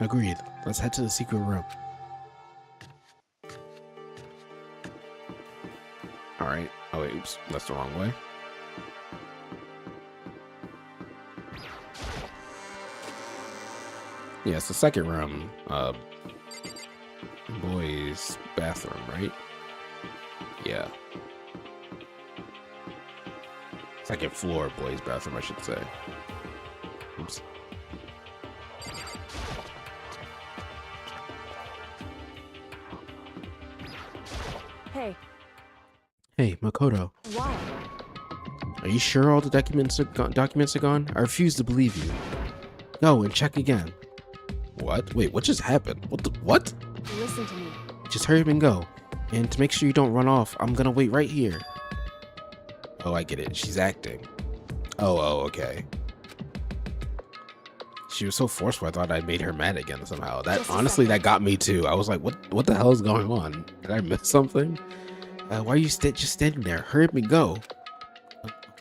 Agreed. Let's head to the secret room. Alright. Oh wait, oops. That's the wrong way. Yeah, it's the second room. Boys' bathroom, right? Yeah. Second floor boys' bathroom, I should say. Oops. Hey. Hey, Makoto. Why? Are you sure all the documents are gone? I refuse to believe you. Go and check again. What? Wait, what just happened? What? Listen to me. Just hurry up and go. And to make sure you don't run off, I'm gonna wait right here. Oh, I get it. She's acting. Oh, okay. She was so forceful, I thought I made her mad again somehow. That honestly, that got me too. I was like, what the hell is going on? Did I miss something? Why are you just standing there? Hurry up and go.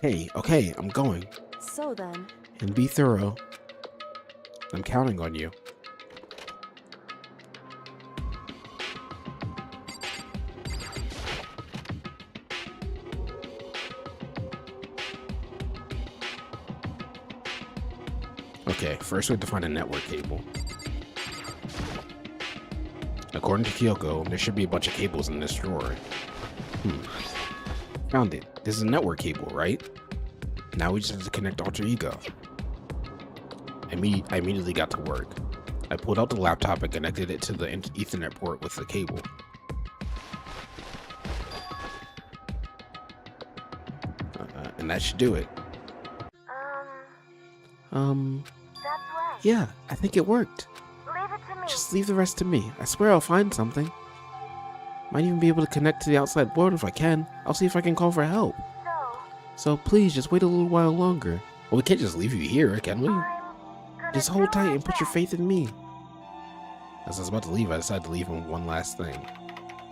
Okay, I'm going. So then... And be thorough. I'm counting on you. Okay, first we have to find a network cable. According to Kyoko, there should be a bunch of cables in this drawer. Found it. This is a network cable, right? Now we just have to connect Alter Ego. I immediately got to work. I pulled out the laptop and connected it to the Ethernet port with the cable. And that should do it. That's right. Yeah, I think it worked. Leave it to me. Just leave the rest to me. I swear I'll find something. Might even be able to connect to the outside world if I can. I'll see if I can call for help. So please, just wait a little while longer. Well, we can't just leave you here, can we? Just hold tight and put your faith in me. As I was about to leave, I decided to leave him one last thing.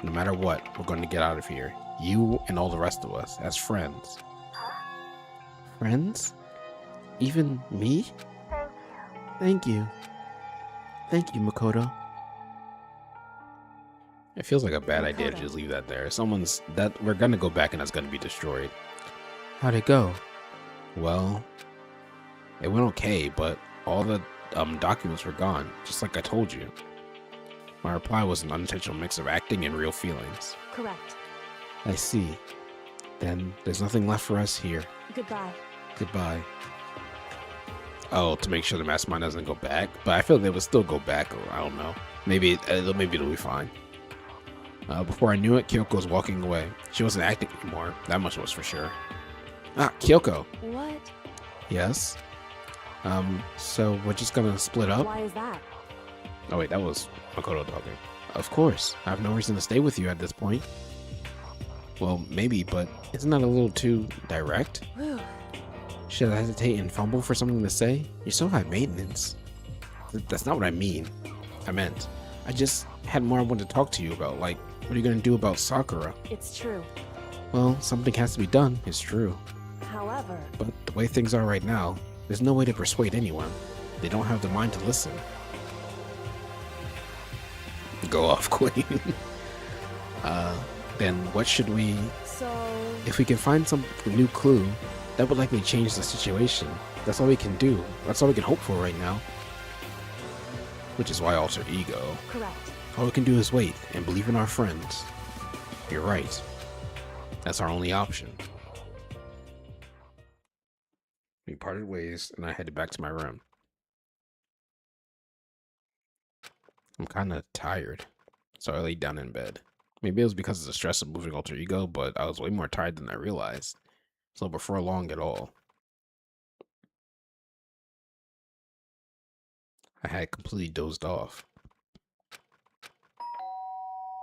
No matter what, we're going to get out of here. You and all the rest of us, as friends. Friends? Even me? Thank you. Thank you, Makoto. It feels like a bad idea to just leave that there. We're gonna go back and that's gonna be destroyed. How'd it go? Well, it went okay, but All the documents were gone, just like I told you. My reply was an unintentional mix of acting and real feelings. Correct. I see. Then there's nothing left for us here. Goodbye. Goodbye. Oh, to make sure the mastermind doesn't go back, but I feel they would still go back. Or I don't know. Maybe it'll be fine. Before I knew it, Kyoko was walking away. She wasn't acting anymore. That much was for sure. Ah, Kyoko. What? Yes? So we're just gonna split up? Why is that? Oh wait, that was Makoto talking. Of course. I have no reason to stay with you at this point. Well, maybe, but isn't that a little too direct? Whew. Should I hesitate and fumble for something to say? You're so high maintenance. That's not what I mean. I meant, I just had more I wanted to talk to you about, like, what are you gonna do about Sakura? It's true. Well, something has to be done, it's true. However, But the way things are right now, there's no way to persuade anyone. They don't have the mind to listen. go off, Queen. Then what should we... so If we can find some new clue, that would likely change the situation. That's all we can do. That's all we can hope for right now. Which is why alter ego. correct. All we can do is wait and believe in our friends. You're right. That's our only option. We parted ways, and I headed back to my room. I'm kind of tired, so I laid down in bed. Maybe it was because of the stress of moving alter ego, but I was way more tired than I realized. So before long at all, I had completely dozed off.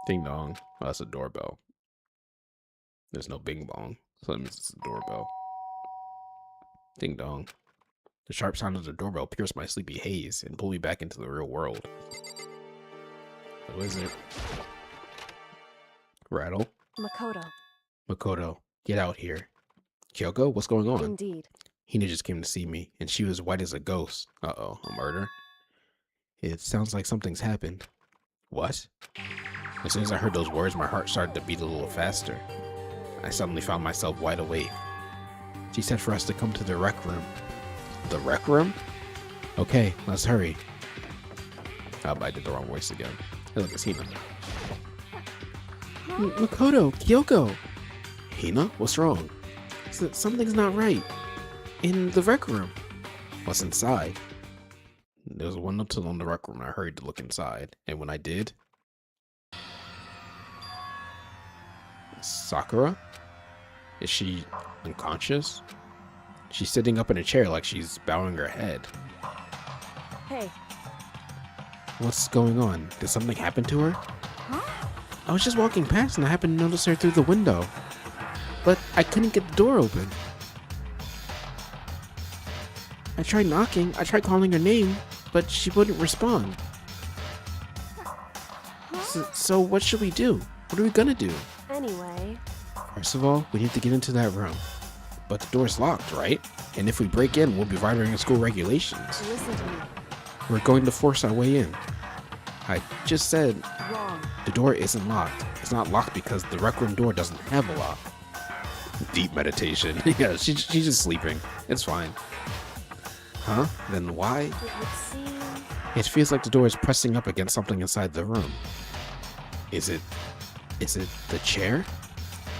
Ding dong. Oh, that's a doorbell. There's no bing bong, so that means it's a doorbell. Ding dong. The sharp sound of the doorbell pierced my sleepy haze and pulled me back into the real world. Who is it? Rattle. Makoto. Makoto, get out here. Kyoko, what's going on? Indeed. Hina just came to see me, and she was white as a ghost. Uh-oh, a murder? It sounds like something's happened. What? As soon as I heard those words, my heart started to beat a little faster. I suddenly found myself wide awake. She said for us to come to the rec room. The rec room? Okay, let's hurry. Oh, I did the wrong voice again. Hey, look, it's Hina. Makoto, Kyoko, Hina? What's wrong? something's not right. In the rec room. What's inside? There was a window till on the rec room. I hurried to look inside, and when I did, Sakura? Is she unconscious? She's sitting up in a chair like she's bowing her head. Hey, What's going on? Did something happen to her? Huh? I was just walking past and I happened to notice her through the window. But I couldn't get the door open. I tried knocking, I tried calling her name, but she wouldn't respond. So what should we do? What are we gonna do? anyway, First of all, we need to get into that room. But the door's locked, right? And if we break in, we'll be violating school regulations. listen to me. We're going to force our way in. I just said Wrong. The door isn't locked. It's not locked because the rec room door doesn't have a lock. Deep meditation. Yeah, she's just sleeping. It's fine. Huh? Then why? It would seem. It feels like the door is pressing up against something inside the room. Is it the chair?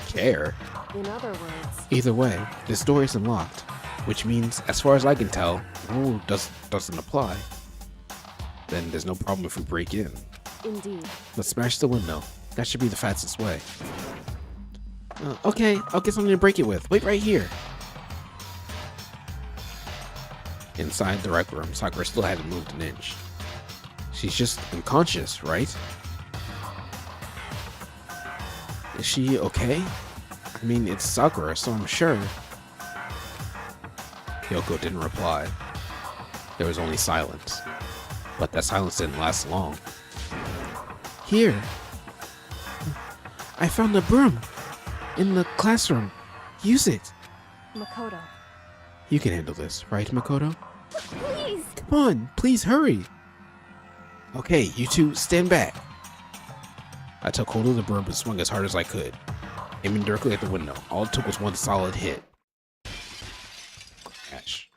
Chair? In other words, either way, this door isn't locked. Which means, as far as I can tell, the rule doesn't apply. Then there's no problem if we break in. indeed. Let's smash the window. That should be the fastest way. Okay, I'll get something to break it with. Wait right here. Inside the rec room, Sakura still hadn't moved an inch. She's just unconscious, right? Is she okay? I mean, it's Sakura, so I'm sure. Kyoko didn't reply. There was only silence. But that silence didn't last long. Here. I found a broom. In the classroom. Use it. Makoto. You can handle this, right, Makoto? Please! Come on, please hurry. Okay, you two, stand back. I took hold of the broom and swung as hard as I could, aiming directly at the window. All it took was one solid hit. Crash.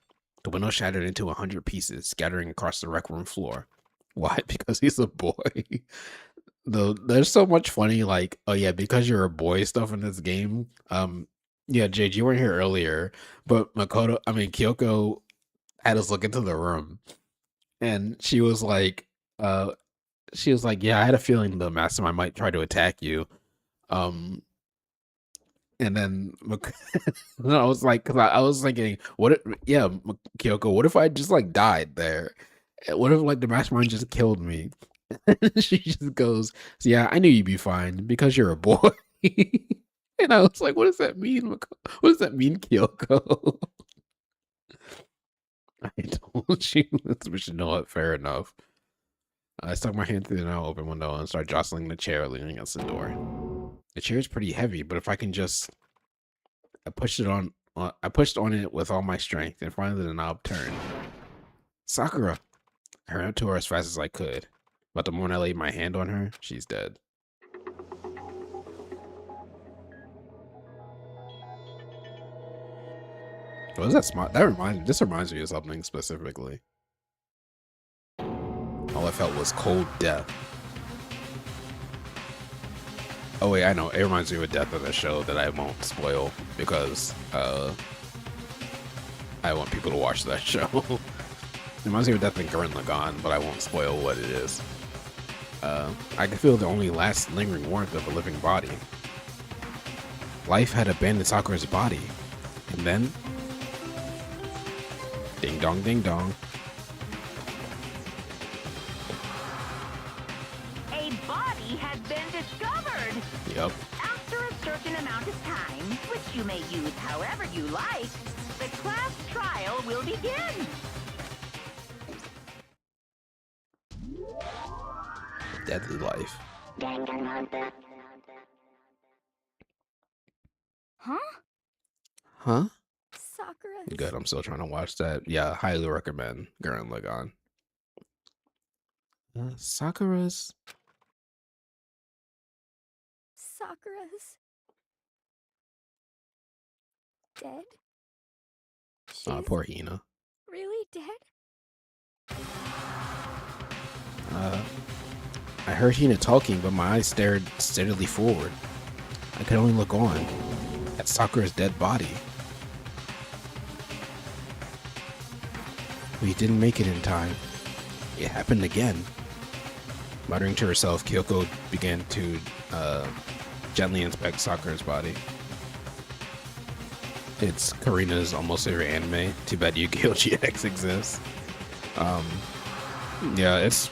The window shattered into 100 pieces, scattering across the rec room floor. Why? Because he's a boy. There's so much funny, like, oh yeah, because you're a boy stuff in this game. Yeah, Jade, you weren't here earlier, but Kyoko had us look into the room, and she was like, yeah, I had a feeling the mastermind might try to attack you. And then I was like, because I was thinking, Kyoko, what if I just like died there? What if like the mastermind just killed me? She just goes, yeah, I knew you'd be fine because you're a boy. And I was like, what does that mean? What does that mean, Kyoko? I told you. We should know it. Fair enough. I stuck my hand through the now open window and started jostling the chair leaning against the door. The chair is pretty heavy, but if I can just... I pushed on it with all my strength, and finally the knob turned. Sakura! I ran up to her as fast as I could, but the moment I laid my hand on her, she's dead. What is that smart? This reminds me of something specifically. All I felt was cold death. Oh wait, I know. It reminds me of a death in a show that I won't spoil because I want people to watch that show. It reminds me of a death in Gurren Lagann, but I won't spoil what it is. I can feel the only last lingering warmth of a living body. Life had abandoned Sakura's body, and then ding dong, ding dong. A body has been discovered. Yep. After a certain amount of time, which you may use however you like, the class trial will begin. Deadly life. Danganronpa. Huh? Huh? Sakura. Good. I'm still trying to watch that. Yeah, highly recommend Gurren Lagann. Sakura's dead. She's poor Hina. really dead? I heard Hina talking, but my eyes stared steadily forward. I could only look on at Sakura's dead body. We didn't make it in time. It happened again. Muttering to herself, Kyoko began to gently inspect Sakura's body. It's Karina's almost favorite anime. Too bad Yu-Gi-Oh! GX exists. Yeah, it's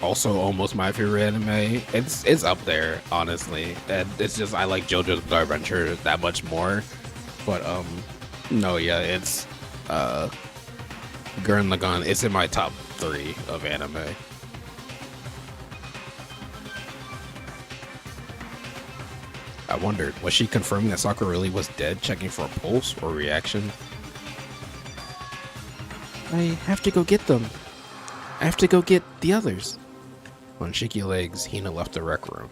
also almost my favorite anime. It's up there, honestly. And it's just I like JoJo's Bizarre Adventure that much more. But no, yeah, it's Gurren Lagann. It's in my top 3 of anime. I wondered, was she confirming that Sakura really was dead, checking for a pulse or reaction? I have to go get them. I have to go get the others. On shaky legs, Hina left the rec room.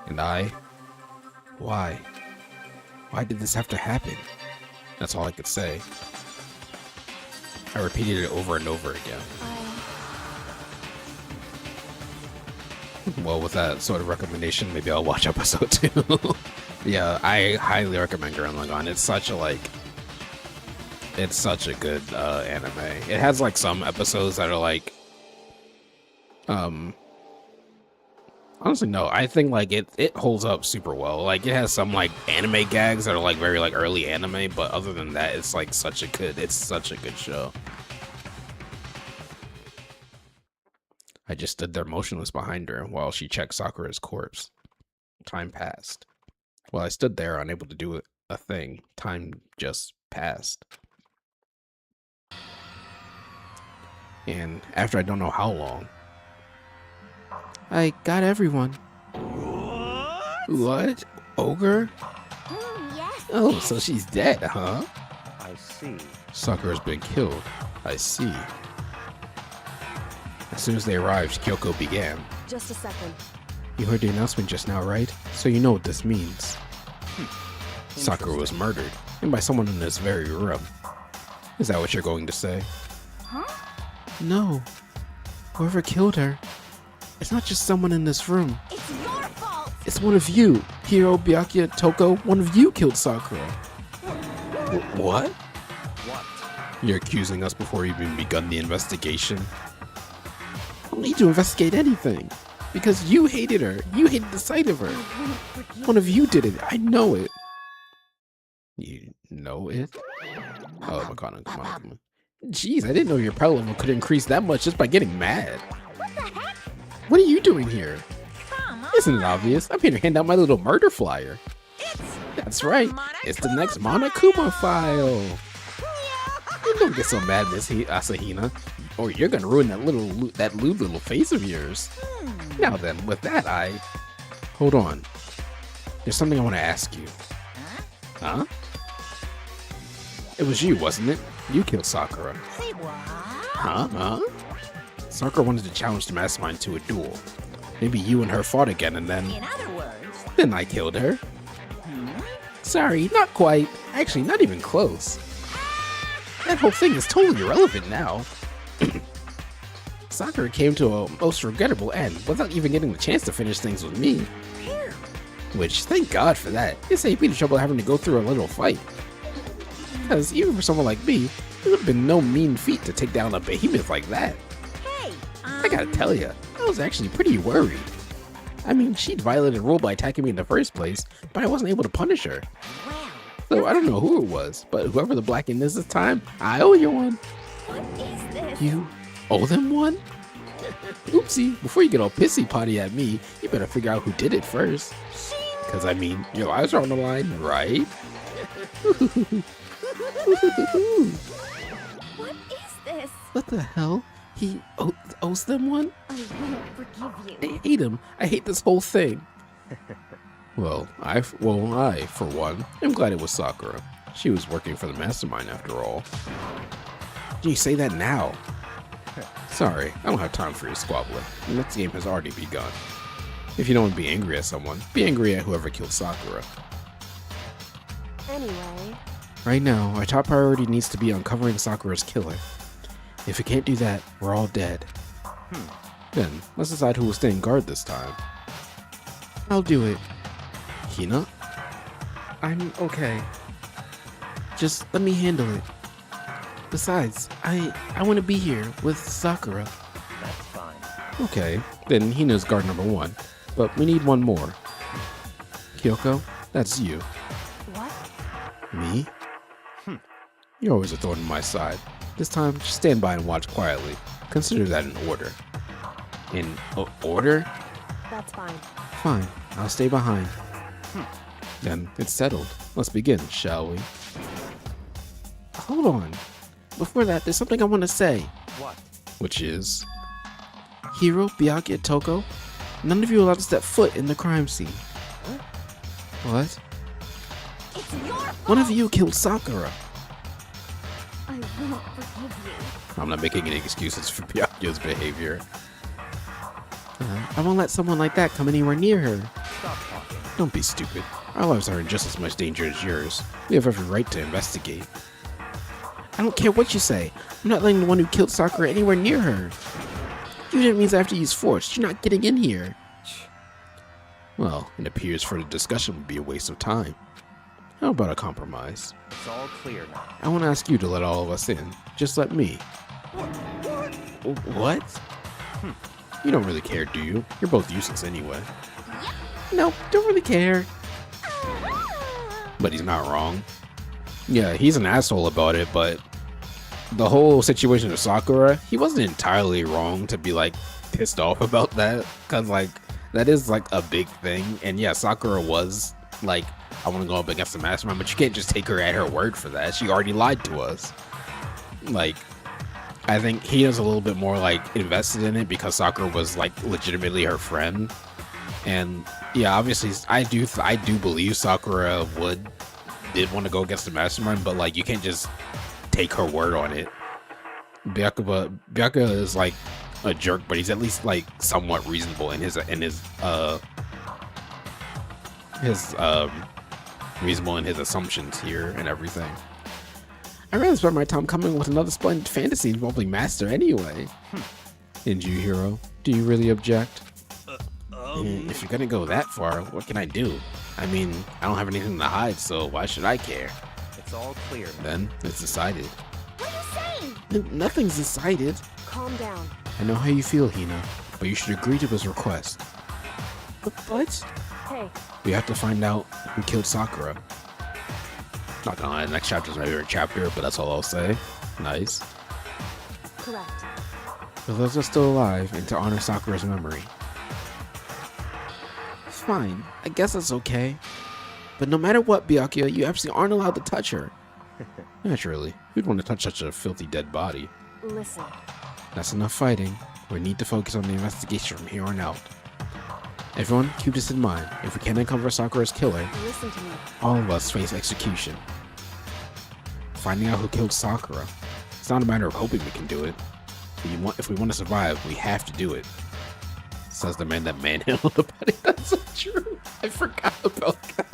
And I? Why? Why did this have to happen? That's all I could say. I repeated it over and over again. Well, with that sort of recommendation, maybe I'll watch episode 2. Yeah, I highly recommend Gurren Lagann. It's such a good anime. It has like some episodes that are like, honestly, no, I think like it holds up super well. Like it has some like anime gags that are like very like early anime, but other than that, it's like such a good show. I just stood there motionless behind her while she checked Sakura's corpse. Time passed. While I stood there, unable to do a thing, time just passed. And after I don't know how long... I got everyone. What? Ogre? Yes. Oh, so she's dead, huh? I see. Sakura's been killed. I see. As soon as they arrived, Kyoko began. Just a second. You heard the announcement just now, right? So you know what this means. Sakura was murdered, and by someone in this very room. Is that what you're going to say? No. Whoever killed her, it's not just someone in this room. It's your fault! It's one of you. Hiro, Byakuya, Toko, one of you killed Sakura. What? What? You're accusing us before we've even begun the investigation? I don't need to investigate anything. Because you hated her. You hated the sight of her. One of you did it. I know it. You know it? Oh, Makana, come on. Jeez, I didn't know your power level could increase that much just by getting mad. What the heck? What are you doing here? Come on. Isn't it obvious? I'm here to hand out my little murder flyer. It's That's right. It's the next Monokuma file. And don't get so mad, Miss Asahina, or you're gonna ruin that lewd little face of yours. Now then, with that, hold on. There's something I want to ask you. Huh? It was you, wasn't it? You killed Sakura. Say what? Huh? Sakura wanted to challenge the mastermind to a duel. Maybe you and her fought again, and then In other words, I killed her. Sorry, not quite. Actually, not even close. That whole thing is totally irrelevant now. Sakura came to a most regrettable end without even getting the chance to finish things with me. Which, thank God for that. It saved me the trouble of having to go through a little fight. Because even for someone like me, it would have been no mean feat to take down a behemoth like that. hey, I gotta tell ya, I was actually pretty worried. I mean, she'd violated a rule by attacking me in the first place, but I wasn't able to punish her. So I don't know who it was, but whoever the blacking is this time, I owe you one. What is this? You owe them one? Oopsie, before you get all pissy potty at me, you better figure out who did it first. Cause I mean, your lives are on the line, right? What is this? What the hell? He owes them one? I won't forgive you. I hate him. I hate this whole thing. Well, I, for one, am glad it was Sakura. She was working for the mastermind after all. You say that now. Sorry, I don't have time for your squabbling. The next game has already begun. If you don't want to be angry at someone, be angry at whoever killed Sakura. Anyway, Right now, our top priority needs to be uncovering Sakura's killer. If we can't do that, we're all dead. Then, let's decide who will stand guard this time. I'll do it. Hina? I'm okay. Just let me handle it. Besides, I want to be here with Sakura. That's fine. Okay, then Hina's guard number 1. But we need one more. Kyoko, that's you. what? Me? You're always a thorn in my side. This time, just stand by and watch quietly. Consider that an order. In order? That's fine. Fine, I'll stay behind. Then it's settled. Let's begin, shall we? Hold on. Before that, there's something I want to say. What? Which is... Hiro, Byakuya, Toko, none of you are allowed to step foot in the crime scene. What? It's your fault. One of you killed Sakura. I won't forgive you. I'm not making any excuses for Byakuya's behavior. I won't let someone like that come anywhere near her. Stop talking. Don't be stupid. Our lives are in just as much danger as yours. We have every right to investigate. I don't care what you say. I'm not letting the one who killed Sakura anywhere near her. Even if it means I have to use force, you're not getting in here. Well, it appears further discussion would be a waste of time. How about a compromise? It's all clear now. I want to ask you to let all of us in. Just let me. What? You don't really care, do you? You're both useless anyway. Nope, don't really care. But he's not wrong. Yeah, he's an asshole about it, but the whole situation of Sakura, he wasn't entirely wrong to be like pissed off about that, because like that is like a big thing. And yeah, Sakura was like, I want to go up against the mastermind, but you can't just take her at her word for that. She already lied to us. Like, I think he is a little bit more like invested in it because Sakura was like legitimately her friend. And yeah, obviously I do believe Sakura did want to go against the mastermind, but like you can't just take her word on it. Byakuya is like a jerk, but he's at least like somewhat reasonable in his reasonable in his assumptions here and everything. I'd rather spend my time coming with another splendid fantasy involving Master anyway. And you, Hero, do you really object? If you're gonna go that far, what can I do? I mean, I don't have anything to hide, so why should I care? It's all clear now. Then, it's decided. What are you saying? Nothing's decided. Calm down. I know how you feel, Hina, but you should agree to his request. But Hey, we have to find out who killed Sakura. Not gonna lie, the next chapter's my favorite chapter, but that's all I'll say. Nice. correct. For those are still alive, and to honor Sakura's memory. Fine, I guess that's okay. But no matter what, Byakuya, you absolutely aren't allowed to touch her. Naturally, who'd want to touch such a filthy dead body? Listen, That's enough fighting. We need to focus on the investigation from here on out. Everyone, keep this in mind. If we can't uncover Sakura's killer, listen to me. all of us face execution. Finding out who killed Sakura. It's not a matter of hoping we can do it. If we want to survive, we have to do it. Says the man that manhandled the body. That's so true. I forgot about that.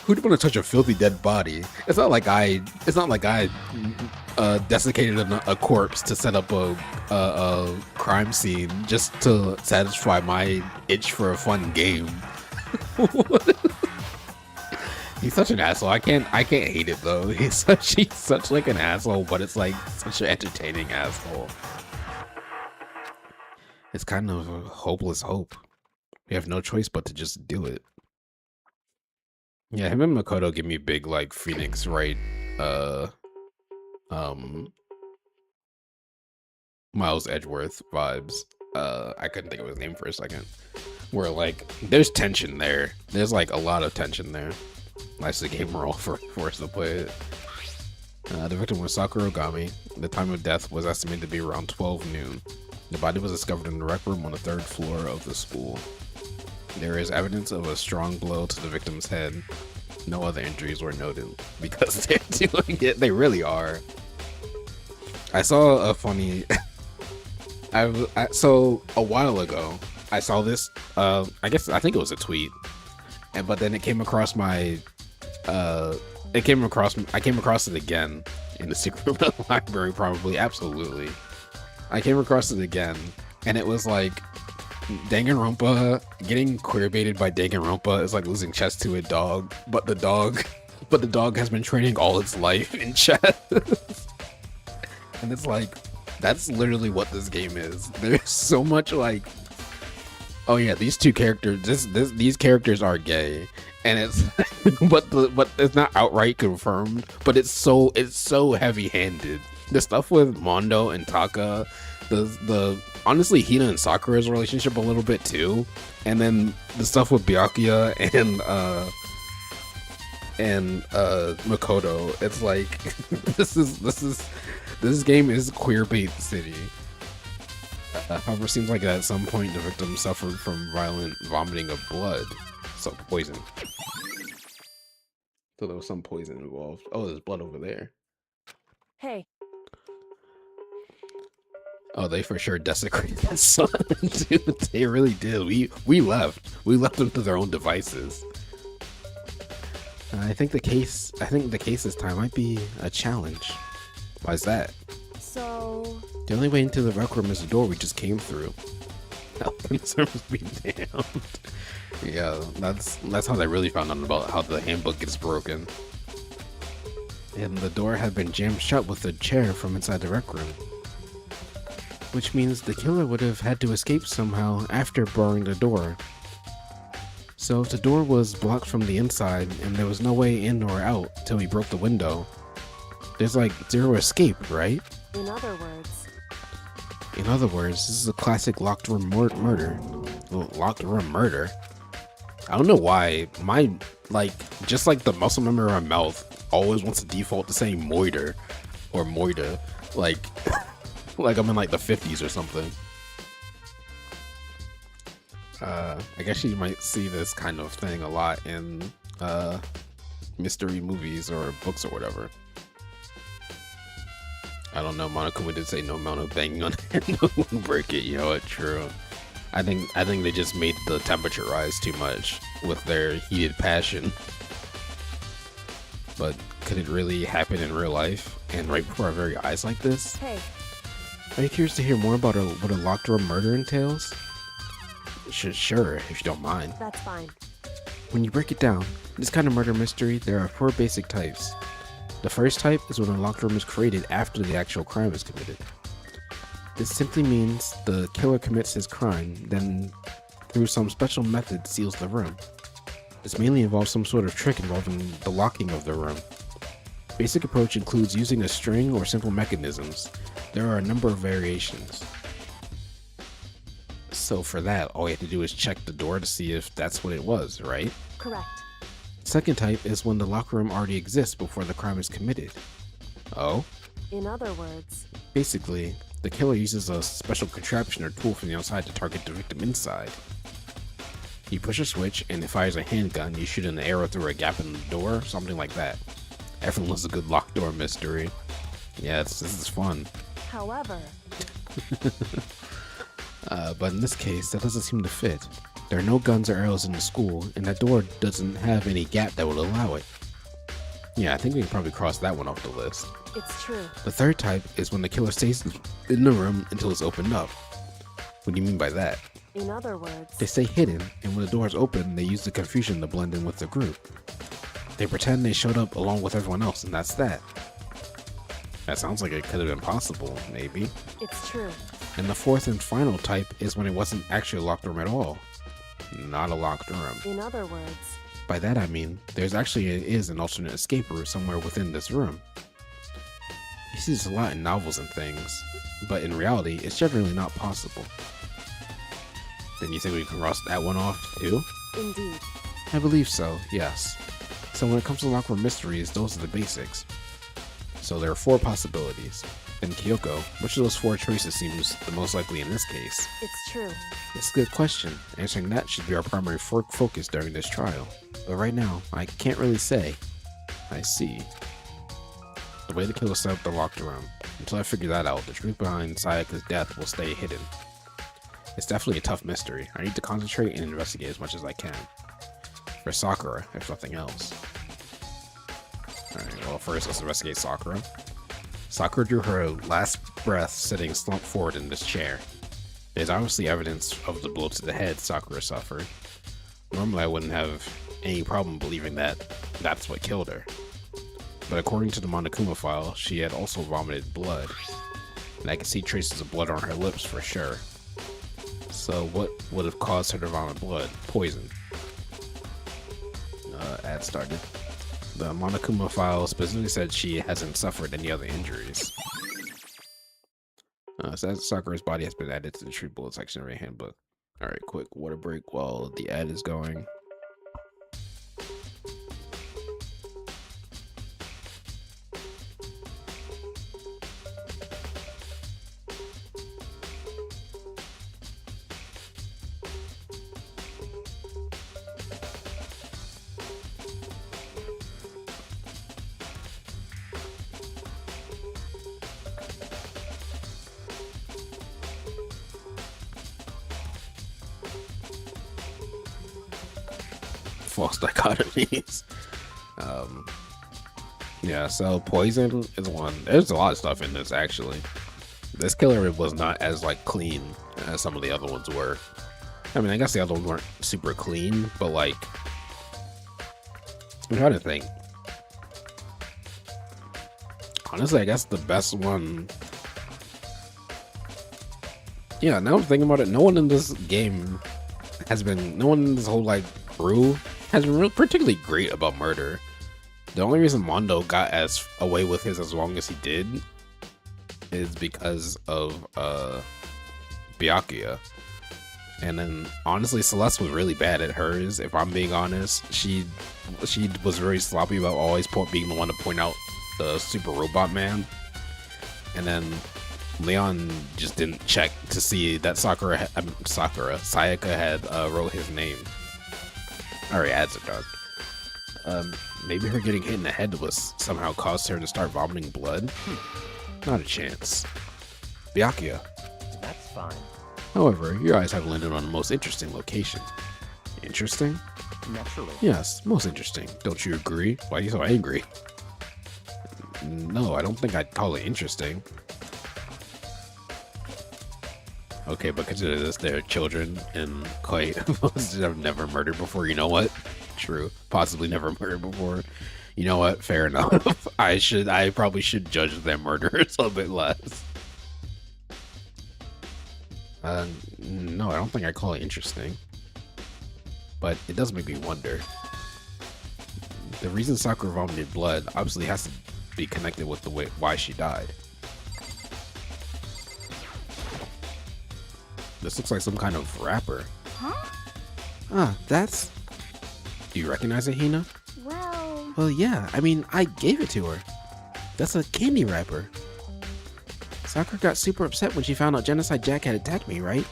Who'd want to touch a filthy dead body? It's not like I desiccated a corpse to set up a crime scene just to satisfy my itch for a fun game. He's such an asshole. I can't hate it though. He's such like an asshole, but it's like such an entertaining asshole. It's kind of a hopeless hope. We have no choice but to just do it. Yeah, him and Makoto give me big like Phoenix Wright Miles Edgeworth vibes. I couldn't think of his name for a second. Where like there's tension there. There's like a lot of tension there. Nice the game roll for us to play it. The victim was Sakura Ogami. The time of death was estimated to be around 12 noon. The body was discovered in the rec room on the 3rd floor of the school. There is evidence of a strong blow to the victim's head. No other injuries were noted because they're doing it. They really are. I saw a funny. So a while ago, I saw this. I think it was a tweet, but then it came across my. I came across it again in the secret room of the library. Probably, absolutely. I came across it again, and it was like Danganronpa getting queerbaited by Danganronpa is like losing chess to a dog, but the dog has been training all its life in chess. And it's like that's literally what this game is. There's so much like, oh yeah, these two characters, these characters are gay, and it's but it's not outright confirmed, but it's so heavy-handed. The stuff with Mondo and Taka, the honestly Hina and Sakura's relationship a little bit too, and then the stuff with Byakuya and Makoto. It's like this game is queerbait city. However, it seems like at some point the victim suffered from violent vomiting of blood, so poison. So there was some poison involved. Oh, there's blood over there. Hey, Oh, they for sure desecrated that son, dude. They really did. We left them to their own devices. I think the case this time might be a challenge. Why is that? so The only way into the rec room is the door we just came through. Health concerns be damned. Yeah, that's how they really found out about how the handbook gets broken. And the door had been jammed shut with a chair from inside the rec room. Which means the killer would have had to escape somehow after barring the door. So if the door was blocked from the inside and there was no way in or out till he broke the window, there's like zero escape, right? in other words, In other words, this is a classic locked room murder. Locked room murder? I don't know why my, just like the muscle memory of my mouth always wants to default to saying moiter or moida. Like I'm in like the 50s or something. I guess you might see this kind of thing a lot in mystery movies or books or whatever. I don't know, Monokuma did say no amount of banging on it wouldn't break it. You know what? True. I think they just made the temperature rise too much with their heated passion. but could it really happen in real life and right before our very eyes like this? Hey, Are you curious to hear more about what a locked room murder entails? Sure, if you don't mind. that's fine. When you break it down, this kind of murder mystery, there are 4 basic types. The first type is when a locked room is created after the actual crime is committed. This simply means the killer commits his crime, then through some special method seals the room. This mainly involves some sort of trick involving the locking of the room. Basic approach includes using a string or simple mechanisms. There are a number of variations. So for that, all you have to do is check the door to see if that's what it was, right? Correct. Second type is when the locker room already exists before the crime is committed. Oh? In other words, Basically, the killer uses a special contraption or tool from the outside to target the victim inside. You push a switch and it fires a handgun, you shoot an arrow through a gap in the door, something like that. Everyone loves a good locked door mystery. Yeah, this is fun. however, But in this case, that doesn't seem to fit. There are no guns or arrows in the school, and that door doesn't have any gap that would allow it. Yeah, I think we can probably cross that one off the list. it's true. The third type is when the killer stays in the room until it's opened up. What do you mean by that? In other words, They stay hidden, and when the door is open, they use the confusion to blend in with the group. They pretend they showed up along with everyone else, and that's that. That sounds like it could have been possible, maybe. it's true. And the fourth and final type is when it wasn't actually a locked room at all. Not a locked room. In other words, By that I mean, there's actually is an alternate escape route somewhere within this room. You see this a lot in novels and things, but in reality, it's generally not possible. Then you think we can cross that one off too? indeed. I believe so, yes. So when it comes to locked room mysteries, those are the basics. So there are 4 possibilities. In Kyoko, which of those 4 choices seems the most likely in this case? It's true. It's a good question. Answering that should be our primary focus during this trial. But right now, I can't really say. I see. The way the killer set up the locked room. Until I figure that out, the truth behind Sayaka's death will stay hidden. It's definitely a tough mystery. I need to concentrate and investigate as much as I can. For Sakura, if nothing else. Alright, well first let's investigate Sakura. Sakura drew her last breath sitting slumped forward in this chair. There's obviously evidence of the blow to the head Sakura suffered. Normally I wouldn't have any problem believing that that's what killed her. But according to the Monokuma file, she had also vomited blood. And I can see traces of blood on her lips for sure. So what would have caused her to vomit blood? Poison. Ad started. The Monokuma file specifically said she hasn't suffered any other injuries. Sakura's body has been added to the treat bullet section of your handbook. Alright, quick water break while the ad is going. False dichotomies. Yeah, so poison is one. There's a lot of stuff in this actually. This killer was not as like clean as some of the other ones were. I mean, I guess the other ones weren't super clean, but like, I'm trying to think. Honestly, I guess the best one. Yeah, now I'm thinking about it. No one in this game no one in this whole like crew has been real particularly great about murder. The only reason Mondo got away with his as long as he did is because of Byakuya. And then honestly, Celeste was really bad at hers. If I'm being honest, she was very sloppy about always being the one to point out the super robot man. And then Leon just didn't check to see that Sayaka had wrote his name. Alright, ads are done. Maybe her getting hit in the head was somehow caused her to start vomiting blood? Not a chance. Byakuya. That's fine. However, your eyes have landed on the most interesting location. Interesting? Naturally. Yes, most interesting. Don't you agree? Why are you so angry? No, I don't think I'd call it interesting. Okay, but consider this, they're children and quite have never murdered before. You know what? True. Possibly never murdered before. You know what? Fair enough. I probably should judge their murderers a bit less. No, I don't think I call it interesting. But it does make me wonder. The reason Sakura vomited blood obviously has to be connected with the way why she died. This looks like some kind of wrapper. Huh? Ah, that's... Do you recognize it, Hina? Well, yeah. I mean, I gave it to her. That's a candy wrapper. Sakura got super upset when she found out Genocide Jack had attacked me, right?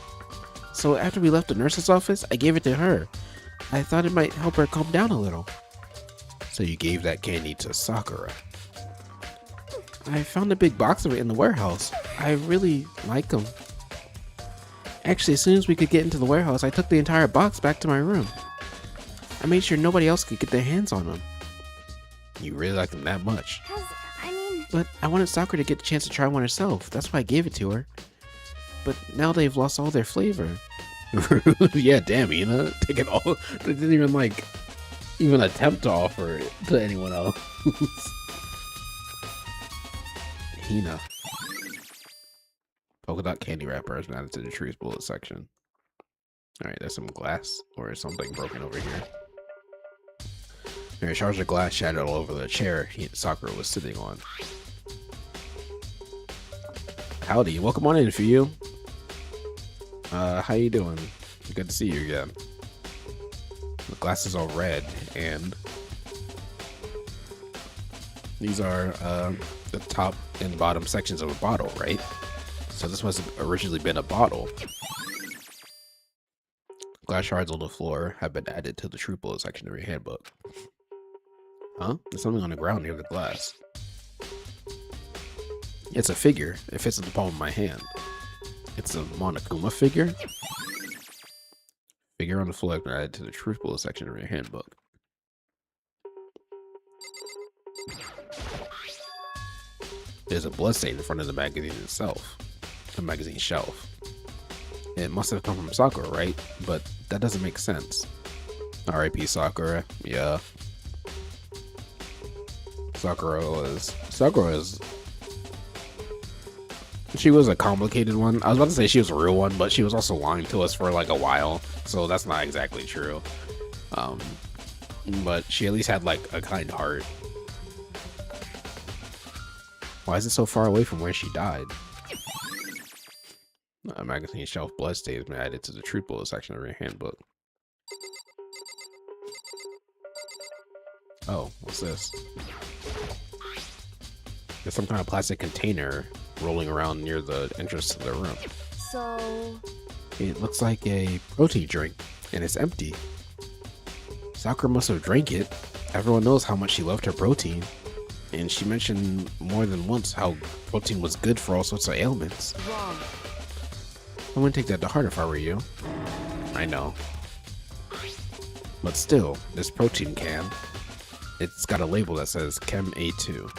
So after we left the nurse's office, I gave it to her. I thought it might help her calm down a little. So you gave that candy to Sakura. I found a big box of it in the warehouse. I really like them. Actually, as soon as we could get into the warehouse, I took the entire box back to my room. I made sure nobody else could get their hands on them. You really like them that much. But I wanted Sakura to get the chance to try one herself. That's why I gave it to her. But now they've lost all their flavor. Yeah, damn, Hina. Take it all. They didn't even attempt to offer it to anyone else. Hina. Polka dot candy wrapper has been added to the tree's bullet section. Alright, there's some glass or something broken over here. Alright, shards of glass shattered all over the chair Sakura was sitting on. Howdy, welcome on in for you. How you doing? Good to see you again. The glass is all red, and these are the top and bottom sections of a bottle, right? So this must have originally been a bottle. Glass shards on the floor have been added to the true bullet section of your handbook. Huh? There's something on the ground near the glass. It's a figure. It fits in the palm of my hand. It's a Monokuma figure. Figure on the floor has been added to the truth bullet section of your handbook. There's a bloodstain in front of the magazine itself. The magazine shelf. It must have come from Sakura, right? But that doesn't make sense. R.I.P. Sakura. Yeah. Sakura is... She was a complicated one. I was about to say she was a real one, but she was also lying to us for like a while. So that's not exactly true. But she at least had like a kind heart. Why is it so far away from where she died? A magazine shelf bloodstain has been added to the truth bullet section of your handbook. Oh, what's this? There's some kind of plastic container rolling around near the entrance to the room. So... It looks like a protein drink, and it's empty. Sakura must have drank it. Everyone knows how much she loved her protein. And she mentioned more than once how protein was good for all sorts of ailments. wrong. I wouldn't take that to heart if I were you. I know. But still, this protein can, it's got a label that says Chem A2.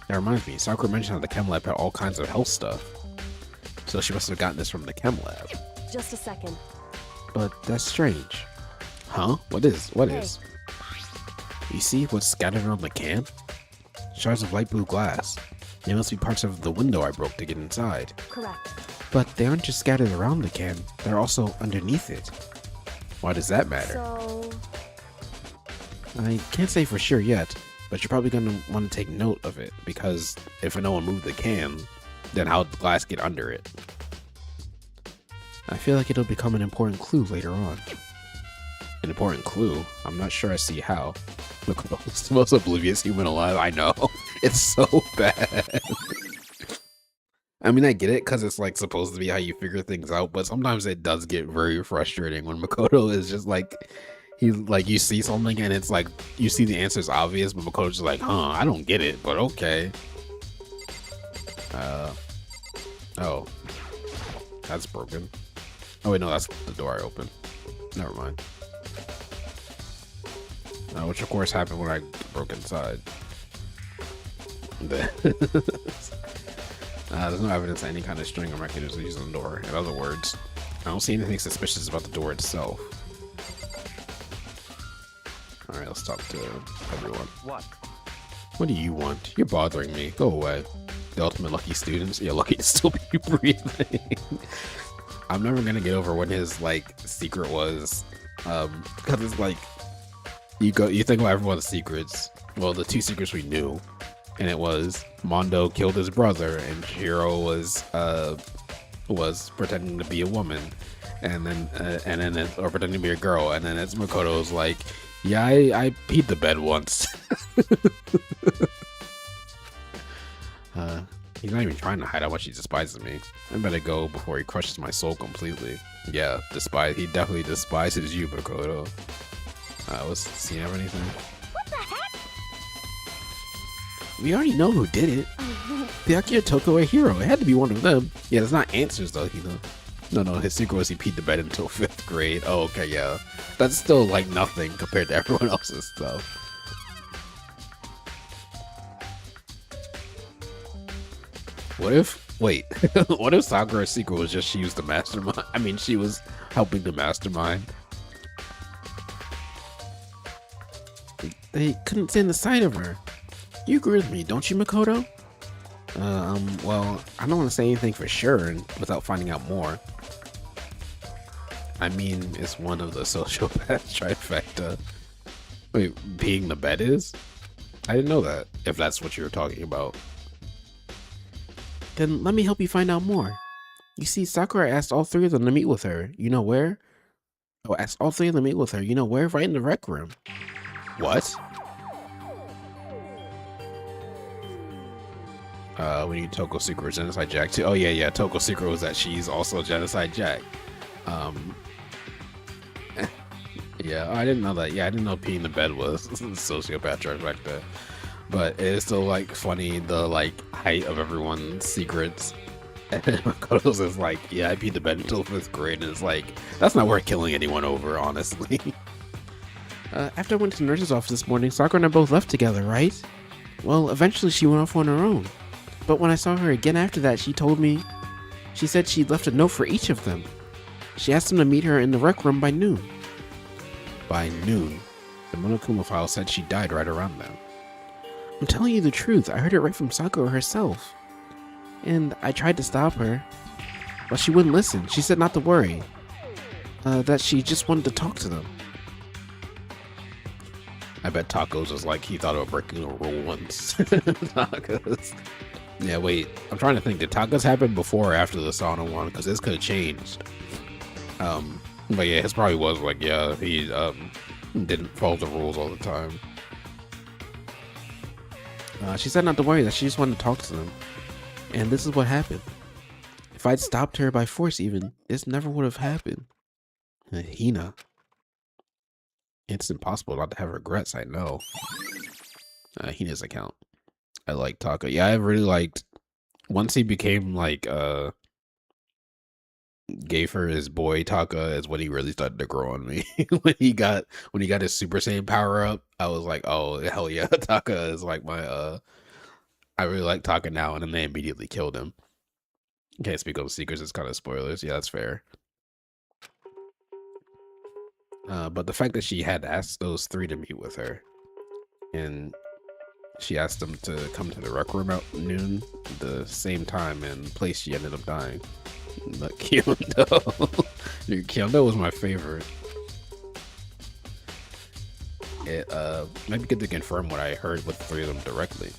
That reminds me, Sakura mentioned how the Chem Lab had all kinds of health stuff. So she must have gotten this from the Chem Lab. Just a second. But that's strange. Huh? What is? You see what's scattered on the can? Shards of light blue glass. They must be parts of the window I broke to get inside. Correct. But they aren't just scattered around the can, they're also underneath it. Why does that matter? So... I can't say for sure yet, but you're probably going to want to take note of it, because If no one moved the can, then how'd the glass get under it? I feel like it'll become an important clue later on. An important clue? I'm not sure I see how. Look, the most oblivious human alive. I know. It's so bad. I mean, I get it because it's like supposed to be how you figure things out, but sometimes it does get very frustrating when Makoto is just like, you see something and it's like, you see the answer's obvious, but Makoto's just like, huh, I don't get it, but okay. Oh. That's broken. Oh wait, no, that's the door I opened. Never mind. Which of course happened when I broke inside. There's no evidence of any kind of string or mechanism used on the door. In other words, I don't see anything suspicious about the door itself. Alright, let's talk to everyone. What? What do you want? You're bothering me. Go away. The ultimate lucky students. You're lucky to still be breathing. I'm never gonna get over what his like secret was. Because it's like you think about everyone's secrets. Well, the two secrets we knew, and it was Mondo killed his brother, and Shiro was pretending to be a woman, and then or pretending to be a girl, and then it's Makoto's like, yeah, I peed the bed once. He's not even trying to hide how much he despises me. I better go before he crushes my soul completely. Yeah, he definitely despises you, Makoto. Does he have anything? What the heck? We already know who did it. Byakuya, Toko, or Hiro. It had to be one of them. Yeah, there's not answers though, No, his secret was he peed the bed until 5th grade. Oh, okay, yeah. That's still like nothing compared to everyone else's stuff. What if Sakura's secret was just she was the mastermind? I mean, she was helping the mastermind. They couldn't stand the sight of her. You agree with me, don't you, Makoto? Well, I don't want to say anything for sure without finding out more. I mean, it's one of the sociopath trifecta. Wait, peeing the bed is? I didn't know that, if that's what you were talking about. Then let me help you find out more. You see, Sakura asked all three of them to meet with her. You know where? Oh, asked all three of them to meet with her. You know where? Right in the rec room. What? We need Toko's secret was Genocide Jack too. Oh yeah, Toko's secret was that she's also Genocide Jack. Yeah, I didn't know that. Yeah, I didn't know peeing in the bed was sociopath trifecta. But it is still like funny the like height of everyone's secrets. And Makoto's is like, yeah, I peed the bed until 5th grade, and it's like that's not worth killing anyone over, honestly. After I went to the nurse's office this morning, Sakura and I both left together, right? Well, eventually she went off on her own. But when I saw her again after that, she said she'd left a note for each of them. She asked them to meet her in the rec room by noon. By noon? The Monokuma file said she died right around then. I'm telling you the truth, I heard it right from Sakura herself. And I tried to stop her, but she wouldn't listen. She said not to worry. That she just wanted to talk to them. I bet Tacos was like he thought of breaking a rule once. Tacos. Yeah, wait. I'm trying to think. Did Tacos happen before or after the Sauna one? Because this could have changed. But yeah, his probably was like, yeah, he didn't follow the rules all the time. She said not to worry, that she just wanted to talk to them. And this is what happened. If I'd stopped her by force even, this never would have happened. Hina. It's impossible not to have regrets, I know. Hina's account. I like Taka. Yeah, I really liked once he became like gay for his boy Taka is when he really started to grow on me. when he got his Super Saiyan power up, I was like, oh hell yeah, Taka is like my I really like Taka now, and then they immediately killed him. Can't speak on secrets, it's kind of spoilers. Yeah, that's fair. But the fact that she had asked those three to meet with her, and she asked them to come to the rec room at noon, the same time and place she ended up dying. But Kyondo, dude, Kyondo was my favorite. It maybe good to confirm what I heard with the three of them directly.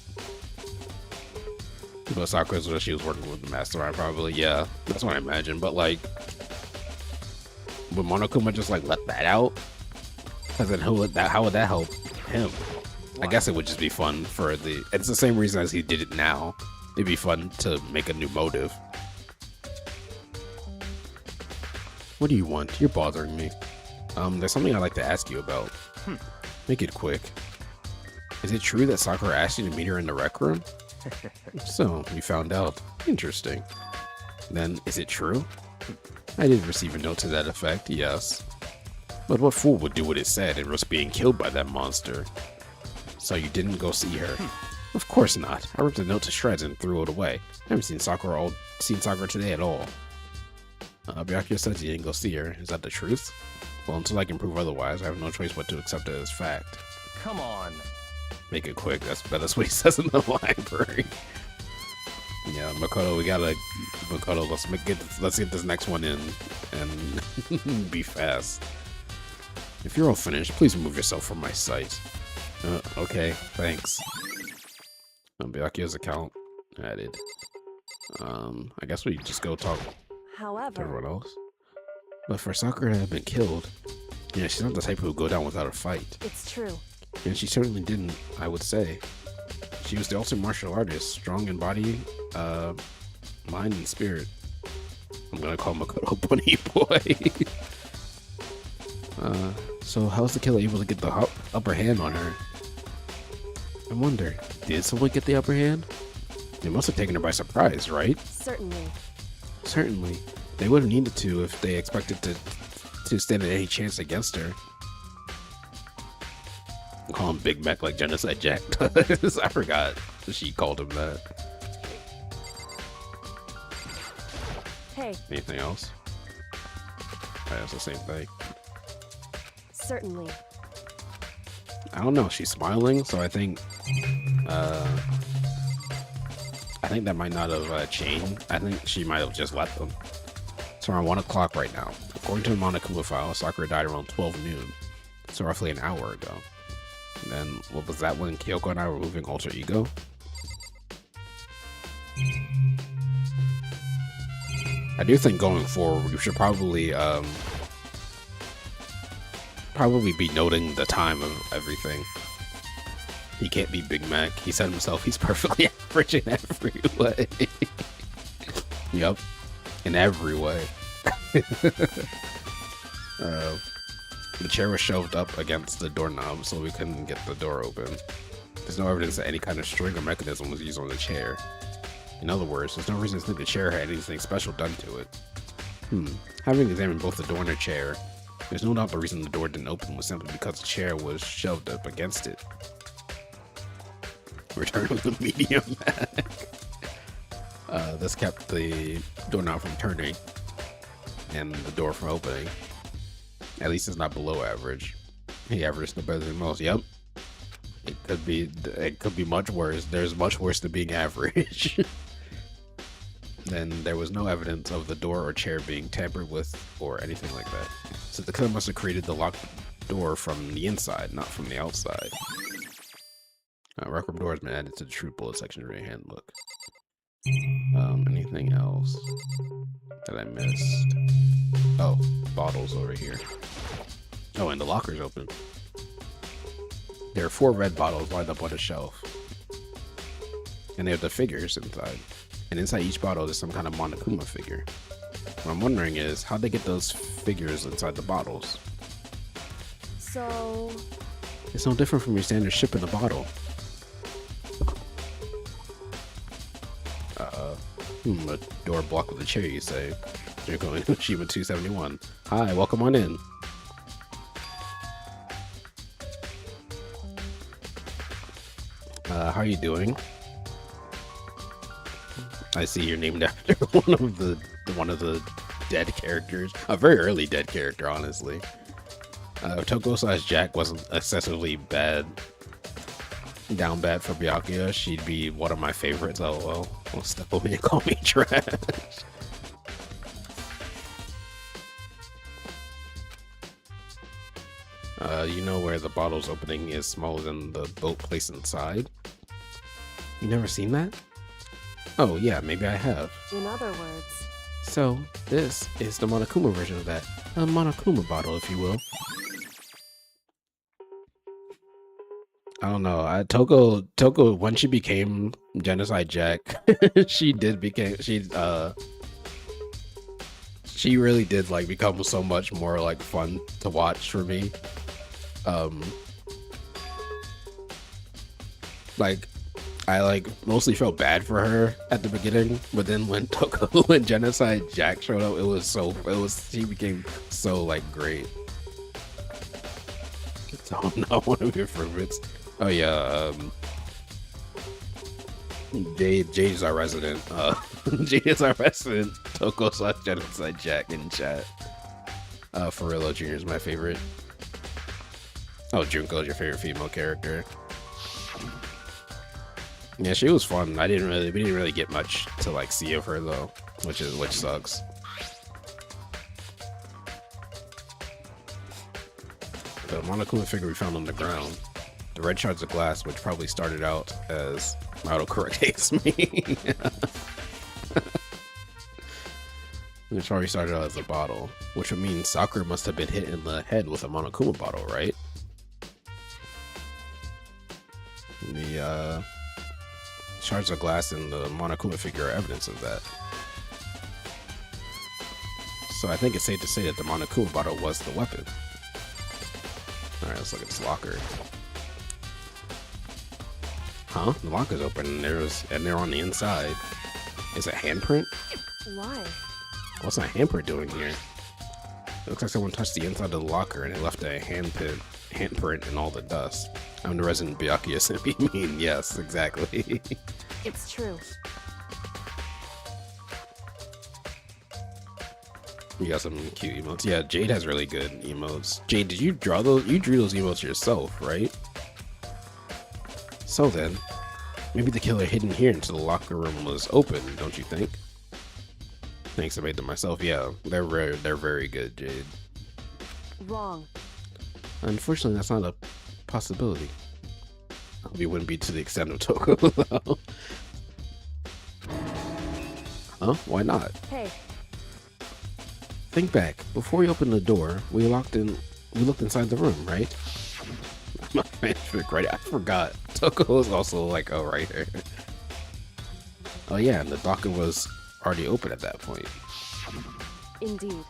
But Sakura's what she was working with the mastermind, probably. Yeah, that's what I imagine. But like, would Monokuma just like let that out? As in, how would that help him? I guess it would just be fun for the. It's the same reason as he did it now. It'd be fun to make a new motive. What do you want? You're bothering me. There's something I'd like to ask you about. Make it quick. Is it true that Sakura asked you to meet her in the rec room? So, you found out. Interesting. Then, is it true? I did receive a note to that effect, yes. But what fool would do what it said and risk being killed by that monster? So you didn't go see her? Of course not. I ripped the note to shreds and threw it away. I haven't seen Sakura today at all. Byakuya says you didn't go see her. Is that the truth? Well, until I can prove otherwise, I have no choice but to accept it as fact. Come on. Make it quick. That's what he says in the library. Yeah, Makoto, Makoto, let's get this next one in and be fast. If you're all finished, please remove yourself from my sight. Okay, thanks. Byakuya's account added. I guess we just go talk to However, everyone else. But for Sakura to have been killed, yeah, she's not the type who would go down without a fight. it's true. And she certainly didn't, I would say. She was the ultimate martial artist, strong in body, mind, and spirit. I'm gonna call Makoto Bunny Boy. So how's the killer able to get the upper hand on her? I wonder, did someone get the upper hand? They must have taken her by surprise, right? Certainly. Certainly. They would have needed to if they expected to stand any chance against her. Call him Big Mac like Genocide Jack does. I forgot she called him that. Hey, Anything else? That's the same thing. certainly. I don't know. She's smiling, so I think that might not have changed. I think she might have just left them. It's around 1 o'clock right now. According to the Monokuma file, Sakura died around 12 noon, so roughly an hour ago. And then, what was that when Kyoko and I were moving Alter Ego? I do think going forward, we should probably be noting the time of everything. He can't be Big Mac. He said himself he's perfectly average in every way. Yup, in every way. The chair was shoved up against the doorknob so we couldn't get the door open. There's no evidence that any kind of string or mechanism was used on the chair. In other words, there's no reason to think the chair had anything special done to it. Having examined both the door and the chair, there's no doubt the reason the door didn't open was simply because the chair was shoved up against it. Return of the medium back. This kept the doorknob from turning and the door from opening. At least it's not below average. He averaged no better than most. Yep. It could be much worse. There's much worse than being average. Then there was no evidence of the door or chair being tampered with or anything like that. So the killer must have created the locked door from the inside, not from the outside. Record door has been added to the true bullet section of your handbook. Anything else that I missed? Oh, bottles over here. Oh, and the locker's open. There are 4 red bottles lined up on a shelf. And they have the figures inside. And inside each bottle is some kind of Monokuma figure. What I'm wondering is, how'd they get those figures inside the bottles? So, It's no different from your standard ship in a bottle. A door blocked with a chair, you say. You're going to Achievement 271. Hi, welcome on in. How are you doing? I see you're named after one of the dead characters. A very early dead character, honestly. If Toko/Jack wasn't excessively down bad for Byakuya, she'd be one of my favorites. Oh well, don't step on me and call me trash. You know where the bottle's opening is smaller than the boat placed inside? You never seen that? Oh yeah, maybe I have. in other words, So, this is the Monokuma version of that. A Monokuma bottle, if you will. I don't know. Toko, when she became Genocide Jack, she really did like become so much more like fun to watch for me. Like I like mostly felt bad for her at the beginning, but then when when Genocide Jack showed up, she became so like great. Oh no, one of your favorites. Oh yeah, Jade is our resident. Jade is our resident. Toko / Genocide Jack in chat. Farillo Jr. is my favorite. Oh, Junko is your favorite female character. Yeah, she was fun. We didn't really get much to like see of her though, which sucks. The Monokuma figure we found on the ground. The red shards of glass, which probably started out as my autocorrect hates me. Which probably started out as a bottle, which would mean Sakura must have been hit in the head with a Monokuma bottle, right? The shards of glass and the Monokuma figure are evidence of that. So I think it's safe to say that the Monokuma bottle was the weapon. Alright, let's look at this locker. Huh? The locker's open and they're on the inside. Is it handprint? Why? What's that handprint doing here? It looks like someone touched the inside of the locker and it left a handprint in all the dust. I'm the resident Byakuya simp, you mean? Yes, exactly. It's true. You got some cute emotes. Yeah, Jade has really good emotes. Jade, did you draw those? You drew those emotes yourself, right? So then, maybe the killer hidden here until the locker room was open, don't you think? Thanks, I made them myself. Yeah, they're very good, Jade. Wrong. Unfortunately, that's not a possibility. I hope you wouldn't be to the extent of Toko, though. Huh? Why not? Hey. Think back. Before we opened the door, we looked inside the room, right? My fanfic, right? I forgot. Toko was also like a writer. Oh yeah, and the docket was already open at that point. Indeed.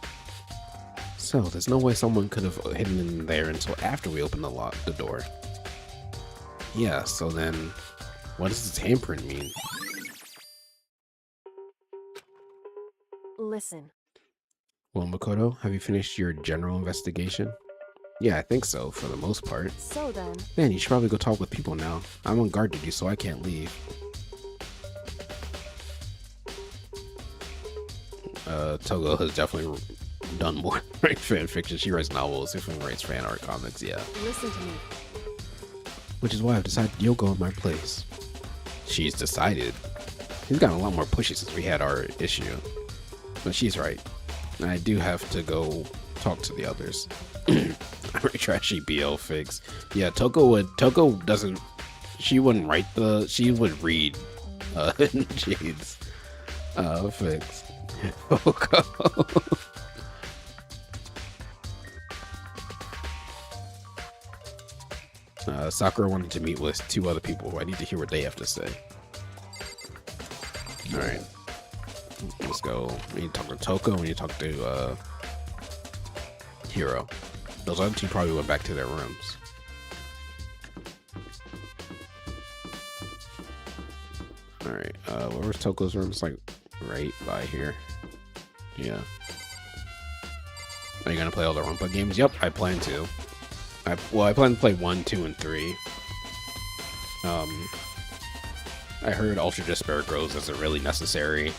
So there's no way someone could have hidden in there until after we opened the door. Yeah, so then what does this handprint mean? Listen. Well, Makoto, have you finished your general investigation? Yeah, I think so, for the most part. So then... Man, you should probably go talk with people now. I'm on guard duty, so I can't leave. Togo has definitely done more write fan fiction. She writes novels, definitely writes fan art comics, yeah. Listen to me. Which is why I've decided you'll go in my place. She's decided. He's gotten a lot more pushy since we had our issue. But she's right. I do have to go talk to the others. I'm really trashy BL figs. Yeah, Toko doesn't, she wouldn't write she would read Jade's figs. Sakura wanted to meet with 2 other people. I need to hear what they have to say. Alright. Let's go. We need to talk to Toko. We need to talk to Hiro. Those other 2 probably went back to their rooms. Alright, where was Toko's room? It's like right by here. Yeah. Are you gonna play all the Rompa games? Yep, I plan to. I plan to play 1, 2, and 3. I heard Ultra Despair Grows isn't really necessary.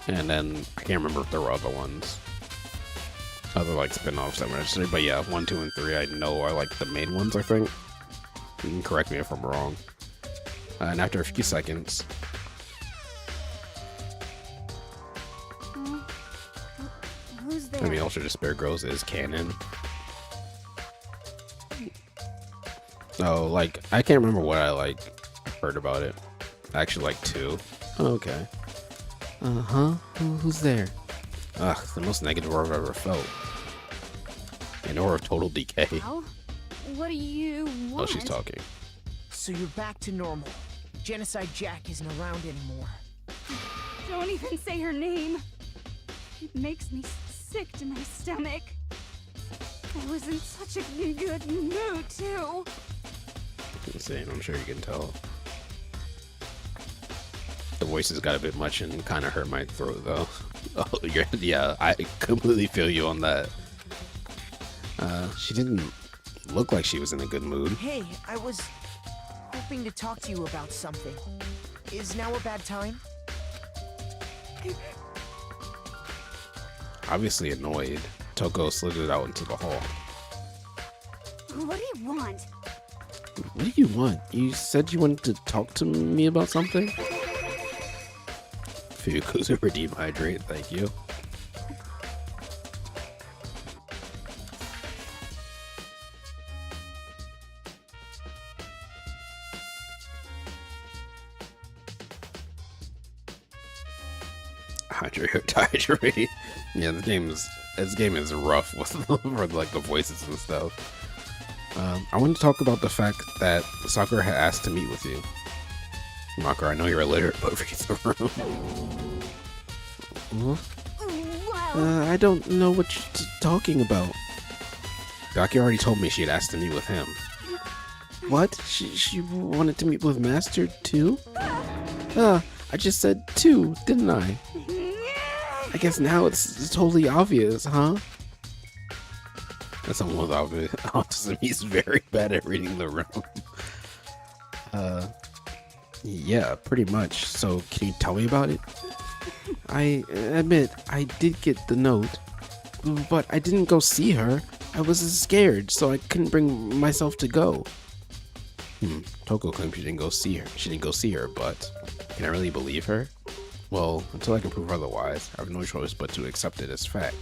And then I can't remember if there were other ones. Other like spin-offs that were necessary. But yeah, 1, 2, and 3 I know are like the main ones, I think. You can correct me if I'm wrong. And after a few seconds, Who's there? I mean, Ultra Despair Grows is canon. Oh, like, I can't remember what I, like, heard about it. I actually like 2. Oh, okay. Uh-huh. Who's there? Ugh, the most negative I've ever felt. An aura of total decay. Well, what do you want? Oh, she's talking. So you're back to normal. Genocide Jack isn't around anymore. Don't even say her name. It makes me sick to my stomach. I was in such a good mood, too. Insane, I'm sure you can tell. The voices got a bit much and kind of hurt my throat, though. Oh, yeah, I completely feel you on that. She didn't looked like she was in a good mood. Hey, I was hoping to talk to you about something. Is now a bad time? Obviously annoyed, Toko slithered out into the hall. What do you want? What do you want? You said you wanted to talk to me about something? Fuyuko's a redeem hydrate, thank you. Hydrate. Yeah, this game is rough with for like the voices and stuff. I want to talk about the fact that Sakura had asked to meet with you. Mako, I know you're illiterate, but read the room. I don't know what you're talking about. Baki already told me she had asked to meet with him. What? She wanted to meet with Master too? I just said 2, didn't I? I guess now it's totally obvious, huh? That's almost obvious. Autism, he's very bad at reading the room. Yeah, pretty much. So, can you tell me about it? I admit, I did get the note, but I didn't go see her. I was scared, so I couldn't bring myself to go. Toko claims she didn't go see her, but can I really believe her? Well, until I can prove otherwise, I have no choice but to accept it as fact.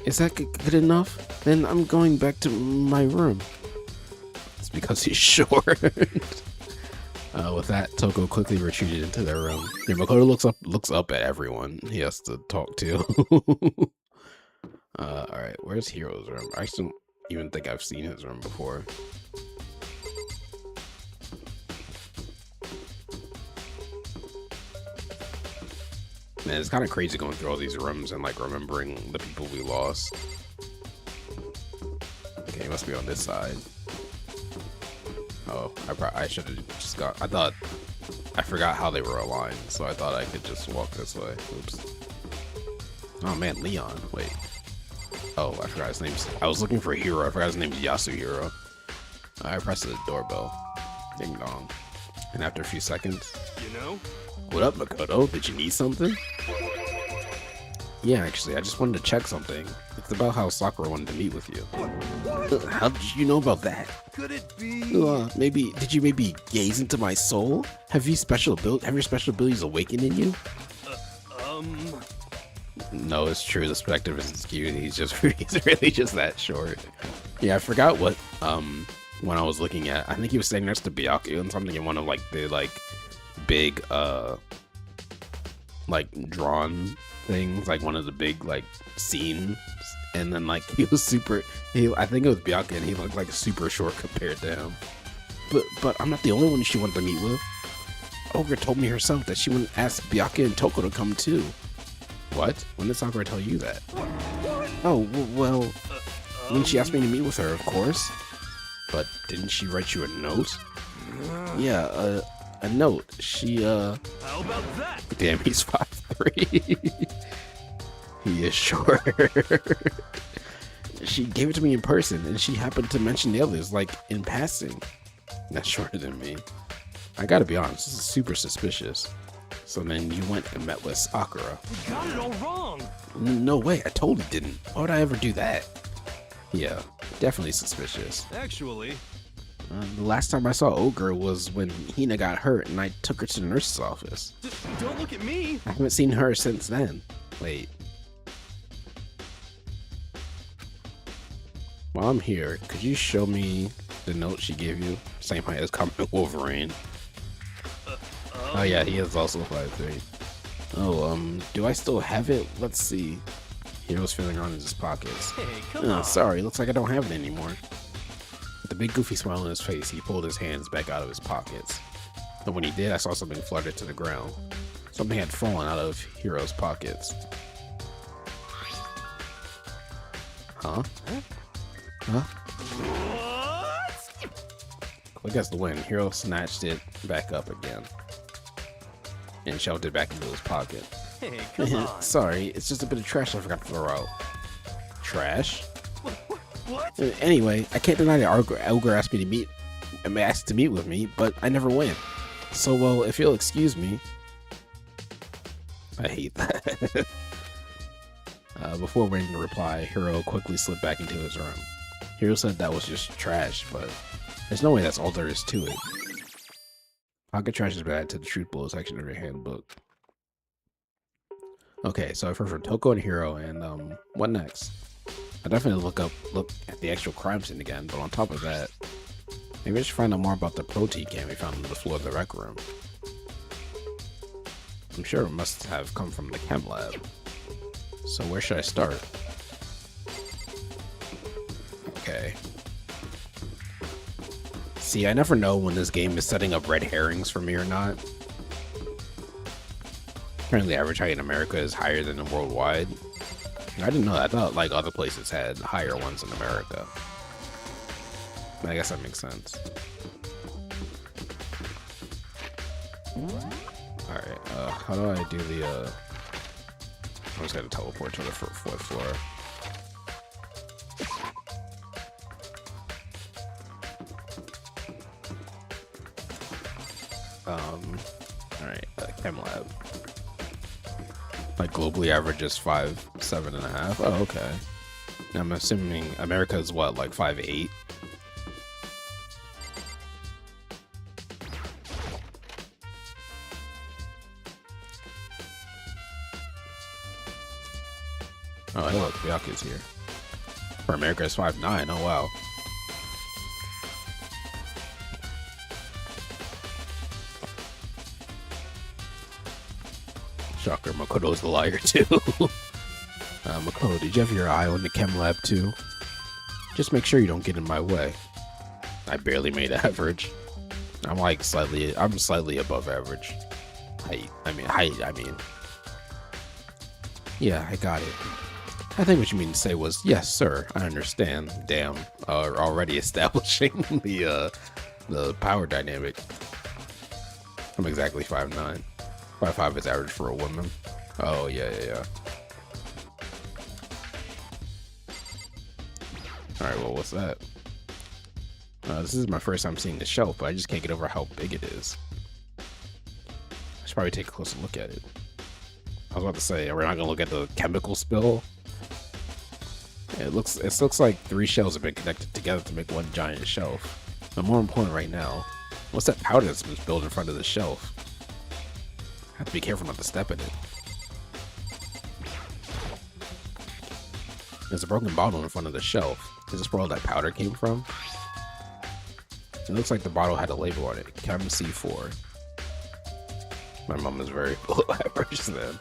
Is that good enough? Then I'm going back to my room. It's because he's short. With that, Toko quickly retreated into their room. Yeah, Makoto looks up at everyone he has to talk to. Alright, where's Hiro's room? I don't even think I've seen his room before. Man, it's kind of crazy going through all these rooms and like remembering the people we lost. Okay, he must be on this side. Oh, I should have just got. I forgot how they were aligned, so I thought I could just walk this way. Oops. Oh man, Leon. Wait. Oh, I forgot his name. I was looking for Hiro. I forgot his name's Yasuhiro. I pressed the doorbell. Ding dong. And after a few seconds, You know? what up, Makoto? Did you need something? Yeah, actually, I just wanted to check something. It's about how Sakura wanted to meet with you. How did you know about that? Could it be? Did you maybe gaze into my soul? Have your special abilities awakened in you? No, it's true. The perspective isn't skewed. He's really just that short. Yeah, I forgot what when I was looking at. I think he was standing next to Byakuya and something in one of like the big like drawn things, like one of the big like scenes, and then like he was I think it was Byakuya, and he looked like super short compared to him. But I'm not the only one she wanted to meet with. Ogre told me herself that she would ask Byakuya and Toko to come too. What? When did Sakura tell you that? Oh, well, When she asked me to meet with her, of course. But didn't she write you a note? yeah, a note. She, How about that? Damn, he's 5'3". He is short. she gave it to me in person, and she happened to mention the others, like, in passing. That's shorter than me. I gotta be honest, this is super suspicious. So then you went and met with Sakura. You got it all wrong. No way, I totally didn't. Why would I ever do that? Yeah, definitely suspicious. Actually, The last time I saw Ogre was when Hina got hurt, and I took her to the nurse's office. don't look at me. I haven't seen her since then. Wait. While I'm here, could you show me the note she gave you? Same height as Common Wolverine. Oh yeah, he is also 5'3". Oh, do I still have it? Let's see. Hero's feeling around in his pockets. Hey, come Oh, on. sorry, looks like I don't have it anymore. With a big goofy smile on his face, he pulled his hands back out of his pockets. But when he did, I saw something flutter to the ground. Something had fallen out of Hero's pockets. Huh? Huh? What? Quick as the wind, Hero snatched it back up again and shoved it back into his pocket. Hey, come on. Sorry, it's just a bit of trash I forgot to throw out. Trash? What? Anyway, I can't deny that Ogre asked to meet with me, but I never went. So, well, if you'll excuse me. I hate that. Before waiting to reply, Hiro quickly slipped back into his room. Hiro said that was just trash, but there's no way that's all there is to it. Pocket trash is bad to the truth bullet section of your handbook. Okay, so I've heard from Toko and Hiro, and what next? I definitely look at the actual crime scene again, but on top of that, maybe I should find out more about the protein can we found on the floor of the rec room. I'm sure it must have come from the chem lab. So where should I start? Okay. See, I never know when this game is setting up red herrings for me or not. Apparently, average height in America is higher than worldwide. I didn't know that. I thought like other places had higher ones in America. I guess that makes sense. Alright, how do I do the, I'm just gonna teleport to the fourth floor. Alright, chem lab. Like globally averages 5'7.5". Oh, okay. Now I'm assuming America is what, like 5'8"? Oh, hey look, Byaku's here. For America is 5'9". Oh wow. Shocker, Makoto's the liar too. Makoto, did you have your eye on the chem lab too? Just make sure you don't get in my way. I barely made average. I'm slightly above average. Height. Yeah, I got it. I think what you mean to say was, yes, sir, I understand. Damn, already establishing the power dynamic. I'm exactly 5'9". 5'5" is average for a woman. Oh, yeah. Alright, well, what's that? This is my first time seeing the shelf, but I just can't get over how big it is. I should probably take a closer look at it. I was about to say, we're not gonna look at the chemical spill. It looks like 3 shelves have been connected together to make one giant shelf. But more important right now, what's that powder that's been spilled in front of the shelf? I have to be careful not to step in it. There's a broken bottle in front of the shelf. Is this where all that powder came from? It looks like the bottle had a label on it, Chem C4. My mom is very below average then.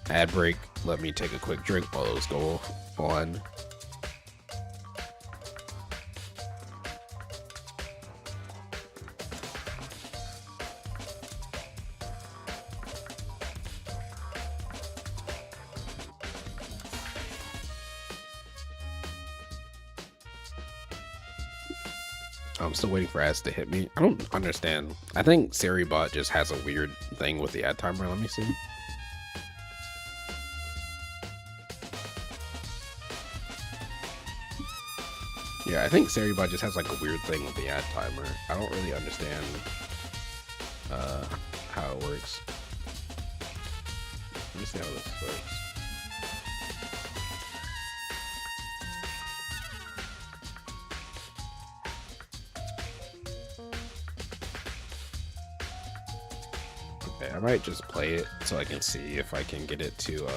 Ad break. Let me take a quick drink while those go on. I'm still waiting for ads to hit me. I don't understand. I think Seribot just has a weird thing with the ad timer. Let me see. Yeah, I think Seribot just has like a weird thing with the ad timer. I don't really understand how it works. Let me see how this works. Okay, I might just play it so I can see if I can get it to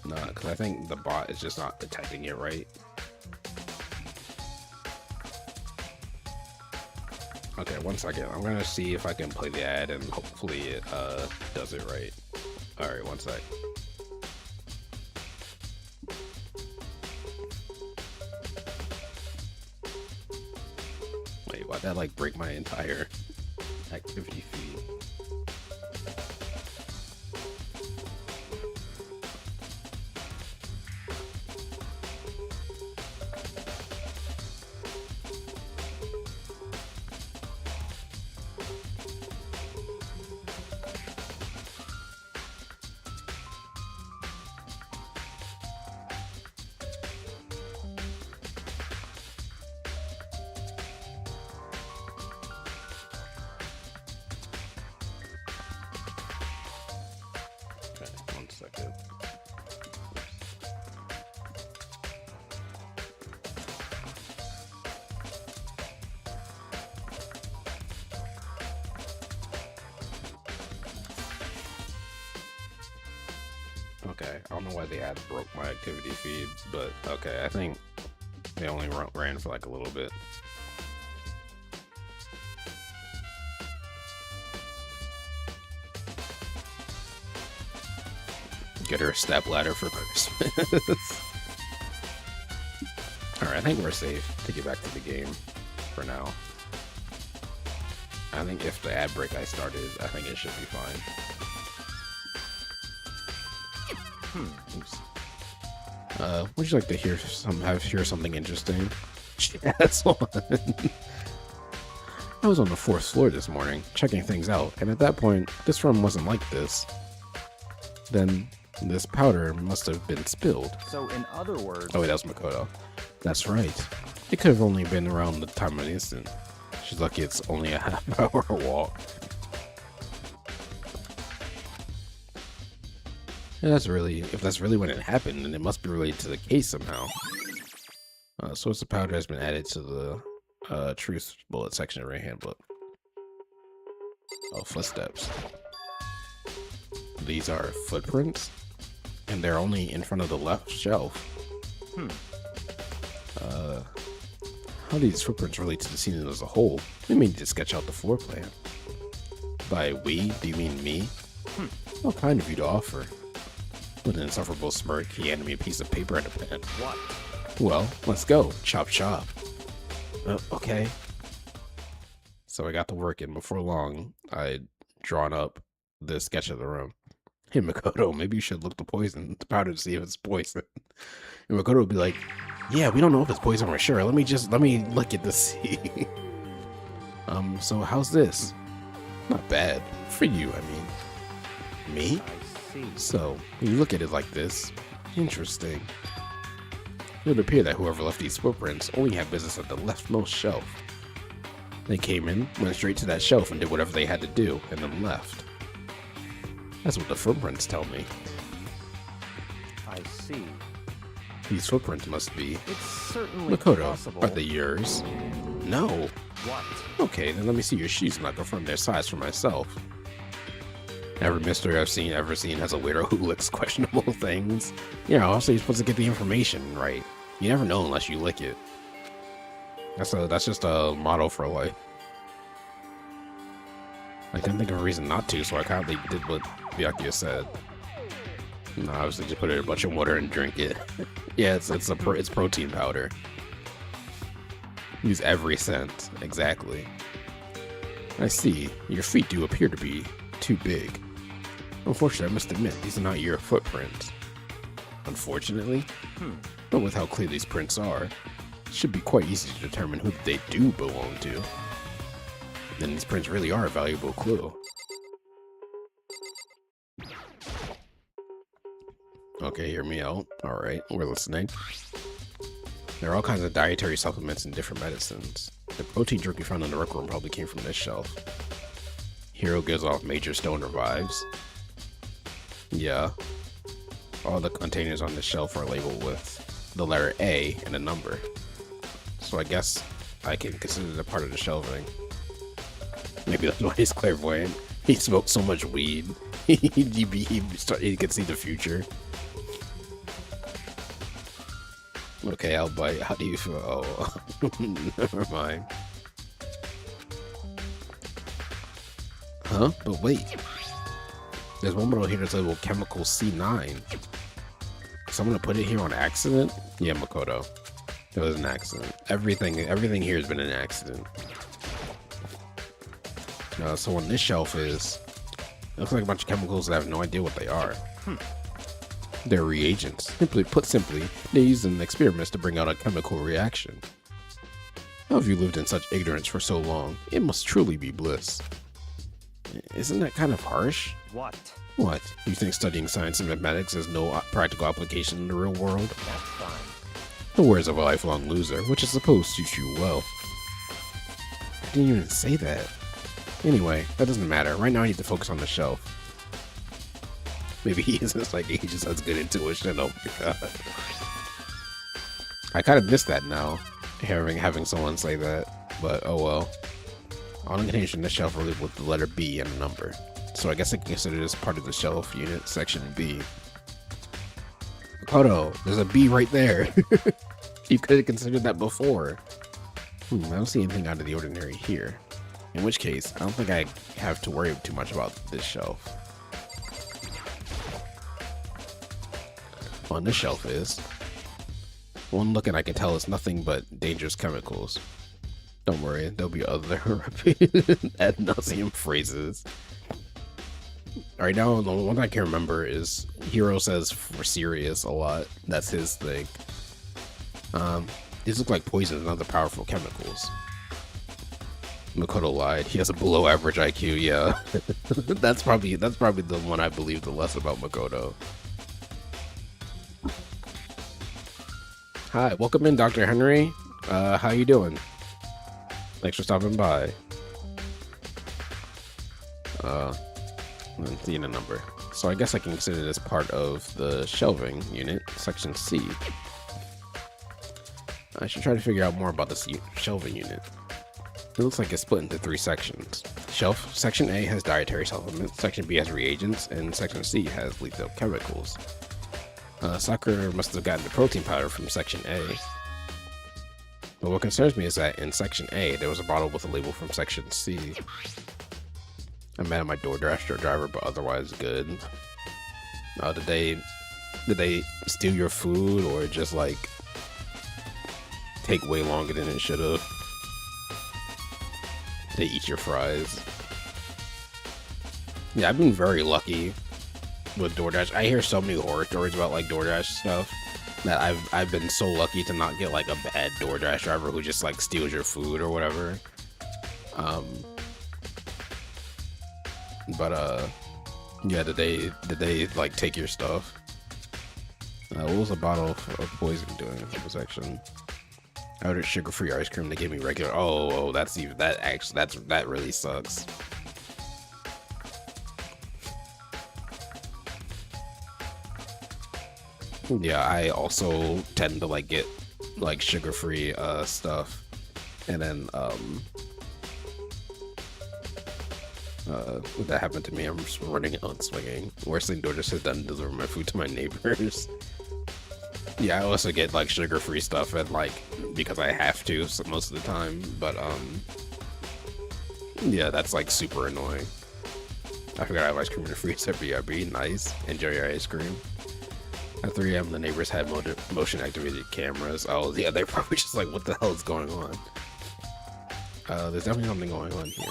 no, because I think the bot is just not detecting it right. Okay, 1 second. I'm gonna see if I can play the ad and hopefully it does it right. Alright, 1 sec. Wait, why'd that like break my entire activity feed? second. Okay, I don't know why they had broke my activity feeds, but okay, I think they only ran for like a little bit. Get her a step ladder for Christmas. Alright, I think we're safe to get back to the game for now. I think if the ad break I started, I think it should be fine. Oops. Would you like to hear something interesting? That's one. I was on the 4th floor this morning, checking things out, and at that point, this room wasn't like this. Then, this powder must have been spilled. So, in other words... Oh wait, that was Makoto. That's right. It could have only been around the time of an instant. She's lucky it's only a half-hour walk. Yeah, if that's really when it happened, then it must be related to the case somehow. Source of powder has been added to the truth bullet section of your handbook. Oh, footsteps. These are footprints, and they're only in front of the left shelf. How do these footprints relate to the scene as a whole? We may need to sketch out the floor plan. By we, do you mean me? How kind of you to offer. With an insufferable smirk, he handed me a piece of paper and a pen. What? Well, let's go. Chop chop. Okay. So I got to work, and before long, I'd drawn up the sketch of the room. Hey, Makoto, maybe you should look the powder to see if it's poison. And Makoto would be like, yeah, we don't know if it's poison for sure. Let me look at this see. So how's this? Not bad. For you, I mean. Me? I see. So, when you look at it like this, interesting. It would appear that whoever left these footprints only had business at the leftmost shelf. They came in, went straight to that shelf and did whatever they had to do, and then left. That's what the footprints tell me. I see. These footprints must be... It's certainly Makoto, possible. are they yours? No. What? Okay, then let me see your shoes and I'll confirm their size for myself. Every mystery I've ever seen has a weirdo who licks questionable things. You know, also you're supposed to get the information right. You never know unless you lick it. That's just a motto for life. I couldn't think of a reason not to, so I kindly did what Byakuya said. No, obviously just put it in a bunch of water and drink it. Yeah, it's protein powder. Use every cent, exactly. I see. Your feet do appear to be too big. Unfortunately, I must admit, these are not your footprints. Unfortunately? But with how clear these prints are, it should be quite easy to determine who they do belong to. Then these prints really are a valuable clue. Okay, hear me out. Alright, we're listening. There are all kinds of dietary supplements and different medicines. The protein drink we found in the rec room probably came from this shelf. Hero gives off major stoner vibes. Yeah. All the containers on this shelf are labeled with the letter A and a number. So I guess I can consider it a part of the shelving. Maybe that's why he's clairvoyant. He smoked so much weed. he could see the future. Okay, I'll bite. How do you feel? Oh, never mind. Huh? But wait. There's one more here that's labeled chemical C9. So I'm gonna put it here on accident? Yeah, Makoto. It was an accident. Everything here has been an accident. So on this shelf it looks like a bunch of chemicals that I have no idea what they are. They're reagents. Put simply, they use in experiments to bring out a chemical reaction. How have you lived in such ignorance for so long? It must truly be bliss. Isn't that kind of harsh? What? What? You think studying science and mathematics has no practical application in the real world? That's fine. The words of a lifelong loser, which is supposed to suit you well. I didn't even say that. Anyway, that doesn't matter. Right now I need to focus on the shelf. Maybe he isn't like he just has good intuition. Oh my god. I kind of miss that now, having someone say that. But oh well. All containers in the shelf are labeled with the letter B and a number. So I guess I can consider this part of the shelf unit, section B. Kodo, there's a B right there. You could have considered that before. I don't see anything out of the ordinary here. In which case, I don't think I have to worry too much about this shelf. On this shelf is one look and I can tell it's nothing but dangerous chemicals. Don't worry, there'll be other ad nauseum phrases. Alright, now the one I can remember is Hero says for serious a lot. That's his thing. These look like poison and other powerful chemicals. Makoto lied. He has a below average IQ, yeah. that's probably the one I believe the less about Makoto. Hi, welcome in, Dr. Henry. How you doing? Thanks for stopping by. Let's see the number. So I guess I can consider this part of the shelving unit, section C. I should try to figure out more about this shelving unit. It looks like it's split into 3 sections. Shelf, section A has dietary supplements, section B has reagents, and section C has lethal chemicals. Sakura must have gotten the protein powder from section A. But what concerns me is that in section A, there was a bottle with a label from section C. I'm mad at my DoorDash driver, but otherwise good. Did they steal your food or just like take way longer than it should have? They eat your fries. Yeah, I've been very lucky with DoorDash. I hear so many horror stories about like DoorDash stuff that I've been so lucky to not get like a bad DoorDash driver who just like steals your food or whatever. Yeah, did they like take your stuff? What was a bottle of poison doing? It was actually I ordered sugar-free ice cream. They gave me regular. Oh, that really sucks. Yeah, I also tend to like get like sugar-free stuff, and then that happened to me. I'm just running out swinging. Worst thing DoorDash has done, deliver my food to my neighbors. Yeah, I also get like sugar-free stuff and like because I have to most of the time, but yeah, that's like super annoying. I forgot I have ice cream in the freezer. BRB, nice. Enjoy your ice cream. At 3 a.m., the neighbors had motion-activated cameras. Oh, yeah, they're probably just like, what the hell is going on? There's definitely something going on here.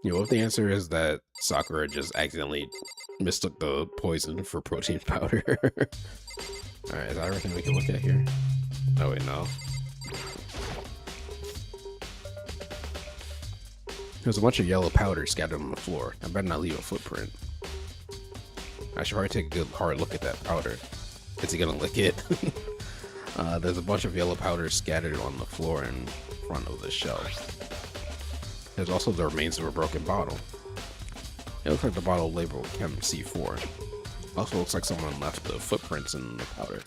You know, what if the answer is that Sakura just accidentally mistook the poison for protein powder? Alright, is that everything we can look at here? Oh, wait, no. There's a bunch of yellow powder scattered on the floor. I better not leave a footprint. I should probably take a good hard look at that powder. Is he gonna lick it? There's a bunch of yellow powder scattered on the floor in front of the shelf. There's also the remains of a broken bottle. It looks like the bottle labeled Chem C4. Also looks like someone left the footprints in the powder.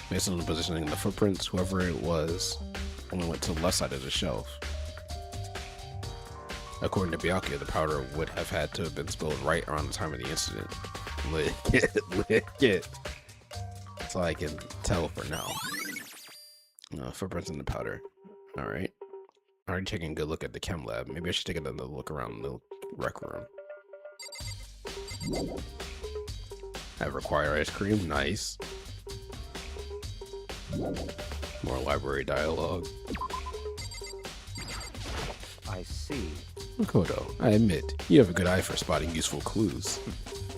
Based on the positioning of the footprints, whoever it was only went to the left side of the shelf. According to Byakuya, the powder would have had to have been spilled right around the time of the incident. Lick it. That's all I can tell for now. Footprints in the powder. Alright. Already taking a good look at the chem lab. Maybe I should take another look around the rec room. Have require ice cream. Nice. More library dialogue. I see. Makoto, I admit, you have a good eye for spotting useful clues.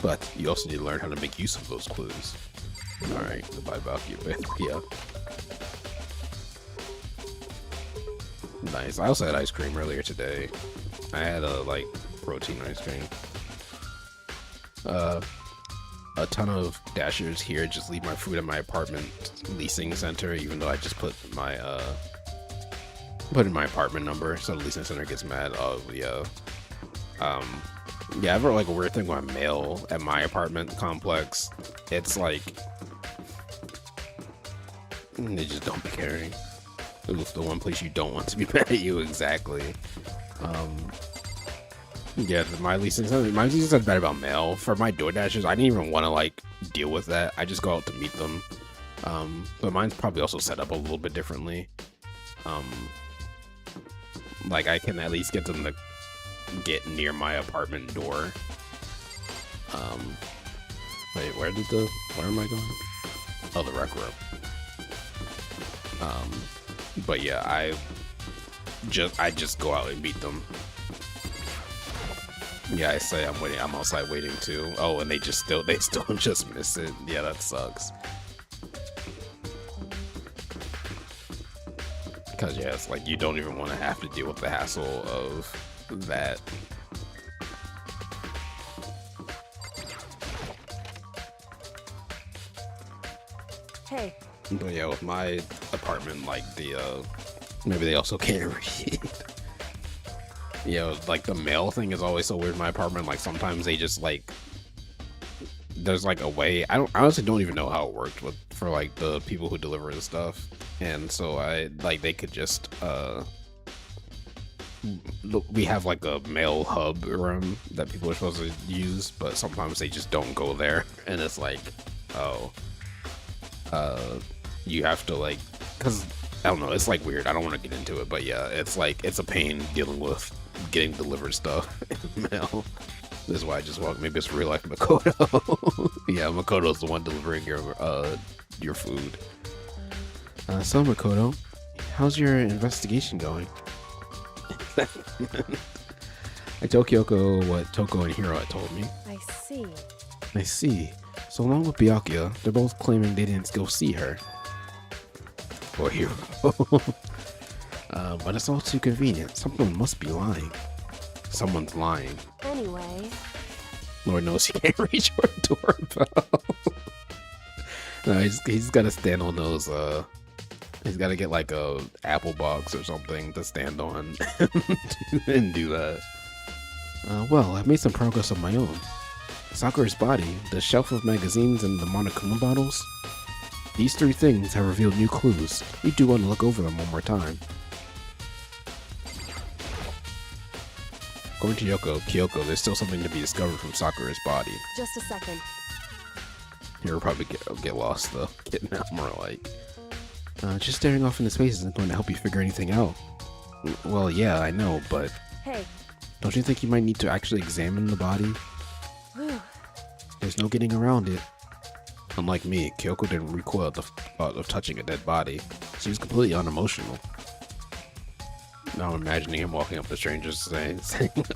But you also need to learn how to make use of those clues. Alright, goodbye Byakuya. Yeah. Nice. I also had ice cream earlier today. I had a like protein ice cream. A ton of dashers here just leave my food at my apartment leasing center, even though I just put in my apartment number, so the leasing center gets mad. Oh yeah. Yeah, I've heard like a weird thing with mail at my apartment complex. It's like they just don't be caring. It's the one place you don't want to be mad at you, exactly. Yeah, my leasing said bad about mail. For my DoorDashers, I didn't even want to like deal with that. I just go out to meet them. But mine's probably also set up a little bit differently. Like I can at least get them to get near my apartment door. Wait, where am I going? Oh, the rec room. But yeah, I just go out and meet them. Yeah, I say I'm waiting. I'm outside waiting too. Oh, and they still just miss it. Yeah, that sucks. Because yeah, it's like you don't even want to have to deal with the hassle of that. Hey, But yeah, with my apartment, like maybe they also can't read. Yeah, like the mail thing is always so weird in my apartment. Like sometimes they just like, there's like a way. I honestly don't even know how it worked for like the people who deliver the stuff. And so they could just we have like a mail hub room that people are supposed to use, but sometimes they just don't go there, and it's like, oh, you have to like, because I don't know, it's like weird. I don't want to get into it, but yeah, it's like it's a pain dealing with getting delivered stuff in mail. This is why I just walk. Maybe it's real life Makoto. Yeah, Makoto's the one delivering your food. So Makoto, how's your investigation going? I told Kyoko what Toko and Hiro had told me. I see. I see. So along with Byakuya, they're both claiming they didn't go see her. Or Hiro. But it's all too convenient. Someone must be lying. Someone's lying. Anyway, Lord knows he can't reach your doorbell. No, he's got to stand on those. He's got to get like a Apple box or something to stand on and do that. Well, I've made some progress on my own. Sakura's body, the shelf of magazines, and the Monokuma bottles. These three things have revealed new clues. We do want to look over them one more time. According to Kyoko, there's still something to be discovered from Sakura's body. just a second. He'll probably get lost though. Getting out more like. Just staring off into space isn't going to help you figure anything out. Well, yeah, I know, but Hey, Don't you think you might need to actually examine the body? whew. There's no getting around it. unlike me, Kyoko didn't recoil at the thought of touching a dead body. She was completely unemotional. Now I'm imagining him walking up to strangers saying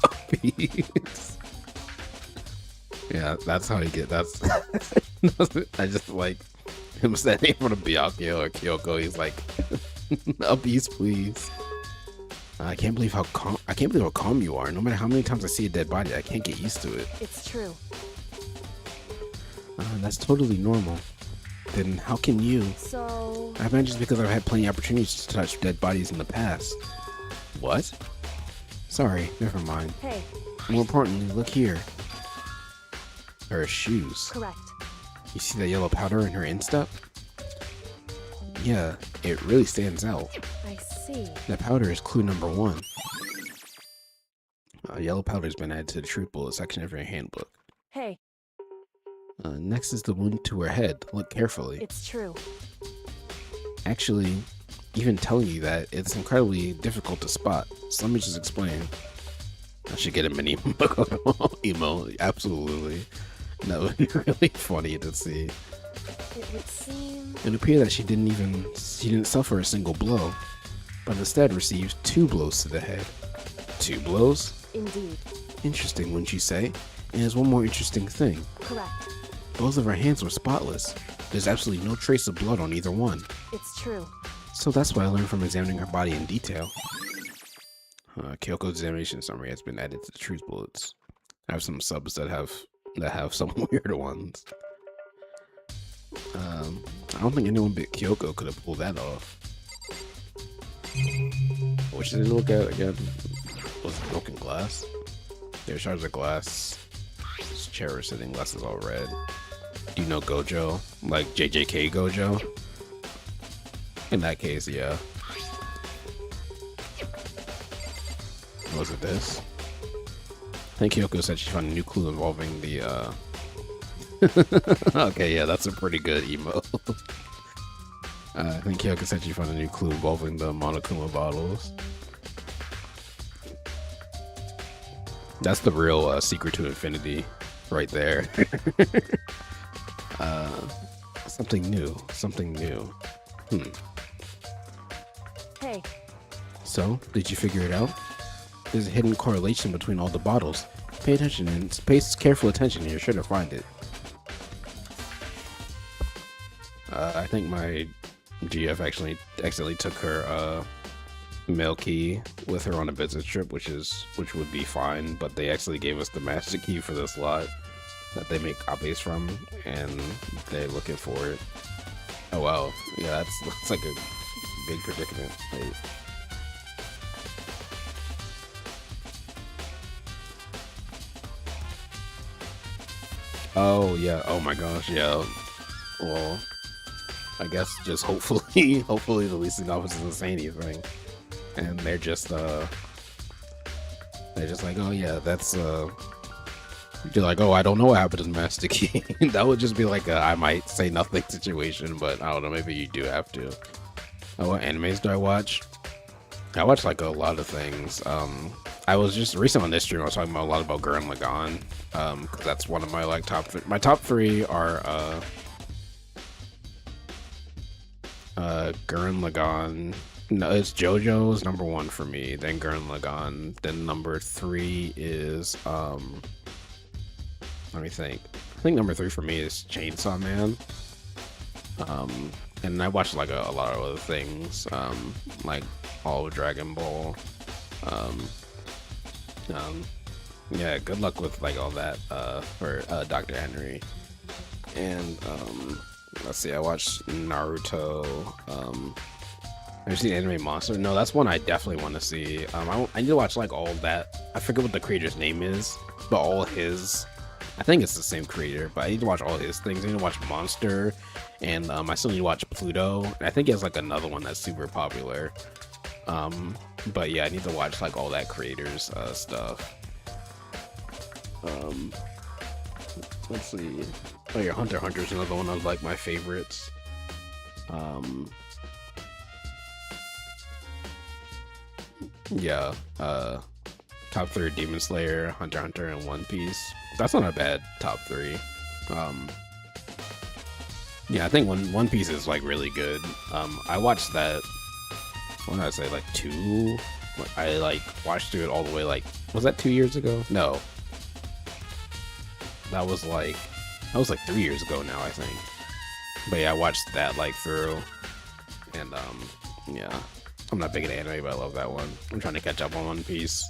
"Oh, peace." Yeah, that's how he get. That's I just like him standing in front of Byakuya or Kyoko. He's like, "A peace, please." I can't believe how calm you are. No matter how many times I see a dead body, I can't get used to it. It's true. That's totally normal. Then how can you? So, I imagine it's because I've had plenty of opportunities to touch dead bodies in the past. What? Sorry, never mind. hey, More importantly, look here. Her shoes. correct. You see that yellow powder in her instep? Yeah, it really stands out. I see. That powder is clue number 1. Yellow powder has been added to the truth bullet section of your handbook. Hey, Next is the wound to her head. Look carefully. it's true. Actually, even telling you that, it's incredibly difficult to spot. So let me just explain. I should get him an emo. Absolutely. That would be really funny to see. It would seem. It appeared that she didn't suffer a single blow, but instead received 2 blows to the head. 2 blows? Indeed. Interesting, wouldn't you say? And there's one more interesting thing. Correct. Both of her hands were spotless. There's absolutely no trace of blood on either one. It's true. So that's what I learned from examining her body in detail. Kyoko's examination summary has been added to the truth bullets. I have some subs that have some weird ones. I don't think anyone but Kyoko could have pulled that off. What should they look at again? Was it broken glass? There's shards of glass. This chair we're sitting, glass is all red. Do you know Gojo? Like JJK Gojo? In that case, yeah. Was it this? I think Kyoko said she found a new clue involving the, Okay, yeah, that's a pretty good emo. I think Kyoko said she found a new clue involving the Monokuma bottles. That's the real secret to infinity right there. Something new. Something new. Hey, So, did you figure it out? There's a hidden correlation between all the bottles. Pay attention and pay careful attention and you're sure to find it. I think my GF actually accidentally took her mail key with her on a business trip, which would be fine, but they actually gave us the master key for this lot that they make copies from, and they're looking for it. Oh wow, yeah, that's like a big predicament. Wait. Oh yeah, oh my gosh, yeah. Well, I guess just hopefully the leasing office doesn't say anything, and they're just like, oh yeah, that's you're like, oh, I don't know what happened to Master Key. That would just be like a I might say nothing situation, but I don't know, maybe you do have to. Oh, what animes do I watch? I watch like a lot of things. I was just recently on this stream, I was talking about a lot about Gurren Lagann, because that's one of my like my top three are Gurren Lagann. No, it's JoJo's number one for me, then Gurren Lagann, then number three is let me think. I think number three for me is Chainsaw Man. And I watched like a lot of other things, like all of Dragon Ball. Yeah, good luck with like all that for Dr. Henry. And let's see, I watched Naruto. Have you seen Anime Monster? No, that's one I definitely want to see. I need to watch like all of that. I forget what the creator's name is, but all his, I think it's the same creator, but I need to watch all his things. I need to watch Monster, and I still need to watch Pluto. And I think he has like another one that's super popular. But yeah, I need to watch like all that creator's stuff. Let's see. Oh yeah, Hunter x Hunter is another one of like my favorites. Yeah, top three: Demon Slayer, Hunter x Hunter, and One Piece. That's not a bad top three. Yeah, I think One Piece is like really good. I watched that, what did I say, like I like watched through it all the way, like, was that 2 years ago? No. That was like 3 years ago now, I think. But yeah, I watched that like through, and yeah, I'm not big into anime, but I love that one. I'm trying to catch up on One Piece.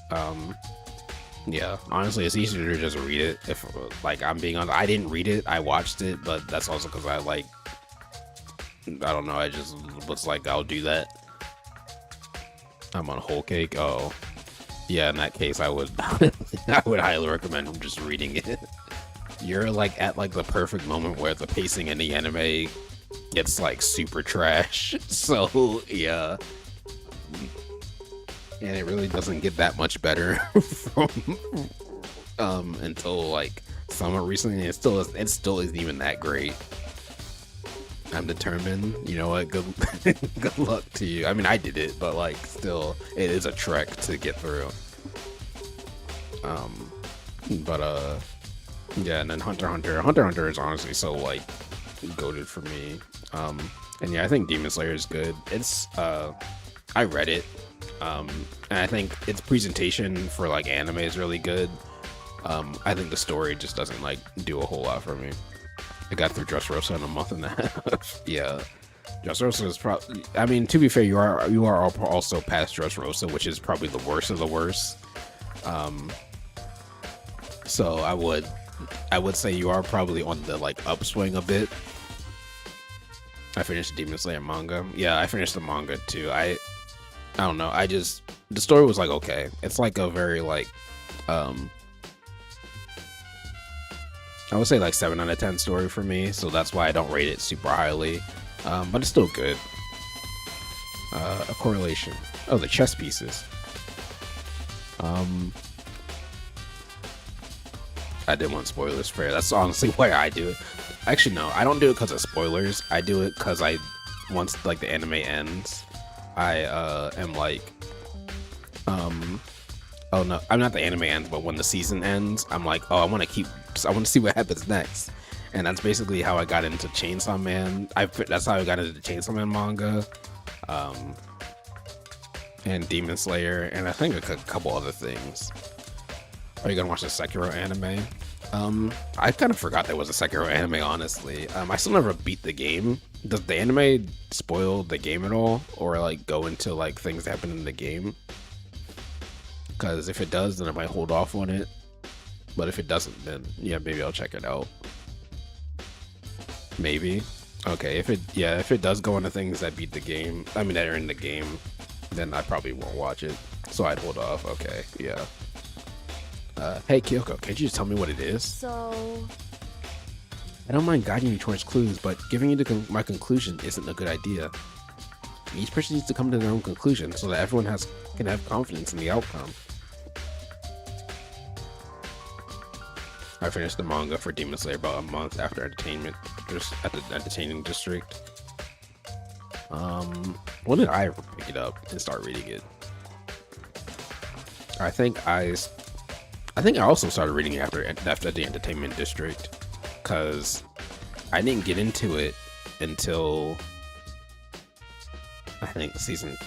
Yeah, honestly, it's easier to just read it. If like I'm being honest, I didn't read it, I watched it, but that's also because I don't know, I just was like, I'll do that. I'm on Whole Cake. Oh, yeah, in that case, I would I would highly recommend just reading it. You're like at like the perfect moment where the pacing in the anime gets like super trash. So yeah, and it really doesn't get that much better from until like somewhat recently. It still isn't even that great. I'm determined. You know what? Good good luck to you. I mean, I did it, but like still, it is a trek to get through. Yeah, and then Hunter x Hunter is honestly so like goated for me. And yeah, I think Demon Slayer is good. It's I read it, and I think its presentation for like anime is really good. I think the story just doesn't like do a whole lot for me. I got through Dressrosa in a month and a half. Yeah, Dressrosa is probably, I mean, to be fair, you are also past Dressrosa, which is probably the worst of the worst. So I would say you are probably on the like upswing a bit. I finished the Demon Slayer manga. Yeah, I finished the manga too. I don't know. The story was like okay. It's like a very like I would say like 7 out of 10 story for me, so that's why I don't rate it super highly. But it's still good. A correlation. Oh, the chess pieces. I didn't want spoilers for it. That's honestly why I do it. Actually, no, I don't do it because of spoilers. I do it because once like the anime ends, I am like, oh no, I'm not the anime ends, but when the season ends, I'm like, oh, I want to see what happens next. And that's basically how I got into Chainsaw Man. That's how I got into the Chainsaw Man manga, and Demon Slayer, and I think a couple other things. Are you gonna watch the Sekiro anime? I kind of forgot there was a Sekiro anime, honestly. I still never beat the game. Does the anime spoil the game at all, or like go into like things that happen in the game? Because if it does, then I might hold off on it. But if it doesn't, then yeah, maybe I'll check it out. Maybe. Okay, if it does go into things that beat the game, I mean that are in the game, then I probably won't watch it. So I'd hold off. Okay, yeah. Hey Kyoko, can't you just tell me what it is? So, I don't mind guiding you towards clues, but giving you my conclusion isn't a good idea. Each person needs to come to their own conclusion so that everyone can have confidence in the outcome. I finished the manga for Demon Slayer about a month after entertainment, just at the entertaining district. When did I ever pick it up and start reading it? I think I also started reading it after the entertainment district, because I didn't get into it until I think the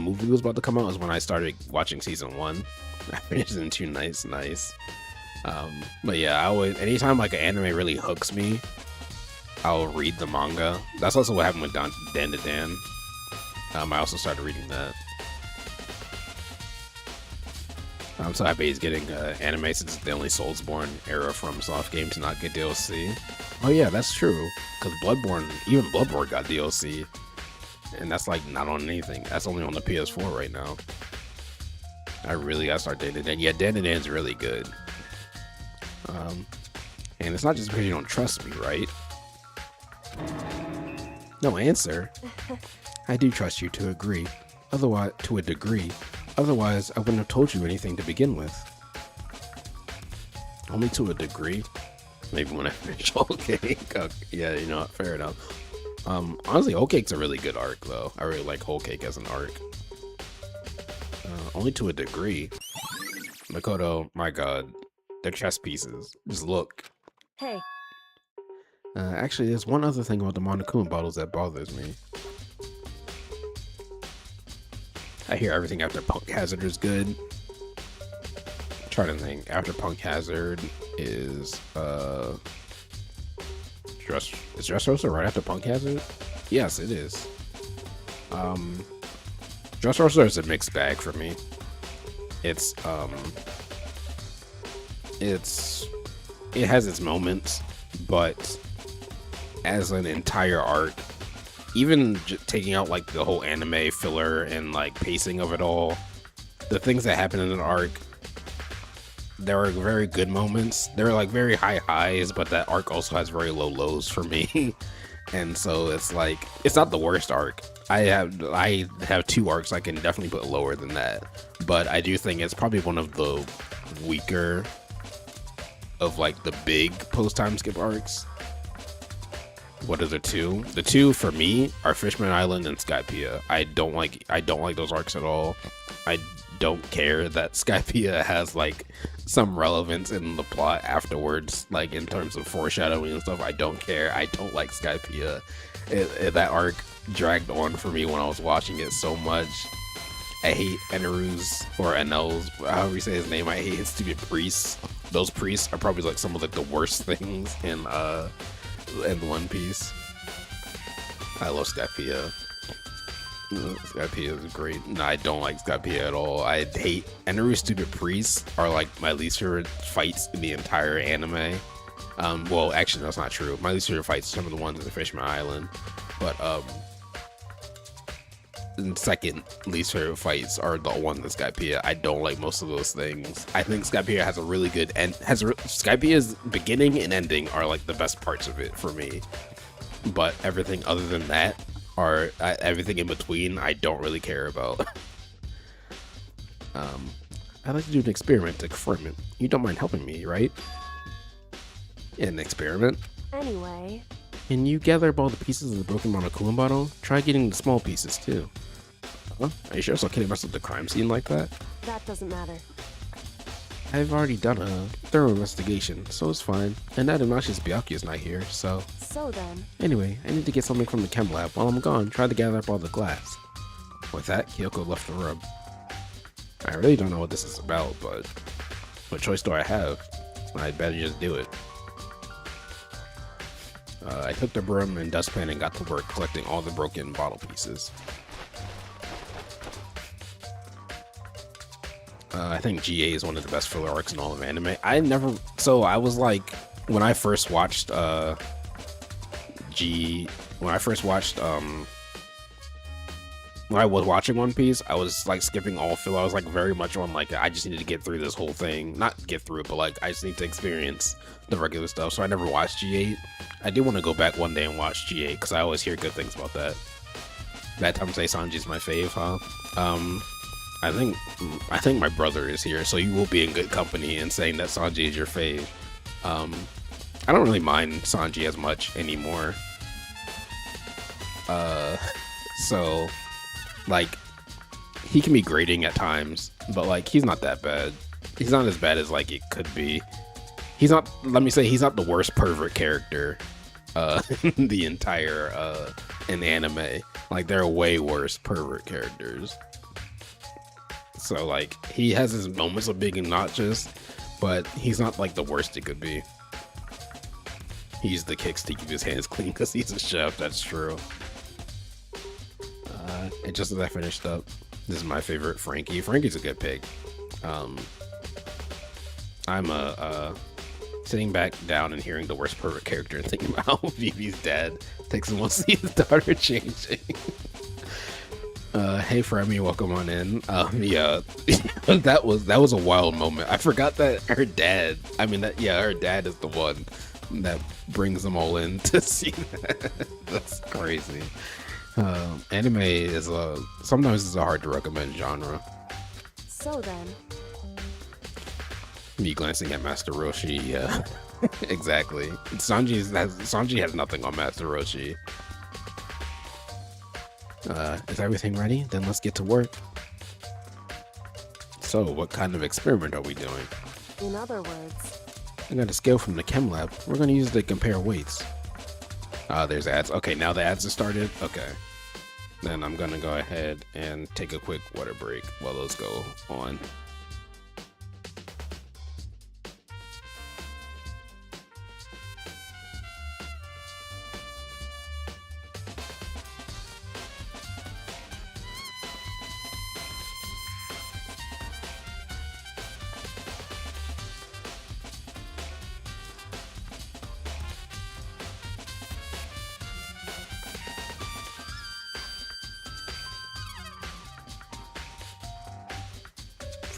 movie was about to come out is when I started watching season 1. I finished in 2 nights. But yeah, anytime like an anime really hooks me, I'll read the manga. That's also what happened with Dan to Dan. I also started reading that. I'm so happy he's getting anime since it's the only Soulsborne era from Soft Game to not get DLC. Oh yeah, that's true. Because even Bloodborne got DLC. And that's like not on anything. That's only on the PS4 right now. I really gotta start Dan to Dan. Yeah, Dan to Dan's really good. And it's not just because you don't trust me, right? No answer. I do trust you to a degree. Otherwise, I wouldn't have told you anything to begin with. Only to a degree. Maybe when I finish Whole Cake. Yeah, you know, fair enough. Honestly, Whole Cake's a really good arc, though. I really like Whole Cake as an arc. Only to a degree. Makoto, my god. They're chess pieces. Just look. hey, Actually, there's one other thing about the Monokuma bottles that bothers me. I hear everything after Punk Hazard is good. I'm trying to think. After Punk Hazard is Dressrosa right after Punk Hazard? Yes, it is. Dressrosa is a mixed bag for me. It has its moments, but as an entire arc, even taking out like the whole anime filler and like pacing of it all, the things that happen in an arc, there are very good moments. There are like very high highs, but that arc also has very low lows for me. And so it's like, it's not the worst arc. I have 2 arcs I can definitely put lower than that, but I do think it's probably one of the weaker of like the big post time skip arcs. What are the 2? The 2 for me are Fishman Island and Skypiea. I don't like those arcs at all. I don't care that Skypiea has like some relevance in the plot afterwards, like in terms of foreshadowing and stuff. I don't care. I don't like Skypiea. That arc dragged on for me when I was watching it so much. I hate Eneru's or Enel's, however you say his name. I hate his stupid priests. Those priests are probably like some of like the worst things in One Piece. I love Skypiea. Skypiea is great. No, I don't like Skypiea at all. I hate Eneru's stupid priests are like my least favorite fights in the entire anime. Well, actually, that's not true. My least favorite fights are some of the ones in the Fishman Island, but and second least favorite fights are the one with Skypiea. I don't like most of those things. I think Skypiea has a really good end. Skypiea's beginning and ending are like the best parts of it for me. But everything other than that, or everything in between, I don't really care about. I'd like to do an experiment to confirm it. You don't mind helping me, right? An experiment? Anyway, Can you gather up all the pieces of the broken monocooling bottle? Try getting the small pieces too. Huh? Are you sure it's okay to mess with the crime scene like that? that doesn't matter. I've already done a thorough investigation, so it's fine. And that obnoxious Byakuya is not here, so... So then, Anyway, I need to get something from the chem lab. While I'm gone, try to gather up all the glass. With that, Kyoko left the room. I really don't know what this is about, but what choice do I have? I'd better just do it. I took the broom and dustpan and got to work collecting all the broken bottle pieces. I think GA is one of the best filler arcs in all of anime. I was like, when I first watched when I was watching One Piece, I was like skipping all filler. I was like very much on like, I just needed to get through this whole thing. Not get through it, but like, I just need to experience the regular stuff. So I never watched G8. I do want to go back one day and watch G8 because I always hear good things about that. That time say Sanji's my fave, huh? I think my brother is here, so you will be in good company in saying that Sanji is your fave. I don't really mind Sanji as much anymore. So like, he can be grating at times, but like, he's not that bad. He's not as bad as like it could be. He's not, let me say, he's not the worst pervert character in the entire in anime. Like, there are way worse pervert characters. So like, he has his moments of being obnoxious, but he's not like the worst it could be. He used the kicks to keep his hands clean because he's a chef, that's true. And just as I finished up, this is my favorite Frankie. Frankie's a good pick. I'm sitting back down and hearing the worst pervert character and thinking about how Vivi's dad takes him to see his daughter changing. Hey Fremy, welcome on in. Yeah, that was a wild moment. I forgot that her dad, her dad is the one that brings them all in to see that. That's crazy. Anime is sometimes it's a hard to recommend genre. so then, Me glancing at Master Roshi, yeah. Exactly. Sanji has nothing on Master Roshi. Is everything ready? Then let's get to work. So, what kind of experiment are we doing? in other words, I got a scale from the chem lab. We're gonna use it to compare weights. There's ads. Okay, now the ads are started. Okay. Then I'm gonna go ahead and take a quick water break while those go on.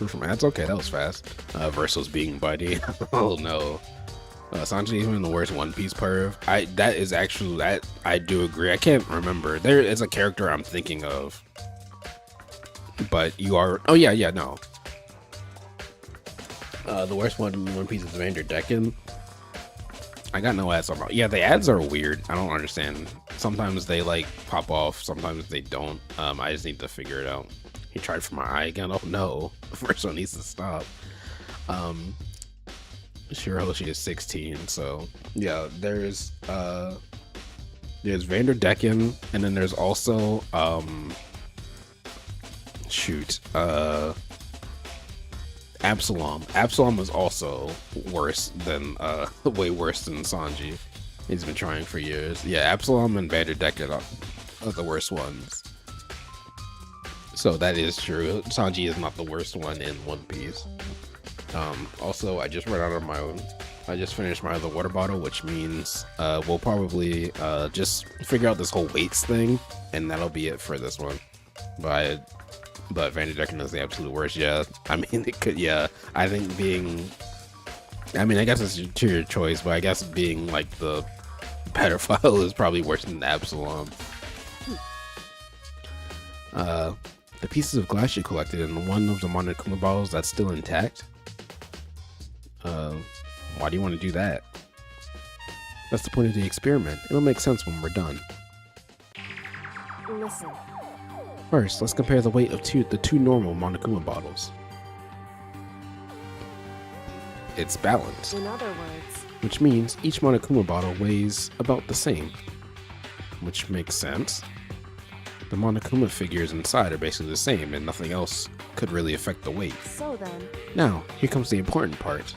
From ads? Okay, that was fast. Versus being buddy. Oh no. Sanji is even the worst One Piece perv. I do agree. I can't remember. There is a character I'm thinking of. But you are, oh yeah, no. The worst one in One Piece is Vanderdecken. I got no ads about. Yeah, the ads are weird. I don't understand. Sometimes they like pop off, sometimes they don't. I just need to figure it out. He tried for my eye again. Oh no. The first one needs to stop. Shiroshi is 16, so yeah, there's Vanderdecken, and then there's also Absalom. Absalom is also worse than way worse than Sanji. He's been trying for years. Yeah, Absalom and Vanderdecken are the worst ones. So that is true. Sanji is not the worst one in One Piece. Also, I just finished my other water bottle, which means we'll probably just figure out this whole weights thing, and that'll be it for this one. but Vanity Decker is the absolute worst. Yeah, I mean it could. Yeah, I think being. I mean, I guess it's to your choice, but I guess being like the pedophile is probably worse than Absalom. The pieces of glass you collected in one of the Monokuma bottles that's still intact. Why do you want to do that? That's the point of the experiment. It'll make sense when we're done. Listen. First, let's compare the weight of the two normal Monokuma bottles. It's balanced, In other words, which means each Monokuma bottle weighs about the same, which makes sense. The Monokuma figures inside are basically the same, and nothing else could really affect the weight. so then, Now, here comes the important part.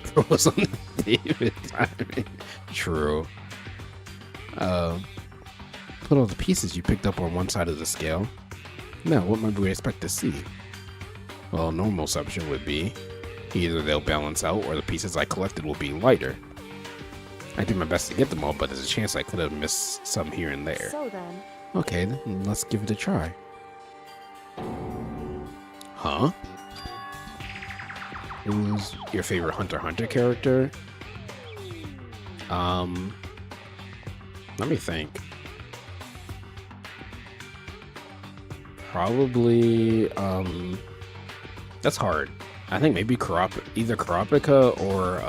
Throws on David timing. True. Put all the pieces you picked up on one side of the scale. Now, what might we expect to see? Well, a normal assumption would be either they'll balance out or the pieces I collected will be lighter. I did my best to get them all, but there's a chance I could have missed some here and there. so then, Okay, then let's give it a try. Huh? Who's your favorite Hunter x Hunter character? Let me think. Probably, that's hard. I think maybe either Kurapika or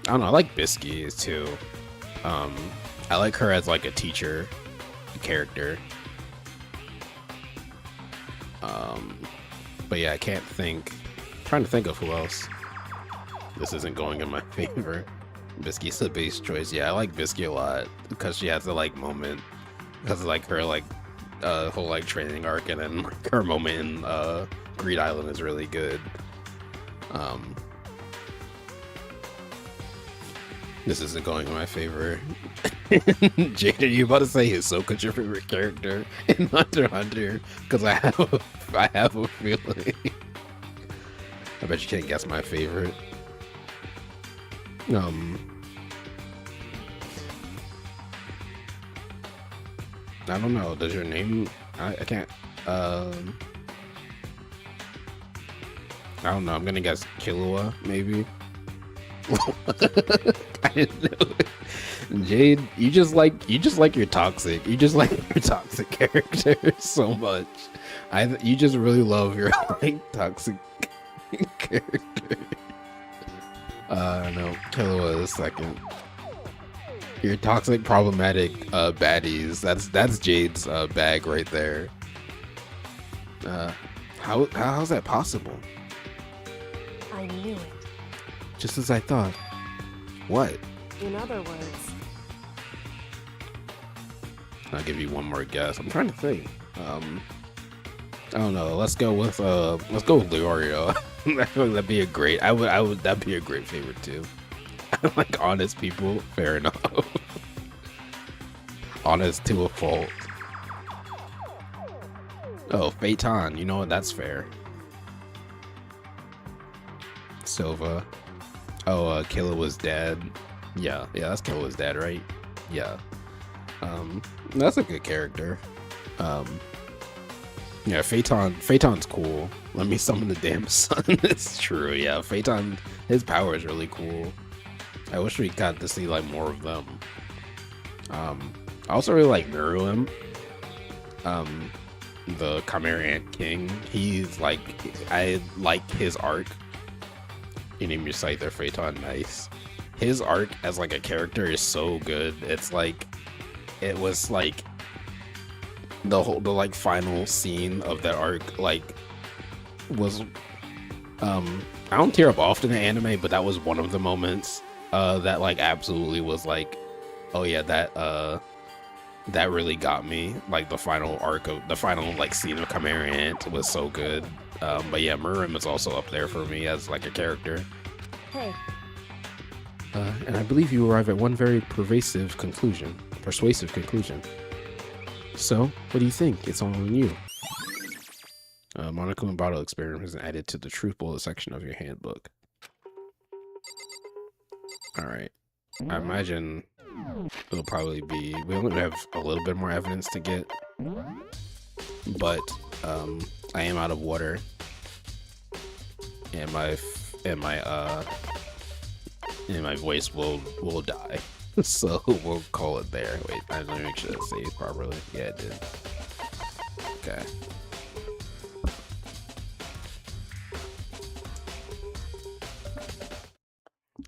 I don't know, I like Bisky too. I like her as like a teacher character. But yeah, I can't think. I'm trying to think of who else. This isn't going in my favor. Bisky's the base choice. Yeah, I like Bisky a lot because she has a like moment. Because of like her like whole like training arc, and then like, her moment in Greed Island is really good. This isn't going in my favor. Jade, are you about to say Hisoka's your favorite character in Hunter x Hunter? Because I have a feeling. I bet you can't guess my favorite. I don't know. Does your name? I can't. I don't know. I'm gonna guess Killua, maybe. I didn't know. Jade, you just like your toxic. You just like your toxic character so much. You just really love your like toxic character. No, Killua is second. Your toxic, problematic baddies. That's Jade's bag right there. How's that possible? I knew it. Just as I thought. What? In other words, I'll give you one more guess. I'm trying to think. I don't know. Let's go with Leorio. I feel like that'd be a great. That'd be a great favorite too. I like honest people. Fair enough. Honest to a fault. Oh, Phaeton. You know what? That's fair. Silva. Oh, Killua's dad. Yeah, that's Killua's dad, right? Yeah. That's a good character. Yeah, Phaeton's cool. Let me summon the damn sun. It's true, yeah. Phaeton, his power is really cool. I wish we got to see like more of them. I also really like Miruim. The Chimera Ant King. He's like, I like his arc. You name your site there, Phaeton. Nice. His arc as like a character is so good. It's like, it was like the like final scene of that arc like was I don't tear up often in anime, but that was one of the moments that like absolutely was like, oh yeah, that really got me. Like the final arc of the final like scene of Chimera Ant was so good. But yeah, Miruim is also up there for me as like a character. hey, And I believe you arrive at one very persuasive conclusion. So, what do you think? It's all on you. Monokuma bottle experiment is added to the truth bullet section of your handbook. All right. I imagine it'll probably be, we only have a little bit more evidence to get, but I am out of water, and my voice will die. So we'll call it there. Wait, I let me make sure that saved properly. Yeah, it did. Okay.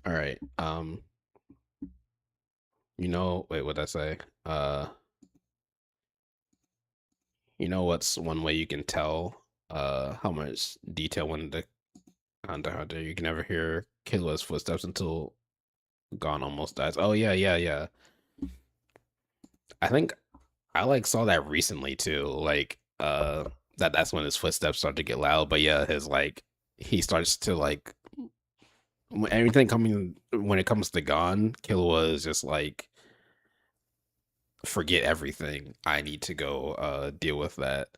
All right. You know, wait, what'd I say? You know what's one way you can tell how much detail went into Hunter x Hunter? You can never hear Killua's footsteps until Gon almost dies. Oh yeah. I think I like saw that recently too. Like that's when his footsteps start to get loud. But yeah, his like he starts to like everything coming when it comes to Gon, Killua is just like forget everything. I need to go deal with that.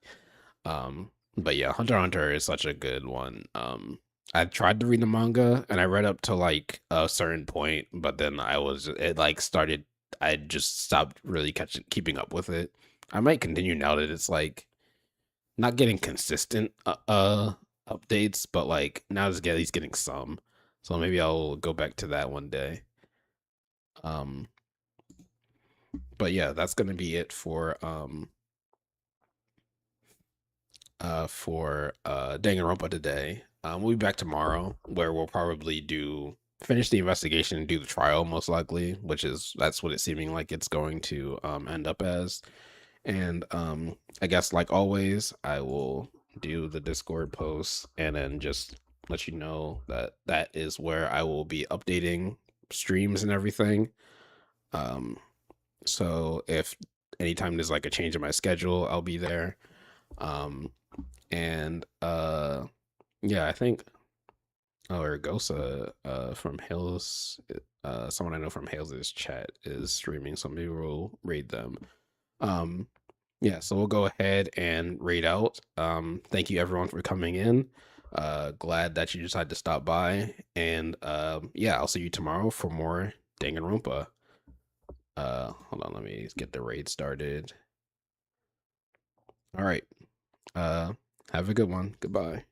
But yeah, Hunter x Hunter is such a good one. I tried to read the manga and I read up to like a certain point, but then it like started, I just stopped really keeping up with it. I might continue now that it's like not getting consistent updates, but like now he's getting some. So maybe I'll go back to that one day. But yeah, that's gonna be it for Danganronpa today. We'll be back tomorrow where we'll probably finish the investigation and do the trial most likely, that's what it's seeming like it's going to end up as. And I guess like always, I will do the Discord posts and then just let you know that is where I will be updating streams and everything. So if anytime there's like a change in my schedule, I'll be there. And yeah, I think Ergosa from Hales, someone I know from Hales' chat is streaming, so maybe we'll raid them. Yeah, so we'll go ahead and raid out. Thank you everyone for coming in. Glad that you decided to stop by, and yeah, I'll see you tomorrow for more Danganronpa. Hold on, let me get the raid started. All right. Have a good one. Goodbye.